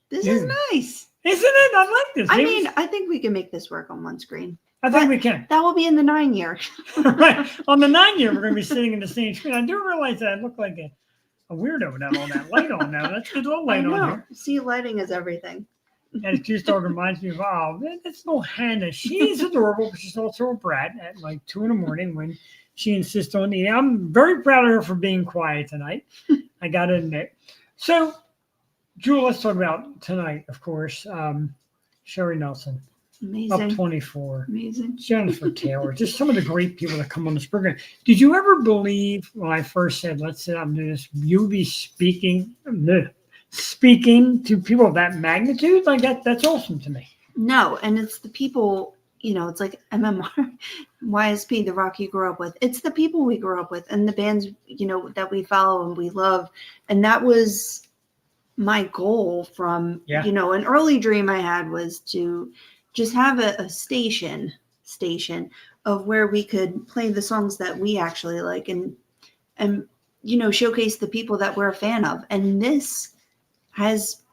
This Yeah. is nice. Isn't it? I like this. I Maybe- mean, I think we can make this work on one screen. I think we can. That will be in the 9 year. Right. On the 9 year, we're going to be sitting in the same screen. I do realize that I look like a weirdo without all that light on now. That's a good little I light on know. here. See, lighting is everything. And it just all reminds me of, oh, that's little Hannah. She's adorable, but she's also a brat at like 2 in the morning when she insists on eating. I'm very proud of her for being quiet tonight. I got to admit. So, Jewel, let's talk about tonight, of course. Sherry Nelson, Up Amazing. 24. Amazing. Jennifer Taylor, just some of the great people that come on this program. Did you ever believe when I first said, let's sit down and do this, you'll be speaking to people of that magnitude? Like that's awesome to me. No, and it's the people, it's like MMR, YSP, the rock you grew up with. It's the people we grew up with and the bands, that we follow and we love. And that was my goal from, an early dream I had was to just have a station of where we could play the songs that we actually like and showcase the people that we're a fan of. And this has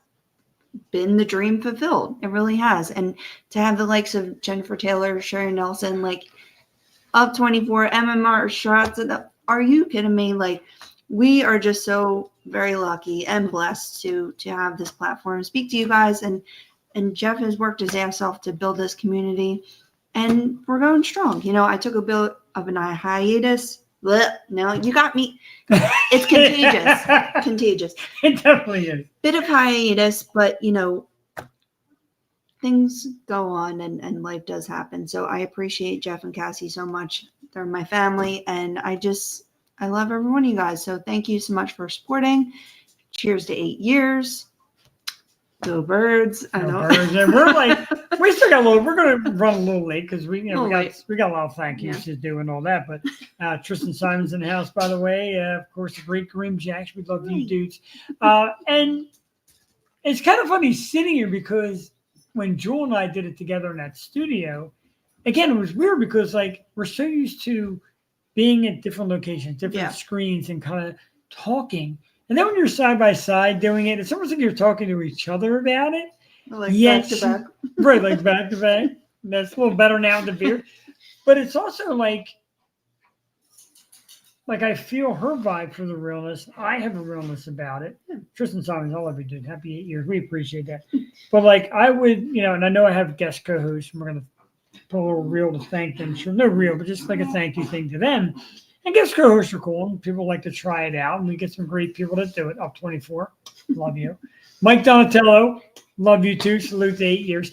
been the dream fulfilled. It really has. And to have the likes of Jennifer Taylor, Sherry Nelson, like Up 24, MMR, Shots, are you kidding me? Like, we are just so very lucky and blessed to have this platform, speak to you guys. And Jeff has worked his ass off to build this community, and we're going strong. I took a bit of an hiatus. No, you got me. It's contagious. It definitely is. Bit of hiatus, but things go on and life does happen. So I appreciate Jeff and Cassie so much. They're my family, and I love every one of you guys. So thank you so much for supporting. Cheers to 8 years. Go Birds. I know. Birds. And we still got we're going to run a little late because we got a lot of thank yous to do and all that. But Tristan Simon's in the house, by the way. Of course, the great Kareem Jacks. We love you dudes. And it's kind of funny sitting here because when Jewel and I did it together in that studio, again, it was weird because we're so used to being at different locations, different screens, and kind of talking. And then when you're side by side doing it, it's almost like you're talking to each other about it. Back to back. Right, back to back. That's a little better now with the beer. But it's also like I feel her vibe for the realness. I have a realness about it. Tristan Simons, I love you, dude. Happy 8 years. We appreciate that. But I would, and I know I have guest co-hosts, and we're going to put a little reel to thank them. Sure, no reel, but just like a thank you thing to them. And guest co-hosts are cool, and people like to try it out, and we get some great people that do it. Up 24, love you. Mike Donatello, love you too. Salute to 8 years.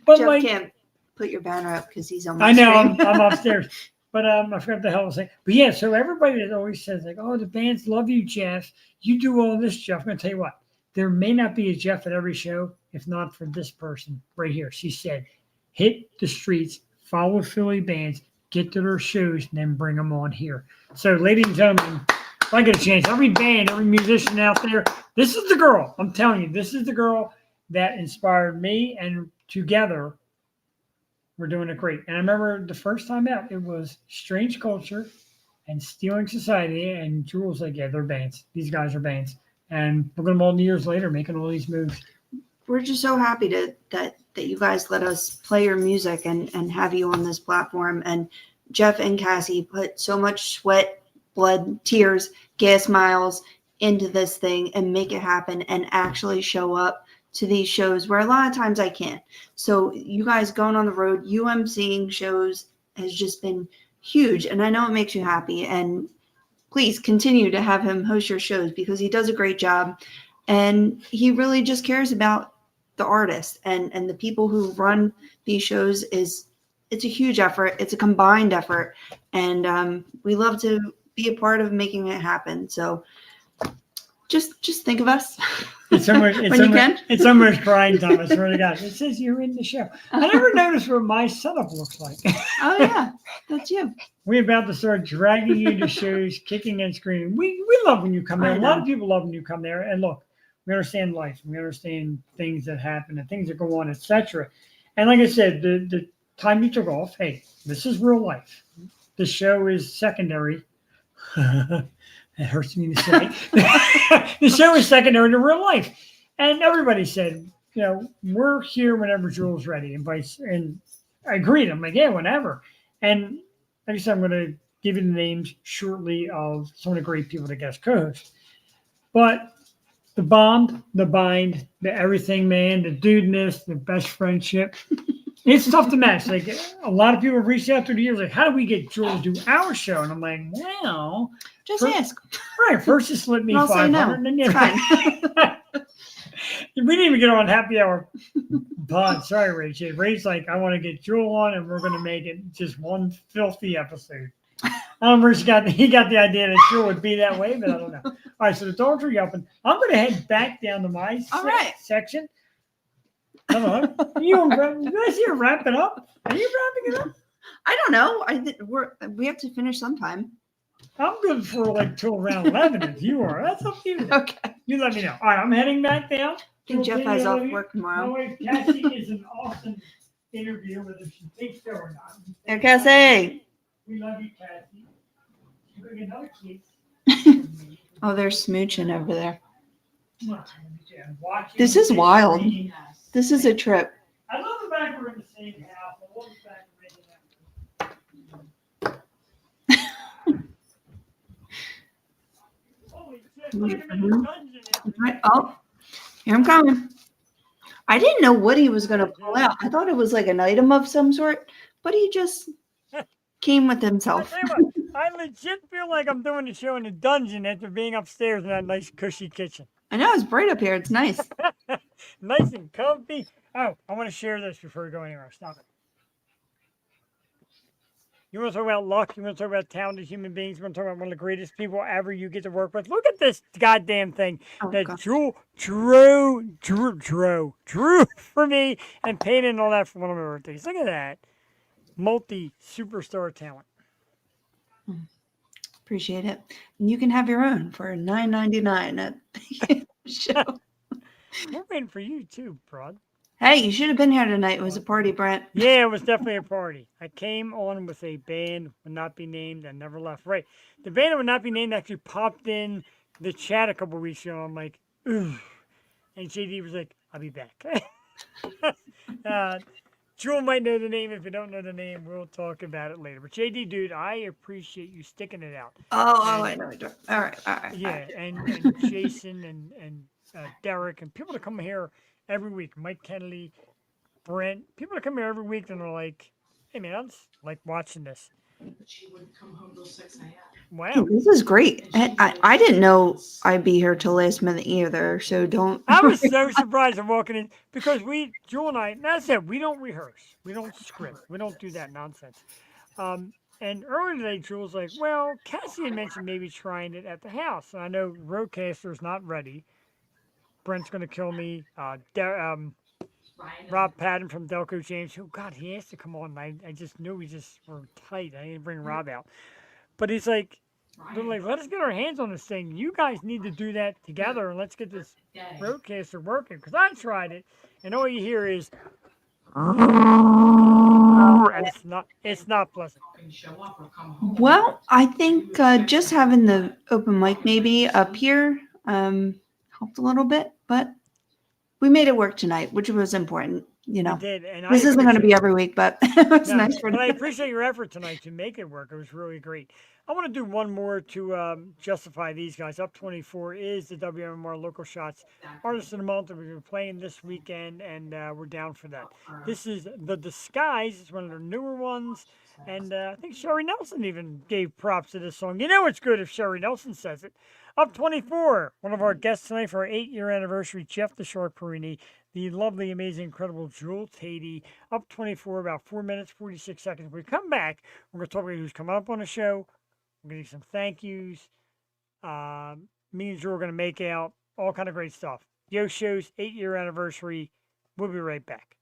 But Jeff can't put your banner up because he's on my I know, screen. I'm upstairs. But I forgot what the hell I was saying. But yeah, so everybody that always says oh, the bands love you, Jeff. You do all this, Jeff. I'm going to tell you what. There may not be a Jeff at every show, if not for this person right here. She said, hit the streets, follow Philly bands, get to their shows, and then bring them on here. So, ladies and gentlemen, if I get a chance, every band, every musician out there, this is the girl. I'm telling you, this is the girl that inspired me, and together, we're doing it great. And I remember the first time out, it was Strange Culture and Stealing Society, and Jewel's like, yeah, they're bands. These guys are bands. And look at them all years later making all these moves. We're just so happy that you guys let us play your music and have you on this platform. And Jeff and Cassie put so much sweat, blood, tears, gas miles into this thing and make it happen and actually show up to these shows where a lot of times I can't. So you guys going on the road, UMCing shows has just been huge. And I know it makes you happy. And please continue to have him host your shows because he does a great job. And he really just cares about the artist and the people who run these shows. It's a huge effort. It's a combined effort. And we love to be a part of making it happen. So just think of us. It's almost crying time. I swear to God. It says you're in the show. I never noticed what my setup looks like. Oh, yeah. That's you. We're about to start dragging you to shows, kicking and screaming. We love when you come there. A lot of people love when you come there. And look, we understand life. We understand things that happen and things that go on, etc. And like I said, the time you took off, hey, this is real life. The show is secondary. It hurts me to say. The show is secondary to real life. And everybody said, we're here whenever Jewel's ready. And I agreed. I'm like, yeah, whenever. And like I said, I'm going to give you the names shortly of some of the great people that guest co-host. But the bond, the bind, the everything, man, the dudeness, the best friendship. It's tough to match. Like a lot of people have reached out through the years, like, how do we get Jewel to do our show? And I'm like, well, just ask. Right. First you slip me 500 no. and then you we didn't even get on happy hour. But sorry, Ray. Ray's like, I want to get Jewel on and we're gonna make it just one filthy episode. I don't know where he got the idea that Jewel would be that way, but I don't know. All right, so the dogs are yelping. I'm gonna head back down to my section. Hello. Did I see you wrap it up? Are you wrapping it up? I don't know. We have to finish sometime. I'm good for like till around 11 if you are. That's up to you. Okay. You let me know. All right, I'm heading back down. I think Jeff has off work My tomorrow. wife Cassie is an awesome interview, whether she thinks so or not. Hey, Cassie. We love you, Cassie. You bring another kid. Oh, they're smooching over there. Watching This is wild. screen. This is a trip. I love the fact we're in the same house. I love the fact we're making that. Holy shit, look at him in the dungeon. Right. Oh, here I'm coming. I didn't know what he was going to pull out. I thought it was like an item of some sort, but he just came with I himself. tell you what, I legit feel like I'm doing the show in the dungeon after being upstairs in that nice cushy kitchen. I know it's bright up here. It's nice. Nice and comfy. Oh, I want to share this before we go anywhere. Stop it. You want to talk about luck? You want to talk about talented human beings? You want to talk about one of the greatest people ever you get to work with? Look at this goddamn thing Oh, that God. Jewel drew for me and painted and all that for one of my birthdays. Look at that. Multi-superstar talent. Appreciate it. And you can have your own for $9.99 at the show. We're waiting for you too, Prod. Hey, you should have been here tonight. It was a party, Brent. Yeah, it was definitely a party. I came on with a band would not be named and never left. Right. The band that would not be named actually popped in the chat a couple weeks ago. I'm like, ooh. And JD was like, I'll be back. Jewel might know the name. If you don't know the name, we'll talk about it later. But JD, dude, I appreciate you sticking it out. Oh, I know. All right. Yeah, and Jason and Derek and people that come here every week. Mike Kennedy, Brent, people that come here every week and are like, hey man, I just like watching this. But she wouldn't come home till 6 a.m. Wow. This is great. I didn't know I'd be here till last minute either, so don't. I was so surprised of walking in because Jewel and I, that's it, we don't rehearse. We don't script. We don't do that nonsense. And earlier today, Jewel's like, well, Cassie had mentioned maybe trying it at the house. And I know Roadcaster's not ready. Brent's going to kill me. Rob Patton from Delco James. Oh, God, he has to come on. I just knew we just were tight. I didn't bring Rob out. But he's like, they're like, let us get our hands on this thing. You guys need to do that together and let's get this Roadcaster working. Because I tried it, and all you hear is, and it's not pleasant. Well, I think just having the open mic maybe up here helped a little bit, but we made it work tonight, which was important. You know, We did, and this isn't going to be appreciate- every week, but it was No, nice for but I appreciate your effort tonight to make it work. It was really great. I want to do one more to justify these guys. Up 24 is the WMMR Local Shots Artist of the Month that we've been playing this weekend, and we're down for that. This is The Disguise. It's one of their newer ones, and I think Sherry Nelson even gave props to this song. You know it's good if Sherry Nelson says it. Up 24, one of our guests tonight for our 8-year anniversary, Jeff the Shark Porrini, the lovely, amazing, incredible Jewel Tatey. Up 24, about 4 minutes, 46 seconds. When we come back, we're going to talk about who's coming up on the show. We're going to do some thank yous. Me and Jewel are going to make out. All kind of great stuff. Yo Show's 8-year anniversary. We'll be right back.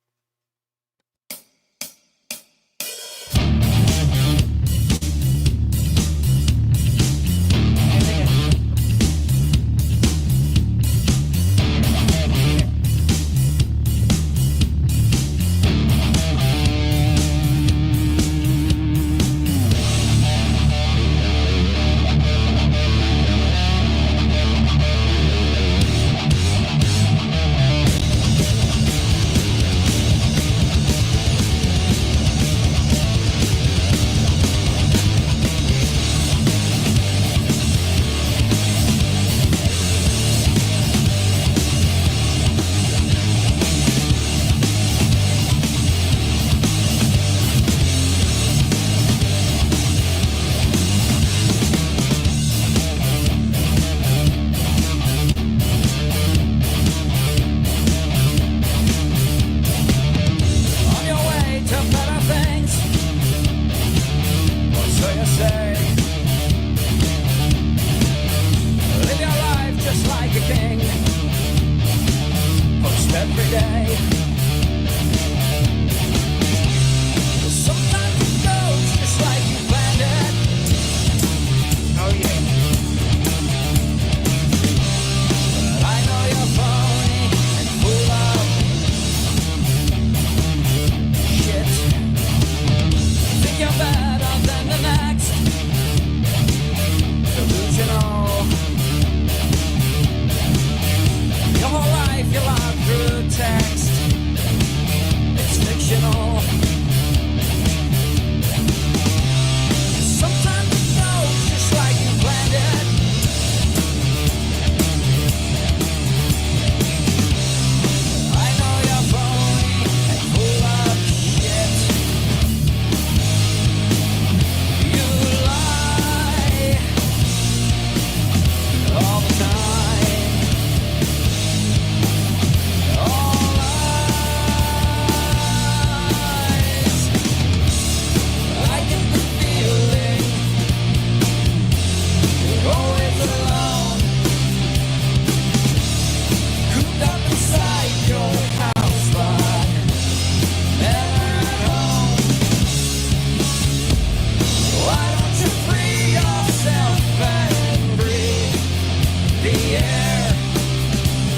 the air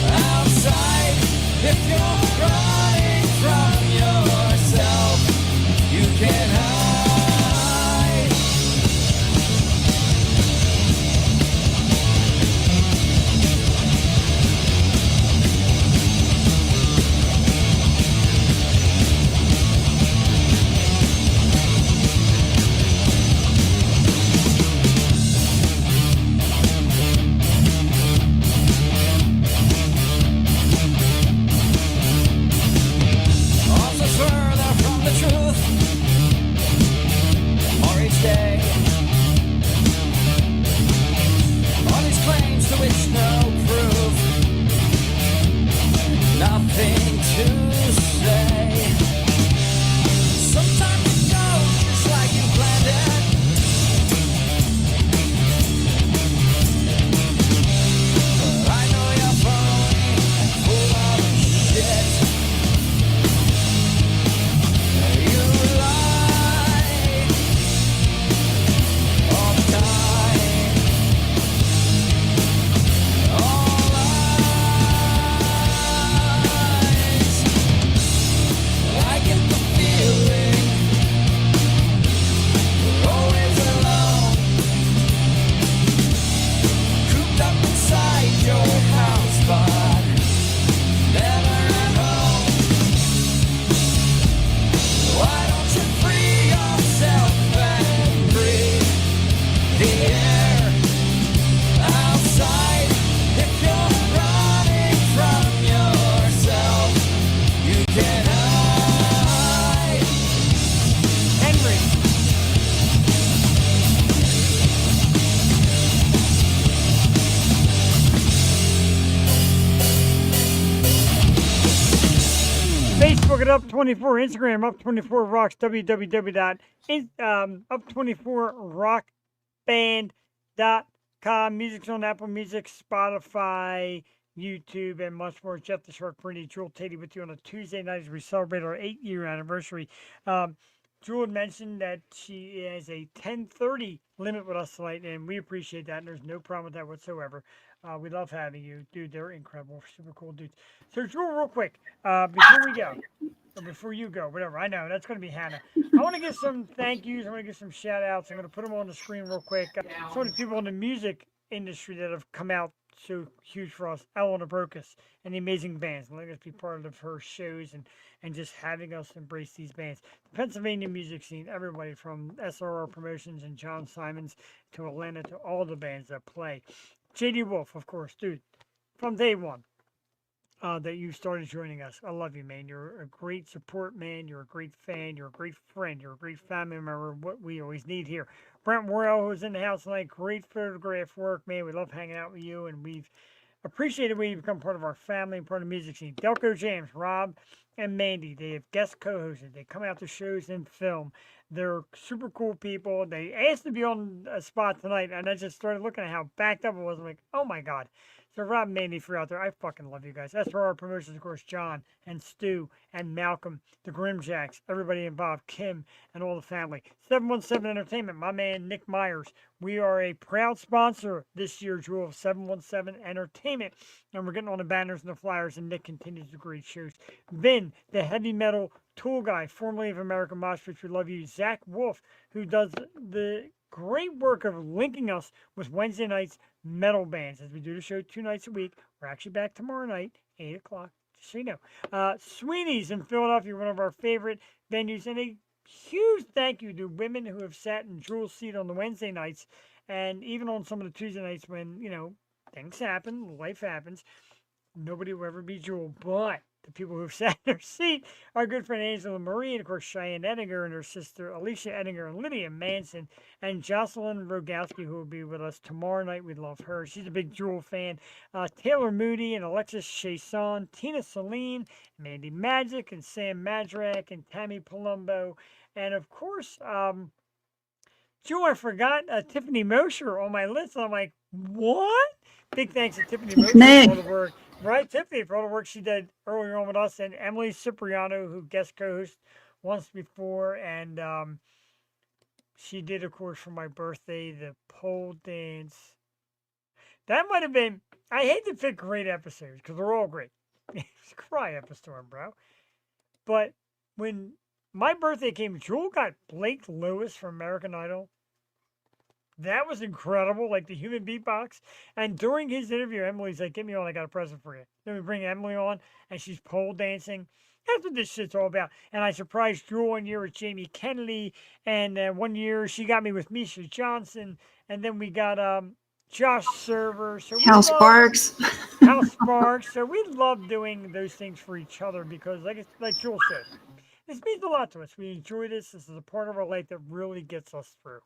outside. If you're running from yourself, you can hide. Also further from the truth, more each day. All these claims to which no proof, nothing to say. Sometimes it goes just like you planned it. But I know you're phony and full of shit. You lie all the time. All lies. I get the feeling we're always alone, cooped up inside your house, but never at home. Why don't you free yourself and breathe the air outside? If you're running from yourself, you can hide. Henry. Facebook at Up24, Instagram Up24Rocks, www.up24rockband.com. Music's on Apple Music, Spotify, YouTube, and much more. Jeff the Shark Pretty, Jewel Tatey with you on a Tuesday night as we celebrate our 8-year anniversary. Jewel had mentioned that she has a 10:30 limit with us tonight, and we appreciate that, and there's no problem with that whatsoever. We love having you. Dude, they're incredible. Super cool dudes. So, Jewel, real quick, before we go, or before you go, whatever, I know, that's going to be Hannah. I want to give some thank yous. I want to give some shout outs. I'm going to put them on the screen real quick. So many people in the music industry that have come out so huge for us. Eleanor Brokus and the amazing bands. Letting us be part of her shows and just having us embrace these bands. The Pennsylvania music scene, everybody from SRR Promotions and John Simons to Atlanta to all the bands that play. JD Wolf, of course, dude, from day one. That you started joining us. I love you, man. You're a great support man. You're a great fan. You're a great friend. You're a great family member. What we always need here. Brent Worrell, who's in the house tonight, great photograph work, man. We love hanging out with you, and we've appreciated when you become part of our family and part of the music scene. Delco James, Rob, and Mandy. They have guest co-hosted. They come out to shows and film. They're super cool people. They asked to be on a spot tonight, and I just started looking at how backed up it was. I'm like, oh my God. So Rob and Mandy, if you're out there, I fucking love you guys. That's for our promotions, of course, John and Stu and Malcolm, the Grimjacks, everybody involved, Kim and all the family. 717 Entertainment, my man Nick Myers. We are a proud sponsor this year, Jewel, of 717 Entertainment. And we're getting on the banners and the flyers, and Nick continues the great shows. Vin, the heavy metal tool guy, formerly of American Mosh Pit, we love you. Zach Wolf, who does the great work of linking us with Wednesday nights metal bands as we do the show 2 nights a week. We're actually back tomorrow night, 8 o'clock, just so you know. Sweeney's in Philadelphia, one of our favorite venues, and a huge thank you to women who have sat in Jewel's seat on the Wednesday nights and even on some of the Tuesday nights when, you know, things happen, life happens. Nobody will ever be Jewel, but the people who've sat in their seat, our good friend Angela Marie, and of course Cheyenne Ettinger and her sister Alicia Ettinger and Lydia Manson, and Jocelyn Rogowski, who will be with us tomorrow night. We love her. She's a big Jewel fan. Taylor Moody and Alexis Chason, Tina Celine, Mandy Magic, and Sam Madrak, and Tammy Palumbo. And of course, Jewel, I forgot Tiffany Mosher on my list. I'm like, what? Big thanks to Tiffany Mosher for all the work. Right, Tiffany, for all the work she did earlier on with us, and Emily Cipriano, who guest co-hosted once before, and she did, of course, for my birthday, the pole dance. That might have been, I hate to pick great episodes because they're all great. Cry episode, bro. But when my birthday came, Jewel got Blake Lewis from American Idol. That was incredible, like the human beatbox. And during his interview, Emily's like, "Get me on, I got a present for you." Then we bring Emily on, and she's pole dancing. That's what this shit's all about. And I surprised Jewel one year with Jamie Kennedy, and one year she got me with Misha Johnson, and then we got Josh Server. So we House love- Sparks. House Sparks. So we love doing those things for each other because, like Jewel said, this means a lot to us. We enjoy this. This is a part of our life that really gets us through.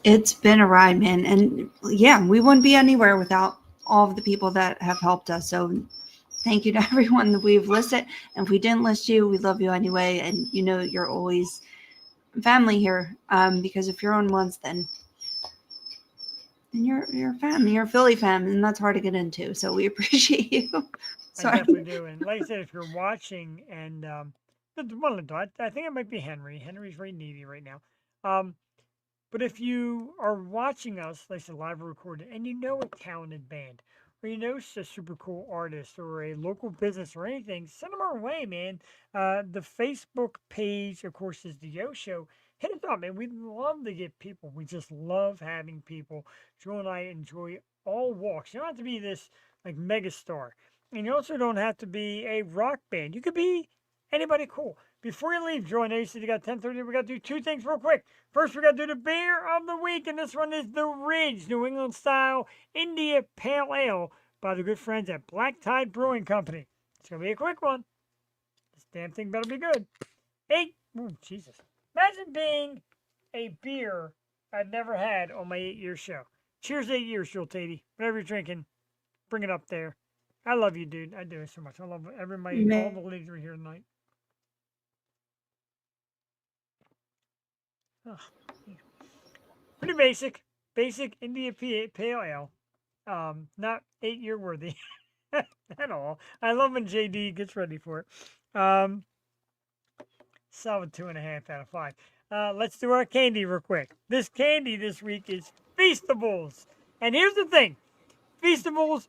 It's been a ride, man. And yeah, we wouldn't be anywhere without all of the people that have helped us. So thank you to everyone that we've listed. And if we didn't list you, we love you anyway. And you know, you're always family here. Because if you're on once, then you're family, you're Philly fam, and that's hard to get into. So we appreciate you. I Sorry. definitely do. And like I said, if you're watching and one of the I think it might be Henry. Henry's very needy right now. But if you are watching us, like I said, live or recorded, and you know a talented band, or you know a super cool artist, or a local business, or anything, send them our way, man. The Facebook page, of course, is the Yo Show. Hit us up, man. We love to get people. We just love having people. Joe and I enjoy all walks. You don't have to be this like megastar, and you also don't have to be a rock band. You could be anybody cool. Before you leave, Joe, I know you said you got 10:30. We got to do two things real quick. First, we got to do the beer of the week, and this one is the Ridge New England Style India Pale Ale by the good friends at Black Tide Brewing Company. It's gonna be a quick one. This damn thing better be good. Jesus! Imagine being a beer I've never had on my 8-year show. Cheers, 8 years, Joel Tatey. Whatever you're drinking, bring it up there. I love you, dude. I do so much. I love everybody. All the ladies are here tonight. Oh, yeah. Pretty basic India Pale Ale. Not 8-year worthy at all. I love when JD gets ready for it. Solid 2.5 out of 5. Let's do our candy real quick. This candy this week is Feastables. And here's the thing. Feastables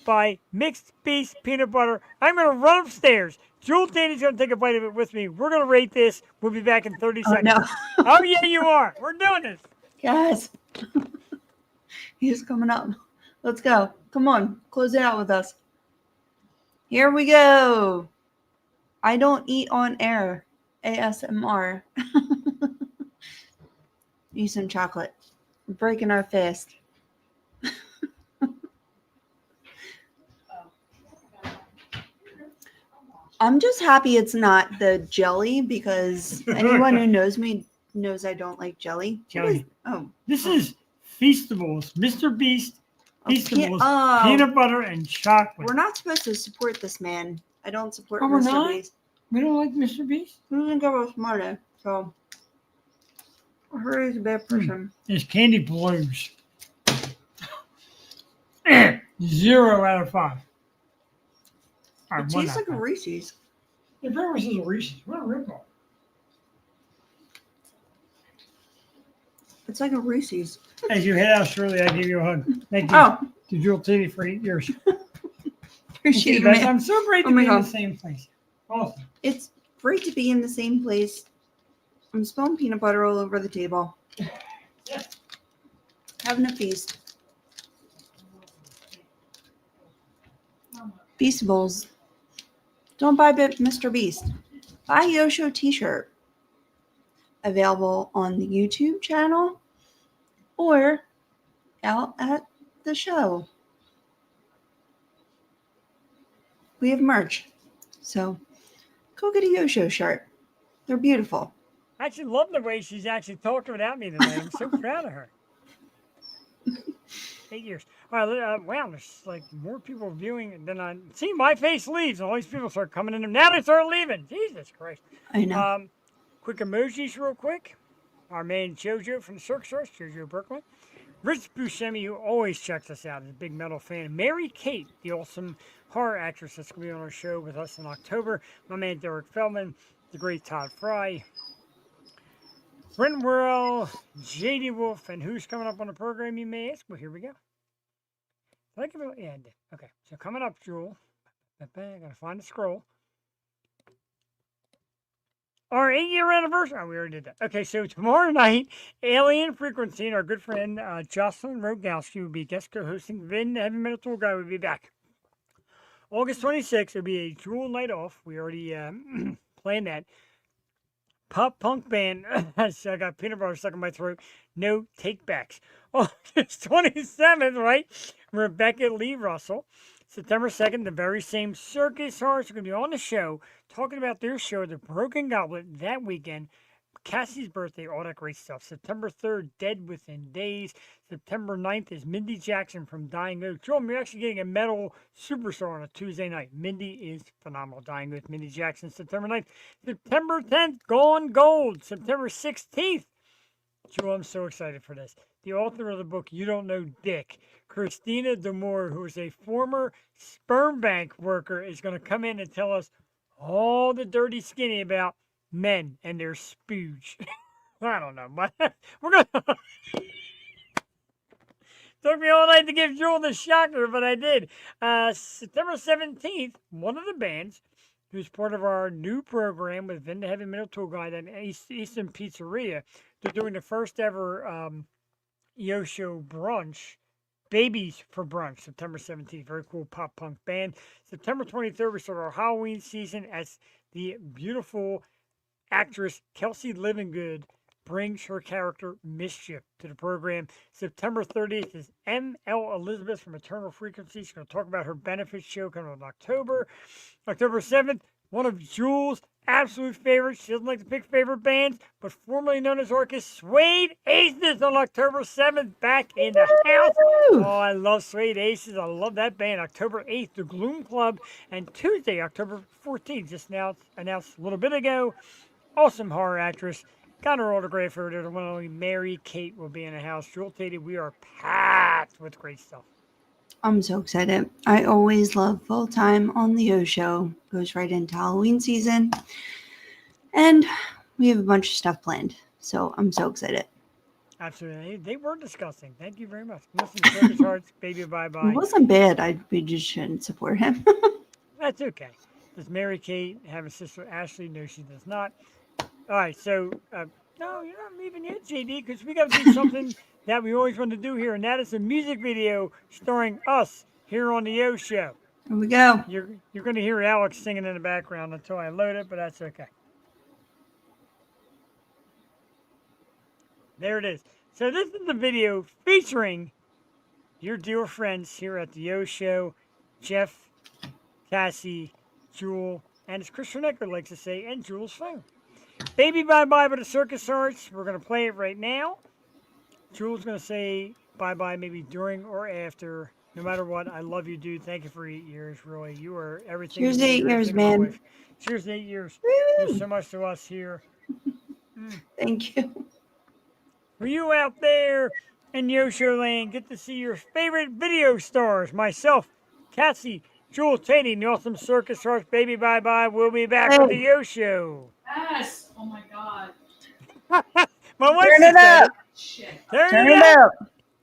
by Mixed Beast Peanut Butter. I'm going to run upstairs. Jewel Danny's going to take a bite of it with me. We're going to rate this. We'll be back in 30 seconds. No. Oh, yeah, you are. We're doing this. Yes. He's coming up. Let's go. Come on. Close it out with us. Here we go. I don't eat on air. ASMR. Eat some chocolate. We're breaking our fist. I'm just happy it's not the jelly because anyone who knows me knows I don't like jelly. Jelly. Oh. This is Feastables. Mr. Beast. Feastables. Oh. Peanut butter and chocolate. We're not supposed to support this man. I don't support Oh, we're Mr. not? Beast. We don't like Mr. Beast? He doesn't give us money, so I heard he's a bad person. This candy blows. 0 out of 5. All right, It tastes like a Reese's. It very much is a Reese's. What a ripoff. It's like a Reese's. As you head out, Shirley, I give you a hug. Thank you Oh, to Jewel TV for 8 years. appreciate Thank you, it. Beth. I'm so great to Oh my be in God. the same place. Awesome. It's great to be in the same place. I'm spilling peanut butter all over the table. Yeah. Having a feast. Feastables. Don't buy Mr. Beast. Buy Yosho t-shirt. Available on the YouTube channel or out at the show. We have merch. So go get a Yosho shirt. They're beautiful. I actually love the way she's actually talking without me tonight. I'm so proud of her. 8 years. All right, wow, there's like more people viewing than I see. My face leaves, and all these people start coming in. Now they start leaving. Jesus Christ. I know. Quick emojis, real quick. Our man Jojo from the Circus Hearts, Jojo Brooklyn. Rich Buscemi, who always checks us out, is a big metal fan. Mary Kate, the awesome horror actress that's going to be on our show with us in October. My man Derek Feldman, the great Todd Fry. Brent Worrell, JD Wolf, and who's coming up on the program, you may ask? Well, here we go. Did I give it? Yeah, I did. Okay, so coming up, Jewel. I gotta find the scroll. Our 8-year anniversary. Oh, we already did that. Okay, so tomorrow night, Alien Frequency and our good friend Jocelyn Rogowski will be guest co-hosting. Vin, the Heavy Metal Tour Guy, will be back. August 26th, it'll be a Jewel night off. We already planned that. Pop punk band. So I got peanut butter stuck in my throat. No takebacks. August 27th, right? Rebecca Lee Russell. September 2nd, the very same Circus Hearts are going to be on the show talking about their show, The Broken Goblet, that weekend. Cassie's birthday, all that great stuff. September 3rd, Dead Within Days. September 9th is Mindy Jackson from Dying Oath. Joel, you're actually getting a metal superstar on a Tuesday night. Mindy is phenomenal. Dying Oath, Mindy Jackson, September 9th. September 10th, Gone Gold. September 16th. Joel, I'm so excited for this. The author of the book, You Don't Know Dick, Christina Demore, who is a former sperm bank worker, is going to come in and tell us all the dirty skinny about men and their spooge. I don't know, but we're going to... Took me all night to give Joel the shocker, but I did. September 17th, one of the bands who's part of our new program with Vin the Heavy Metal Tour Guide and Easton Pizzeria, they're doing the first ever Show brunch, Babies for Brunch, September 17th. Very cool pop punk band. September 23rd, we start our Halloween season as the beautiful actress Kelsey Livingood brings her character Mischief to the program. September 30th is M.L. Elizabeth from Eternal Frequency. She's going to talk about her benefits show coming in October. October 7th, one of Jules' absolute favorites. She doesn't like to pick favorite bands, but formerly known as Orcus, Suede Aces on October 7th, back in the house. Oh, I love Suede Aces. I love that band. October 8th, the Gloom Club. And Tuesday, October 14th, just now announced a little bit ago, awesome horror actress. Got her autograph over there. The one and only Mary Kate will be in the house. Jewel Tatey, we are packed with great stuff. I'm so excited. I always love Full Time on the O Show. Goes right into Halloween season. And we have a bunch of stuff planned. So I'm so excited. Absolutely. They were disgusting. Thank you very much. Listen to Circus Hearts, Baby Bye Bye. It wasn't bad. We just shouldn't support him. That's okay. Does Mary Kate have a sister Ashley? No, she does not. All right, so, no, you're not leaving yet, JD, because we got to do something that we always want to do here, and that is a music video starring us here on the O Show. Here we go. You're going to hear Alex singing in the background until I load it, but that's okay. There it is. So this is the video featuring your dear friends here at the O Show, Jeff, Cassie, Jewel, and as Chris Renecker likes to say, and Jewel's phone. Baby Bye Bye by the Circus Hearts. We're going to play it right now. Jewel's going to say bye-bye maybe during or after. No matter what, I love you, dude. Thank you for 8 years, really. You are everything. Cheers 8 years, man. Cheers 8 years. Woo! There's so much to us here. Thank you. For you out there in Yosho Land, get to see your favorite video stars. Myself, Cassie, Jewel Tatey, the awesome Circus Hearts. Baby Bye Bye. We'll be back with the Yosho. Yes. Oh my God. My wife Turn it said up. Shit. Turn it up.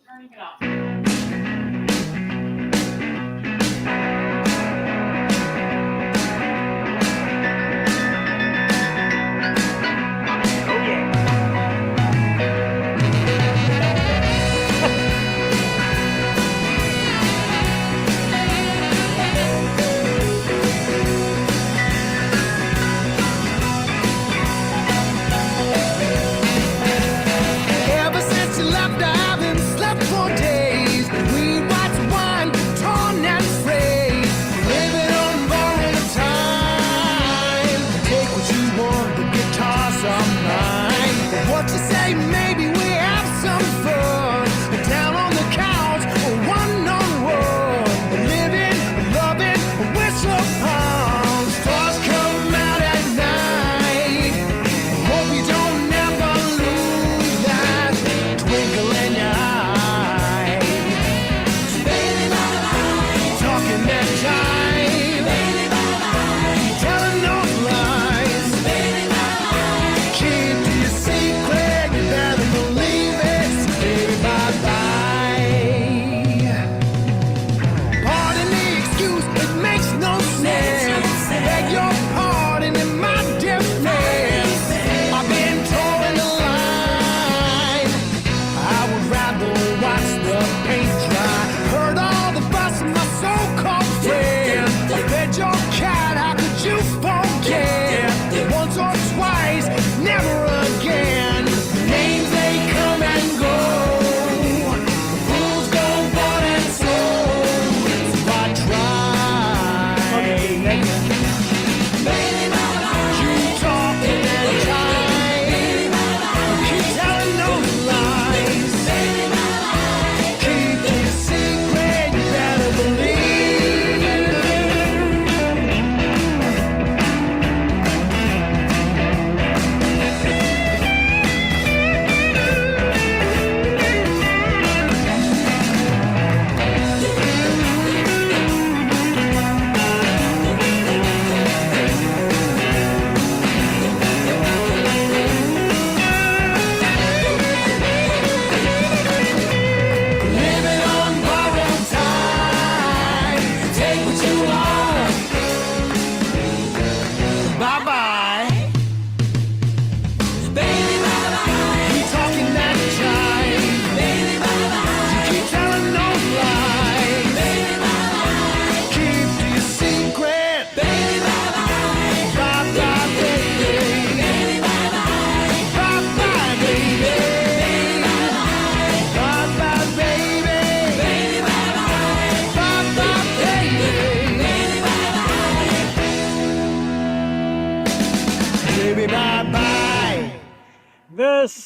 Turning it up. Ever since you left, I haven't slept for days.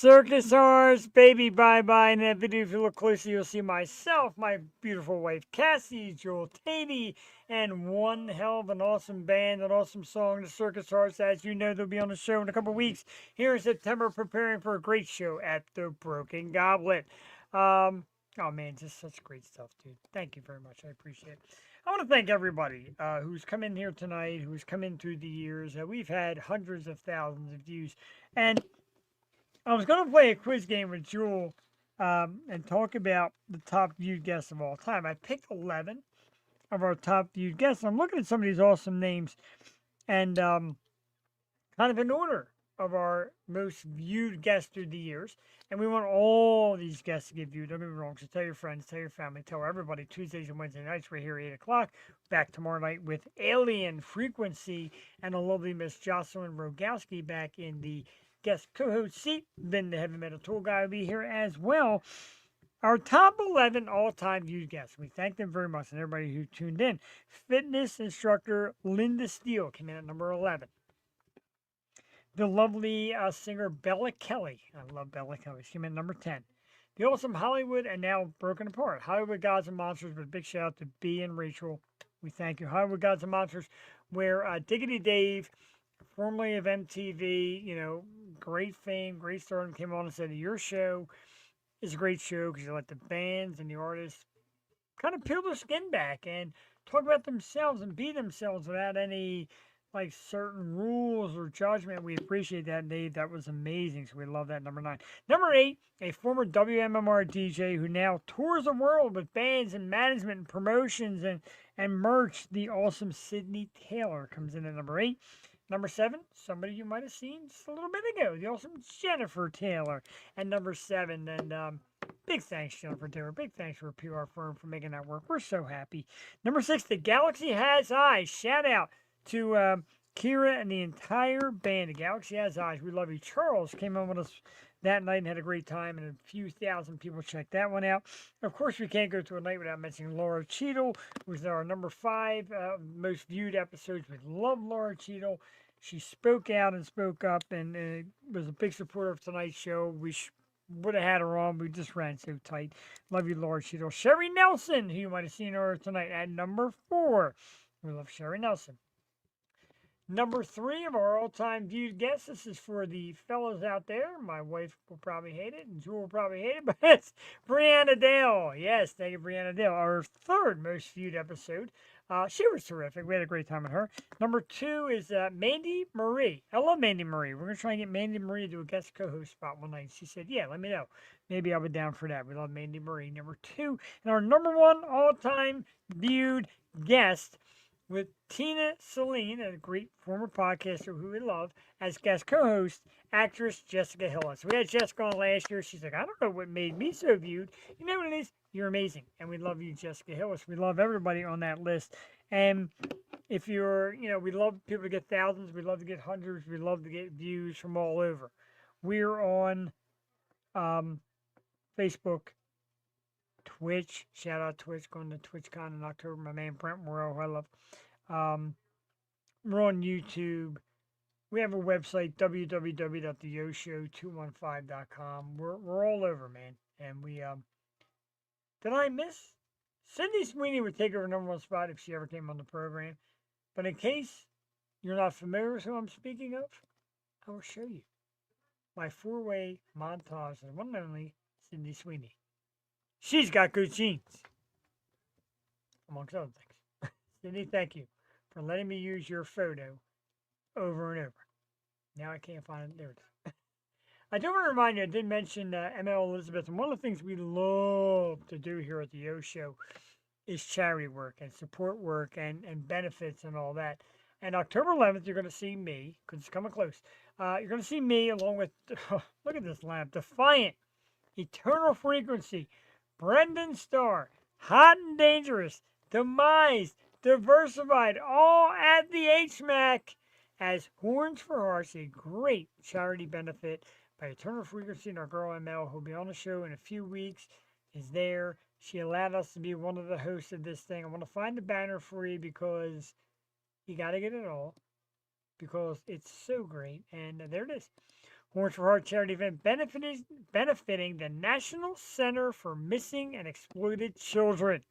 Circus Hearts, baby, bye-bye. In that video, if you look closely, you'll see myself, my beautiful wife, Cassie, Joel Tatey, and one hell of an awesome band, an awesome song, the Circus Hearts. As you know, they'll be on the show in a couple weeks here in September, preparing for a great show at the Broken Goblet. Oh, man, just such great stuff, dude. Thank you very much. I appreciate it. I want to thank everybody who's come in here tonight, who's come in through the years. We've had hundreds of thousands of views. And I was going to play a quiz game with Jewel and talk about the top viewed guests of all time. I picked 11 of our top viewed guests. I'm looking at some of these awesome names and kind of in order of our most viewed guests through the years. And we want all these guests to get viewed. Don't get me wrong. So tell your friends, tell your family, tell everybody. Tuesdays and Wednesday nights, we're here at 8 o'clock. Back tomorrow night with Alien Frequency and the lovely Miss Jocelyn Rogowski back in the guest co-host seat. Then the Heavy Metal Tool Guy will be here as well. Our top 11 all-time viewed guests. We thank them very much and everybody who tuned in. Fitness instructor Linda Steele came in at number 11. The lovely singer Bella Kelly. I love Bella Kelly. She came in at number 10. The awesome Hollywood and now Broken Apart. Hollywood Gods and Monsters with a big shout out to B and Rachel. We thank you. Hollywood Gods and Monsters, where Diggity Dave, formerly of MTV, you know, great fame, great stardom, came on and said, your show is a great show because you let the bands and the artists kind of peel their skin back and talk about themselves and be themselves without any like certain rules or judgment. We appreciate that, Dave. That was amazing. So we love that. Number 9. Number 8, a former WMMR DJ who now tours the world with bands and management and promotions and merch. The awesome Sydney Taylor comes in at number 8. Number 7, somebody you might have seen just a little bit ago, the awesome Jennifer Taylor. And number 7, and big thanks, Jennifer Taylor. Big thanks for a PR firm for making that work. We're so happy. Number 6, The Galaxy Has Eyes. Shout out to Kira and the entire band. The Galaxy Has Eyes. We love you. Charles came on with us that night and had a great time, and a few thousand people checked that one out. Of course, we can't go to a night without mentioning Laura Cheadle, who was our number 5 most viewed episodes. We love Laura Cheadle. She spoke out and spoke up and was a big supporter of tonight's show. We would have had her on. We just ran so tight. Love you, Laura Cheadle. Sherry Nelson, who you might have seen her tonight at number 4. We love Sherry Nelson. Number 3 of our all-time viewed guests. This is for the fellas out there. My wife will probably hate it, and Jewel will probably hate it, but it's Brianna Dale. Yes, thank you, Brianna Dale. Our 3rd most viewed episode. She was terrific. We had a great time with her. Number 2 is Mandy Marie. I love Mandy Marie. We're going to try and get Mandy Marie to do a guest co-host spot one night. She said, yeah, let me know. Maybe I'll be down for that. We love Mandy Marie. Number 2, and our number 1 all-time viewed guest with Tina Celine, a great former podcaster who we love, as guest co-host, actress Jessica Hillis. We had Jessica on last year. She's like, I don't know what made me so viewed. You know what it is? You're amazing. And we love you, Jessica Hillis. We love everybody on that list. And if you're, you know, we love people to get thousands. We love to get hundreds. We love to get views from all over. We're on Facebook, Twitch. Shout out Twitch. Going to TwitchCon in October. My man Brent Morrell, who I love. We're on YouTube. We have a website, www.theyoshow215.com. We're all over, man. And we did I miss? Sydney Sweeney would take over number 1 spot if she ever came on the program. But in case you're not familiar with who I'm speaking of, I will show you my 4-way montage of the one and only Sydney Sweeney. She's got good genes, amongst other things. Sydney, thank you for letting me use your photo over and over. Now I can't find it. There it is. I do want to remind you, I did mention ML Elizabeth, and one of the things we love to do here at the O Show is charity work and support work and benefits and all that. And October 11th, you're going to see me, because it's coming close. You're going to see me along with, look at this lamp, Defiant, Eternal Frequency, Brendan Starr, Hot and Dangerous, Demise, Diversified, all at the HMAC as Horns for Hearts, a great charity benefit by Eternal Frequency, and our girl ML, who'll be on the show in a few weeks, is there. She allowed us to be one of the hosts of this thing. I want to find the banner for you because you got to get it all because it's so great. And there it is. Horns for Heart charity event benefiting the National Center for Missing and Exploited Children.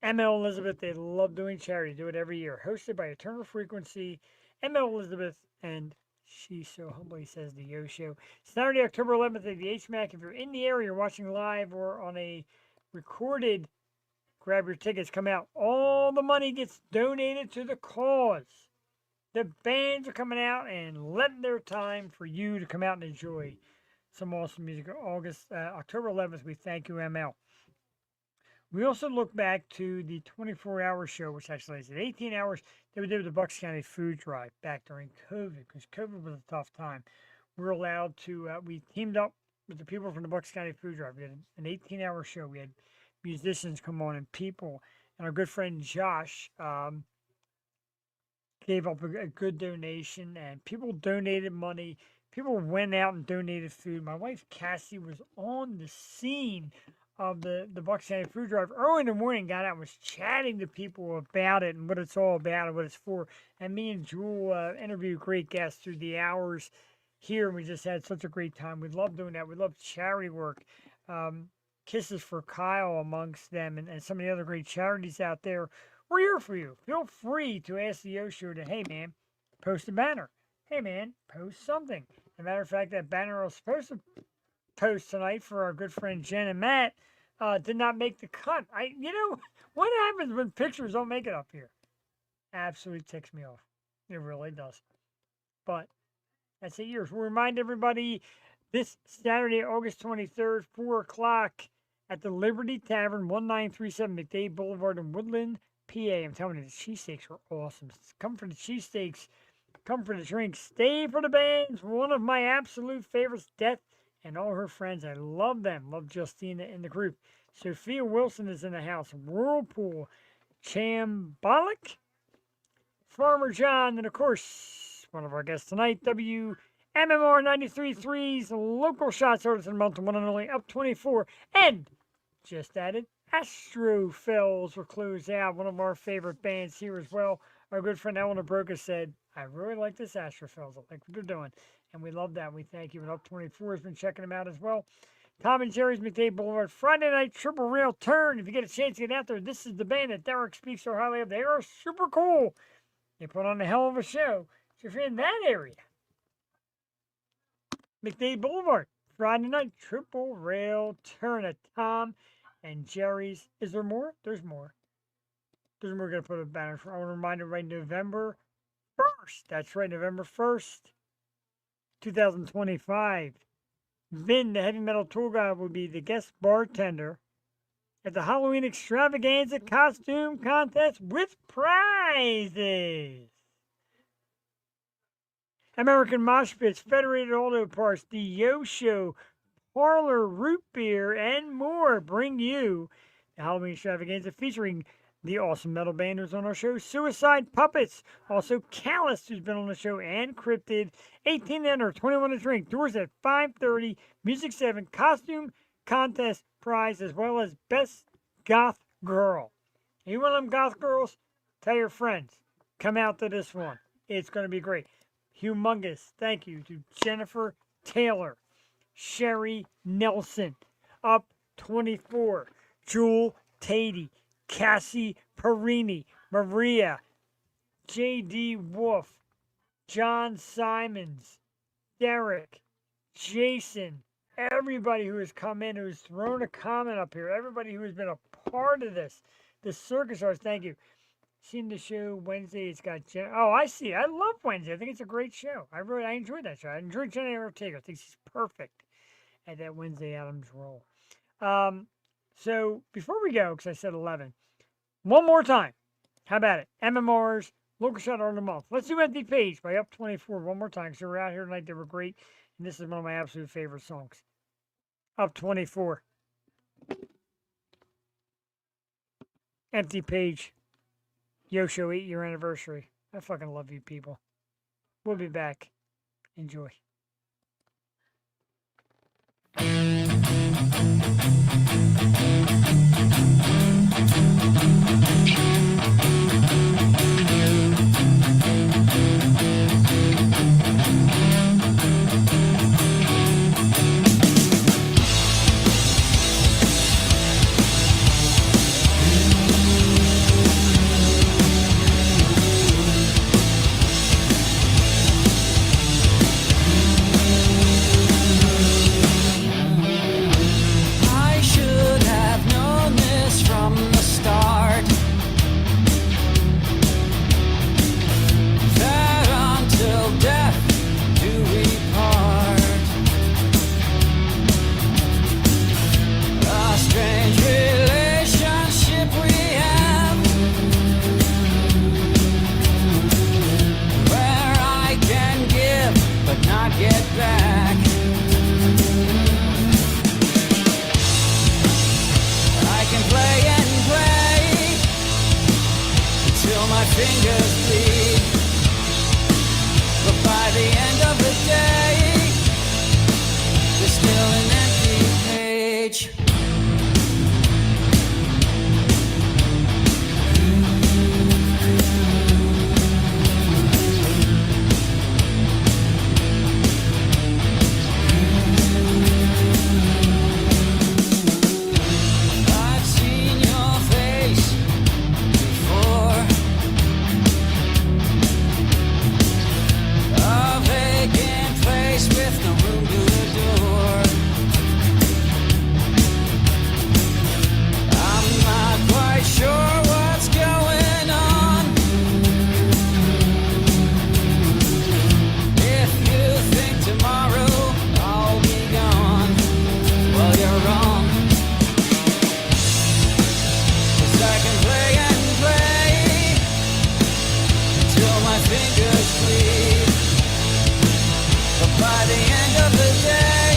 ML Elizabeth, they love doing charity, do it every year. Hosted by Eternal Frequency, ML Elizabeth, and she so humbly says the Yo Show. Saturday, October 11th at the HMAC. If you're in the area, you're watching live or on a recorded, grab your tickets, come out. All the money gets donated to the cause. The bands are coming out and letting their time for you to come out and enjoy some awesome music. October 11th, we thank you, ML. We also look back to the 24-hour show, which actually is at 18 hours, that we did with the Bucks County Food Drive back during COVID, because COVID was a tough time. We were allowed to, we teamed up with the people from the Bucks County Food Drive. We had an 18-hour show. We had musicians come on and people. And our good friend Josh gave up a good donation, and people donated money. People went out and donated food. My wife, Cassie, was on the scene of the Bucks County Food Drive early in the morning, got out and was chatting to people about it and what it's all about and what it's for. And me and Jewel interviewed great guests through the hours here, and we just had such a great time. We love doing that. We love charity work. Kisses for Kyle amongst them and some of the other great charities out there. We're here for you. Feel free to ask the Osho to, hey, man, post a banner. Hey, man, post something. As a matter of fact, that banner I was supposed to post tonight for our good friend Jen and Matt did not make the cut. What happens when pictures don't make it up here? Absolutely ticks me off. It really does. But that's it. Years. We'll remind everybody this Saturday, August 23rd, 4 o'clock at the Liberty Tavern, 1937 McDade Boulevard in Woodland, PA. I'm telling you, the cheesesteaks were awesome. Come for the cheesesteaks. Come for the drinks. Stay for the bands. One of my absolute favorites, Death and all her friends. I love them. Love Justina in the group. Sophia Wilson is in the house. Whirlpool. Chambolic. Farmer John. And, of course, one of our guests tonight, WMMR 93.3's local shots artist in the month, one and only, up 24. And just added, Astro Fells will close out. One of our favorite bands here as well. Our good friend Eleanor Broca said, I really like this Astro Fells. I like what they're doing. And we love that. We thank you. And Up 24 has been checking them out as well. Tom and Jerry's McDade Boulevard, Friday night triple rail turn. If you get a chance to get out there, this is the band that Derek speaks so highly of. They are super cool. They put on a hell of a show. So if you're in that area, McDade Boulevard, Friday night triple rail turn at Tom and Jerry's. Is there more? There's more. There's more. Going to put a banner for. I want to remind everybody, November 1st. That's right, November 1st, 2025. Vin, the heavy metal tour guide, will be the guest bartender at the Halloween extravaganza costume contest with prizes. American Mosh Pits, Federated Auto Parts, the Yo Show, Parlor, Root Beer, and more bring you the Halloween extravaganza featuring the awesome metal band who's on our show, Suicide Puppets, also Callous, who's been on the show, and Cryptid. 18 and under, 21 to drink. Doors at 5:30. Music 7. Costume contest prize, as well as Best Goth Girl. You one of them goth girls? Tell your friends. Come out to this one. It's going to be great. Humongous thank you to Jennifer Taylor, Sherry Nelson, Up 24, Jewel Tatey, Cassie Porrini, Maria, J.D. Wolf, John Simons, Derek, Jason, everybody who has come in, who's thrown a comment up here, everybody who has been a part of this, the Circus Hearts, thank you. Seen the show Wednesday. It's got oh, I see. I love Wednesday. I think it's a great show. I enjoyed that show. I enjoyed Jenny Ortega. I think she's perfect at that Wednesday Addams role. So before we go, because I said 11, one more time. How about it? MMR's Local Shot Art of the Month. Let's do Empty Page by Up 24 one more time, because they were out here tonight. They were great. And this is one of my absolute favorite songs. Up 24. Empty Page. Yo Show 8-year anniversary. I fucking love you people. We'll be back. Enjoy. fingers bleed. But by the end of the day, there's still an empty page. I've seen your face before. A vacant place with no room to adore. I'm not quite sure what's going on. If you think tomorrow I'll be gone, well, you're wrong. 'Cause I can play and play until my fingers bleed. But by the end of the day,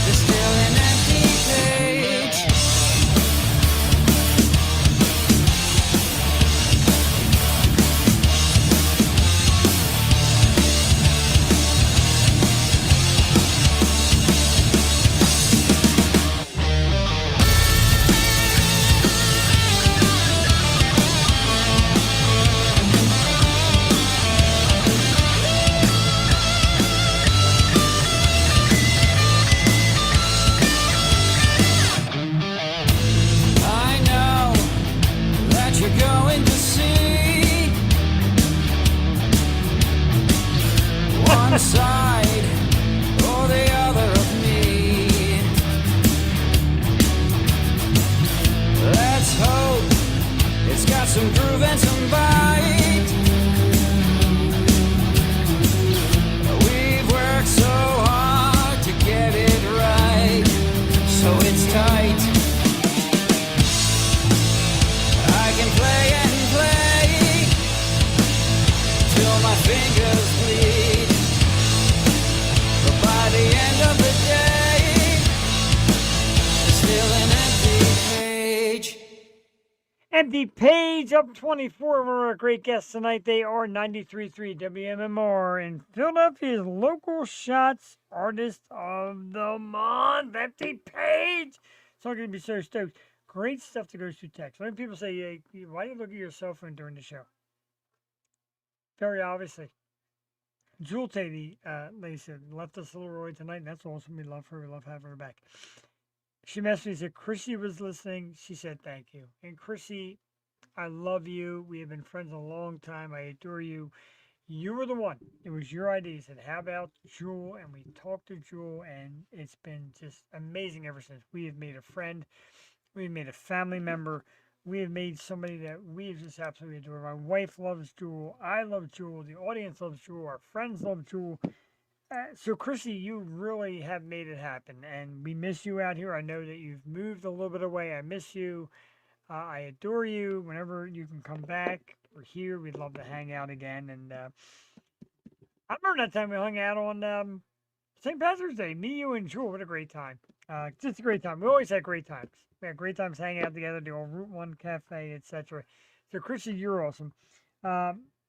there's still an empty page. I know that you're going to see one side or the other of me. Let's hope it's got some groove and some bite. We've worked so hard to get it right, so it's tight. I can play and play till my fingers bleed. But by the end of the day, there's still an empty page. Empty page up 24. One of our great guests tonight. They are 93.3 WMMR and Philadelphia's local shots artist of the month. Empty page. So I'm going to be so stoked. Great stuff that goes through text. When people say, hey, why do you look at your cell phone during the show? Very obviously. Jewel Tatey, lady said, left us a little early tonight, and that's awesome. We love her. We love having her back. She messaged me, said, Chrissy was listening. She said, thank you. And Chrissy, I love you. We have been friends a long time. I adore you. You were the one. It was your idea. You said, how about Jewel? And we talked to Jewel, and it's been just amazing ever since. We have made a friend. We've made a family member. We have made somebody that we just absolutely adore. My wife loves Jewel. I love Jewel. The audience loves Jewel. Our friends love Jewel. So, Chrissy, you really have made it happen. And we miss you out here. I know that you've moved a little bit away. I miss you. I adore you. Whenever you can come back, we're here. We'd love to hang out again. And I remember that time we hung out on St. Patrick's Day. Me, you, and Jewel. What a great time. Just a great time. We always had great times. We had great times hanging out together, the old Route 1 Cafe, etc. So, Chrissy, you're awesome.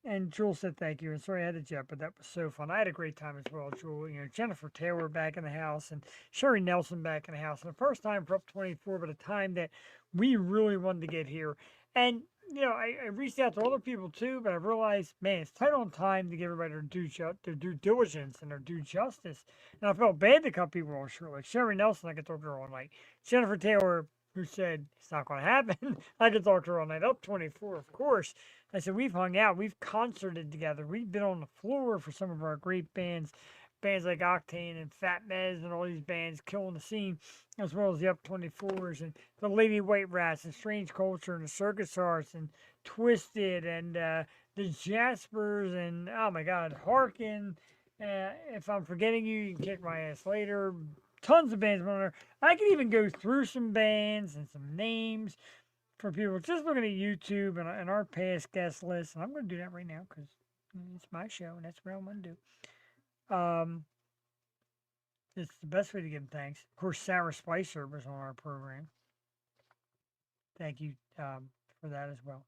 And Jewel said thank you. And sorry I had to jet, but that was so fun. I had a great time as well, Jewel. You know, Jennifer Taylor back in the house and Sherry Nelson back in the house. And the first time for Up 24, but a time that we really wanted to get here. And, you know, I reached out to other people too, but I realized, man, it's tight on time to give everybody their due diligence and their due justice. And I felt bad to cut people on short. Like Sherry Nelson, I could talk to her all night. Jennifer Taylor, who said it's not going to happen, I could talk to her all night. Up 24, of course. I said, we've hung out, we've concerted together, we've been on the floor for some of our great bands like Octane and Fat Mez and all these bands killing the scene, as well as the Up 24s and the Lady White Rats and Strange Culture and the Circus Hearts and Twisted and the Jaspers and, oh my God, Harkin. If I'm forgetting you, you can kick my ass later. Tons of bands on there. I could even go through some bands and some names for people just looking at YouTube and our past guest list. And I'm going to do that right now because it's my show and that's what I want to do. It's the best way to give them thanks. Of course, Sarah Spicer was on our program. Thank you for that as well.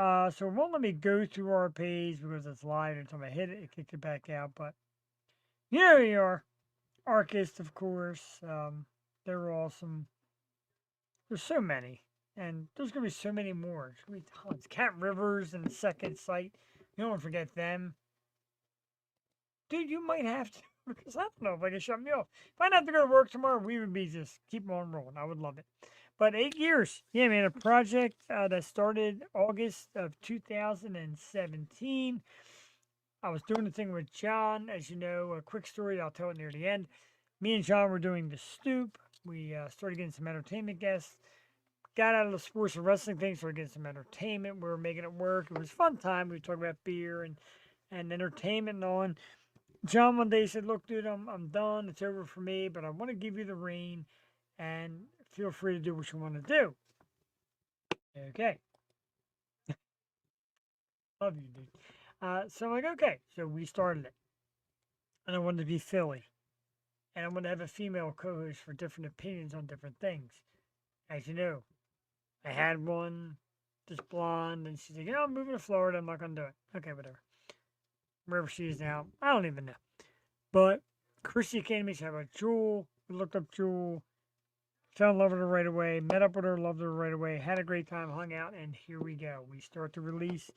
So it won't let me go through our page because it's live. Every time I hit it, it kicks it back out. But here you are. Arcist, of course. They're awesome. There's so many. And there's going to be so many more. There's going to be tons. Cat Rivers and Second Sight. You don't forget them. Dude, you might have to. Because I don't know if I can shut me off. If I'd have to go to work tomorrow, we would be just keep on rolling. I would love it. But 8 years. Yeah, man, a project that started August of 2017. I was doing the thing with John. As you know, a quick story. I'll tell it near the end. Me and John were doing the Stoop. We started getting some entertainment guests. Got out of the sports and wrestling thing, started getting some entertainment. We were making it work. It was a fun time. We talked about beer and entertainment and all. And John one day said, look, dude, I'm done. It's over for me, but I want to give you the reign and feel free to do what you want to do. Okay. Love you, dude. So I'm like, okay. So we started it. And I wanted to be Philly. And I wanted to have a female co-host for different opinions on different things. As you know, I had one, just blonde, and she's like, you know, I'm moving to Florida. I'm not going to do it. Okay, whatever. Wherever she is now, I don't even know. But Christy Academy, she had about Jewel. We looked up Jewel. Fell in love with her right away. Met up with her, loved her right away. Had a great time, hung out, and here we go. We start to release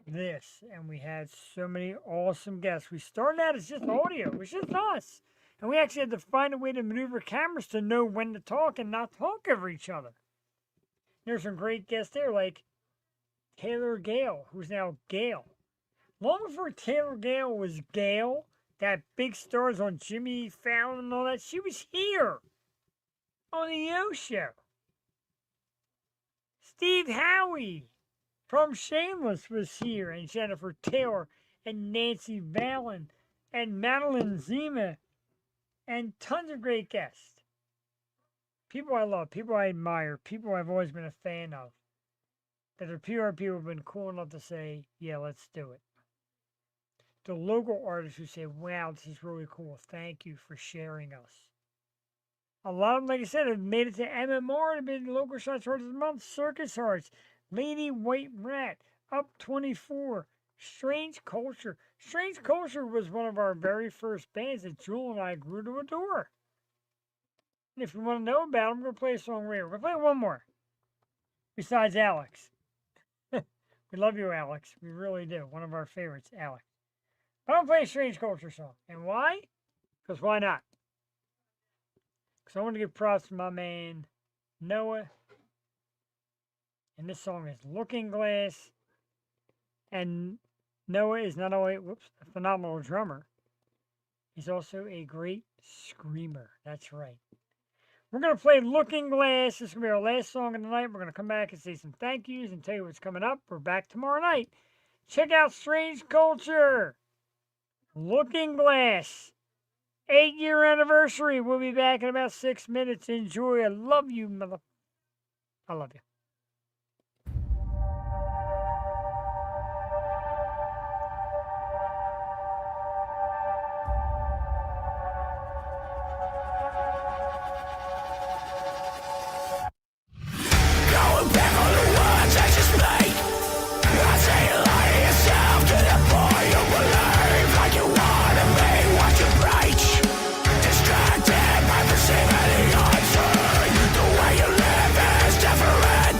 this, and we had so many awesome guests. We started out as just audio. It was just us. And we actually had to find a way to maneuver cameras to know when to talk and not talk over each other. There's some great guests there, like Taylor Gale, who's now Gail. Long before Taylor Gale was Gail, that big stars on Jimmy Fallon and all that, she was here on the Yo Show. Steve Howie from Shameless was here, and Jennifer Taylor, and Nancy Vallon, and Madeline Zima, and tons of great guests. People I love, people I admire, people I've always been a fan of. That are PR people have been cool enough to say, yeah, let's do it. The local artists who say, wow, this is really cool. Thank you for sharing us. A lot of them, like I said, have made it to MMR. They've been local shots artists of the month. Circus Hearts, Lady White Rat, Up 24, Strange Culture. Strange Culture was one of our very first bands that Jewel and I grew to adore. And if you want to know about them, we're going to play a song right here. We're going to play one more. Besides Alex. We love you, Alex. We really do. One of our favorites, Alex. I don't play a Strange Culture song. And why? Because why not? Because I want to give props to my man, Noah. And this song is Looking Glass. And Noah is not only a phenomenal drummer, he's also a great screamer. That's right. We're going to play Looking Glass. This is going to be our last song of the night. We're going to come back and say some thank yous and tell you what's coming up. We're back tomorrow night. Check out Strange Culture. Looking Glass. 8-year anniversary. We'll be back in about 6 minutes. Enjoy. I love you, mother. I love you. Distracted by perceiving the answer. The way you live is different.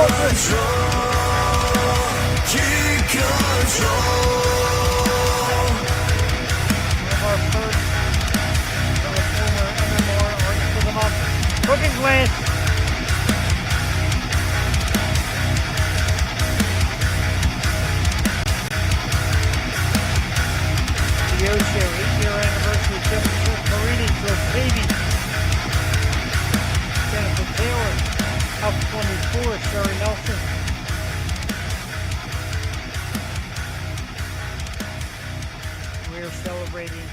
Our first former MMR artist of the month, Looking Glass. The Osho 8-year anniversary, Cassie Porrini, Joe Baby, Jennifer Taylor, Up 24, Sherry Nelson. We are celebrating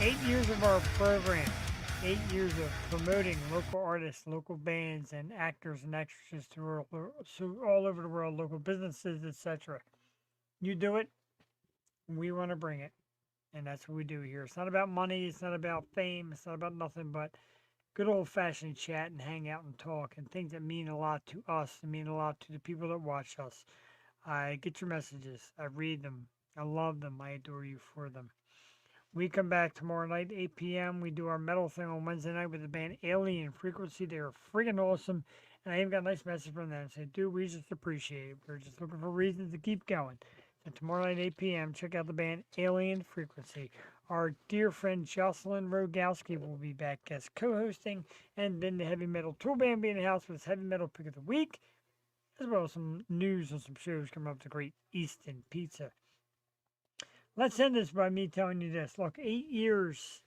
8 years of our program, 8 years of promoting local artists, local bands, and actors and actresses through all over the world, local businesses, etc. You do it, we want to bring it. And that's what we do here. It's not about money. It's not about fame. It's not about nothing but good old-fashioned chat and hang out and talk and things that mean a lot to us and mean a lot to the people that watch us. I get your messages. I read them. I love them. I adore you for them. We come back tomorrow night, 8 p.m. We do our metal thing on Wednesday night with the band Alien Frequency. They are friggin' awesome. And I even got a nice message from them. Say, dude, we just appreciate it. We're just looking for reasons to keep going. So tomorrow night, 8 p.m., check out the band Alien Frequency. Our dear friend Jocelyn Rogowski will be back guest co-hosting. And then the Heavy Metal Tool Band will be in the house with his Heavy Metal Pick of the Week, as well as some news and some shows coming up to Great Easton Pizza. Let's end this by me telling you this. Look, 8 years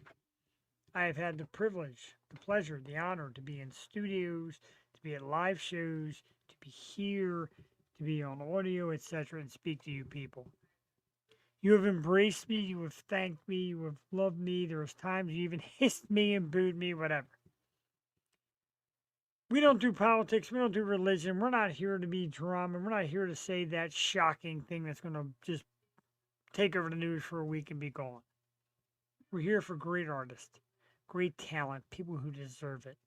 I've had the privilege, the pleasure, the honor to be in studios, to be at live shows, to be here, to be on audio, etc., and speak to you people. You have embraced me, you have thanked me, you have loved me. There's times you even hissed me and booed me, whatever. We don't do politics, we don't do religion. We're not here to be drama. We're not here to say that shocking thing that's going to just take over the news for a week and be gone. We're here for great artists, great talent, people who deserve it.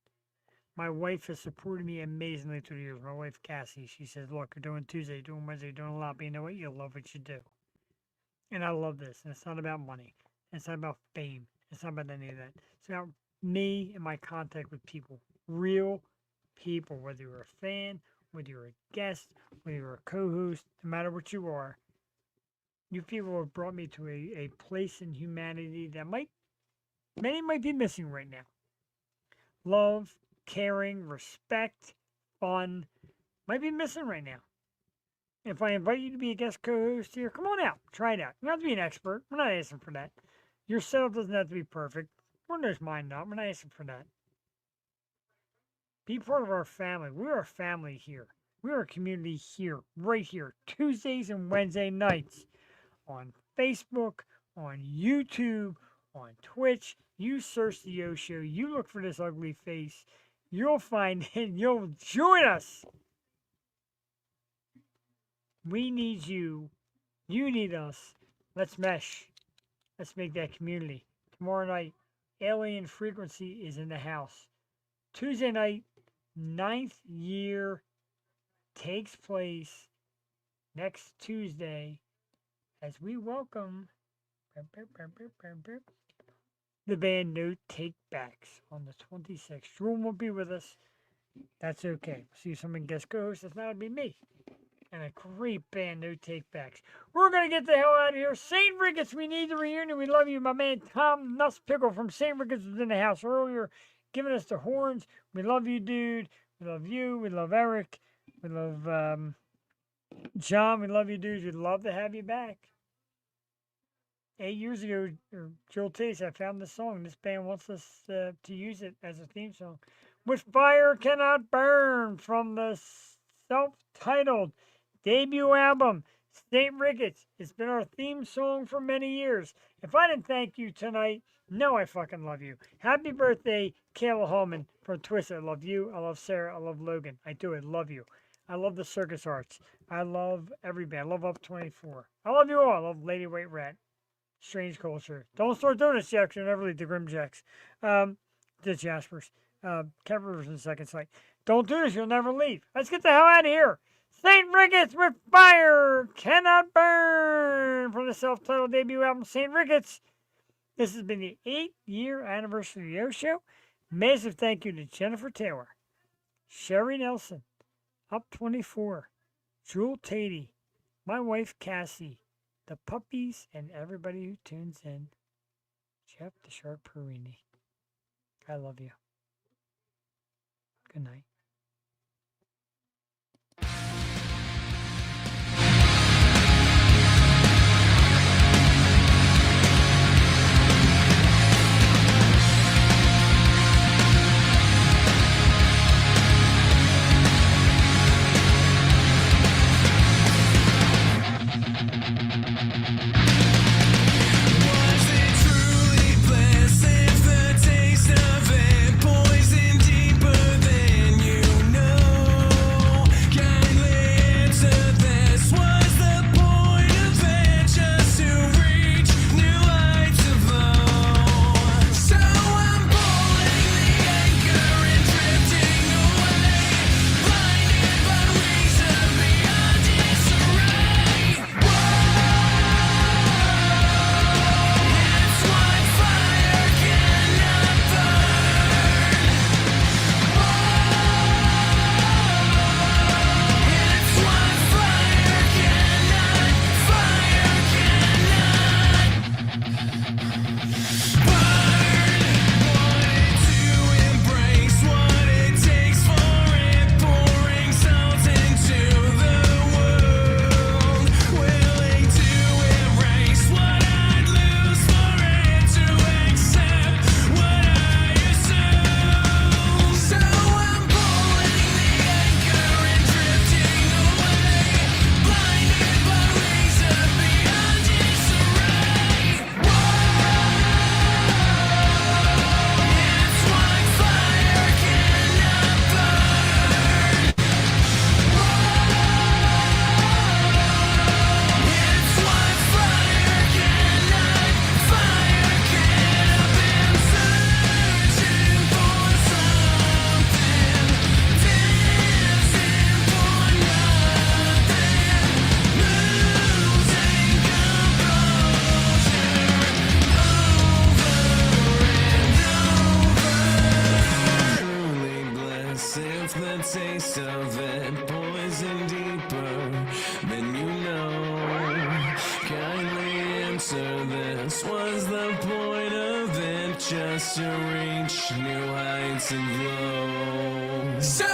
My wife has supported me amazingly through the years. My wife, Cassie, she says, look, you're doing Tuesday, you're doing Wednesday, you're doing a lot, but you know what? You love what you do. And I love this. And it's not about money. It's not about fame. It's not about any of that. It's about me and my contact with people. Real people, whether you're a fan, whether you're a guest, whether you're a co-host, no matter what you are. You people have brought me to a place in humanity that many might be missing right now. Love, caring, respect, fun, might be missing right now. If I invite you to be a guest co-host here, come on out, try it out. You don't have to be an expert. We're not asking for that. Your setup doesn't have to be perfect. Lord knows mine not. We're not asking for that. Be part of our family. We're a family here. We're a community here, right here, Tuesdays and Wednesday nights. On Facebook, on YouTube, on Twitch. You search the Yo Show. You look for this ugly face. You'll find it. You'll join us. We need you. You need us. Let's mesh. Let's make that community. Tomorrow night, Alien Frequency is in the house. Tuesday night, 9th year takes place next Tuesday. As we welcome the band No Take Backs on the 26th. Jerome won't be with us. That's okay. See some guest co-hosts. That's not going to be me. And a great band, No Take Backs. We're going to get the hell out of here. St. Ricketts, we need the reunion. We love you. My man Tom Nusspickle from St. Ricketts was in the house earlier, giving us the horns. We love you, dude. We love you. We love Eric. We love John. We love you, dudes. We'd love to have you back. 8 years ago, Joel Tace, I found this song. This band wants us to use it as a theme song. With Fire Cannot Burn from the self-titled debut album, St. Ricketts. It's been our theme song for many years. If I didn't thank you tonight, no, I fucking love you. Happy birthday, Kayla Hallman from Twisted. I love you. I love Sarah. I love Logan. I do. I love you. I love the Circus Hearts. I love every band. I love Up 24. I love you all. I love Lady White Rat. Strange Culture. Don't start doing this, Jack. You'll never leave the Grimjacks. The Jaspers. Cat Rivers in Second Sight. Don't do this. You'll never leave. Let's get the hell out of here. St. Ricketts with Fire Cannot Burn from the self-titled debut album, St. Ricketts. This has been the 8-year anniversary of the Yo Show. Massive thank you to Jennifer Taylor, Sherry Nelson, Up 24. Jewel Tatey. My wife Cassie. The puppies and everybody who tunes in. Jeff the Shark Perini. I love you. Good night. Was it truly bliss if the taste of it poisoned deeper than you know? Kindly answer this. Was the point of it just to reach new heights of low? So I'm pulling the anchor and drifting away, blinded by reason beyond disarray. It's what fire cannot burn. It's what fire cannot burn. Wanted to embrace what it takes for it, pouring salt into the wound. Willing to erase what I'd lose for it, to accept what I assume. So I'm pulling the anchor and drifting away, blinded by reason beyond disarray. It's what fire cannot burn. It's what fire cannot. Fire can. I've been searching for something, dancing for nothing, losing composure over and over. Truly bliss if the taste of it poison deeper than you know. Kindly answer this. Was the point of it just to reach new heights of low? So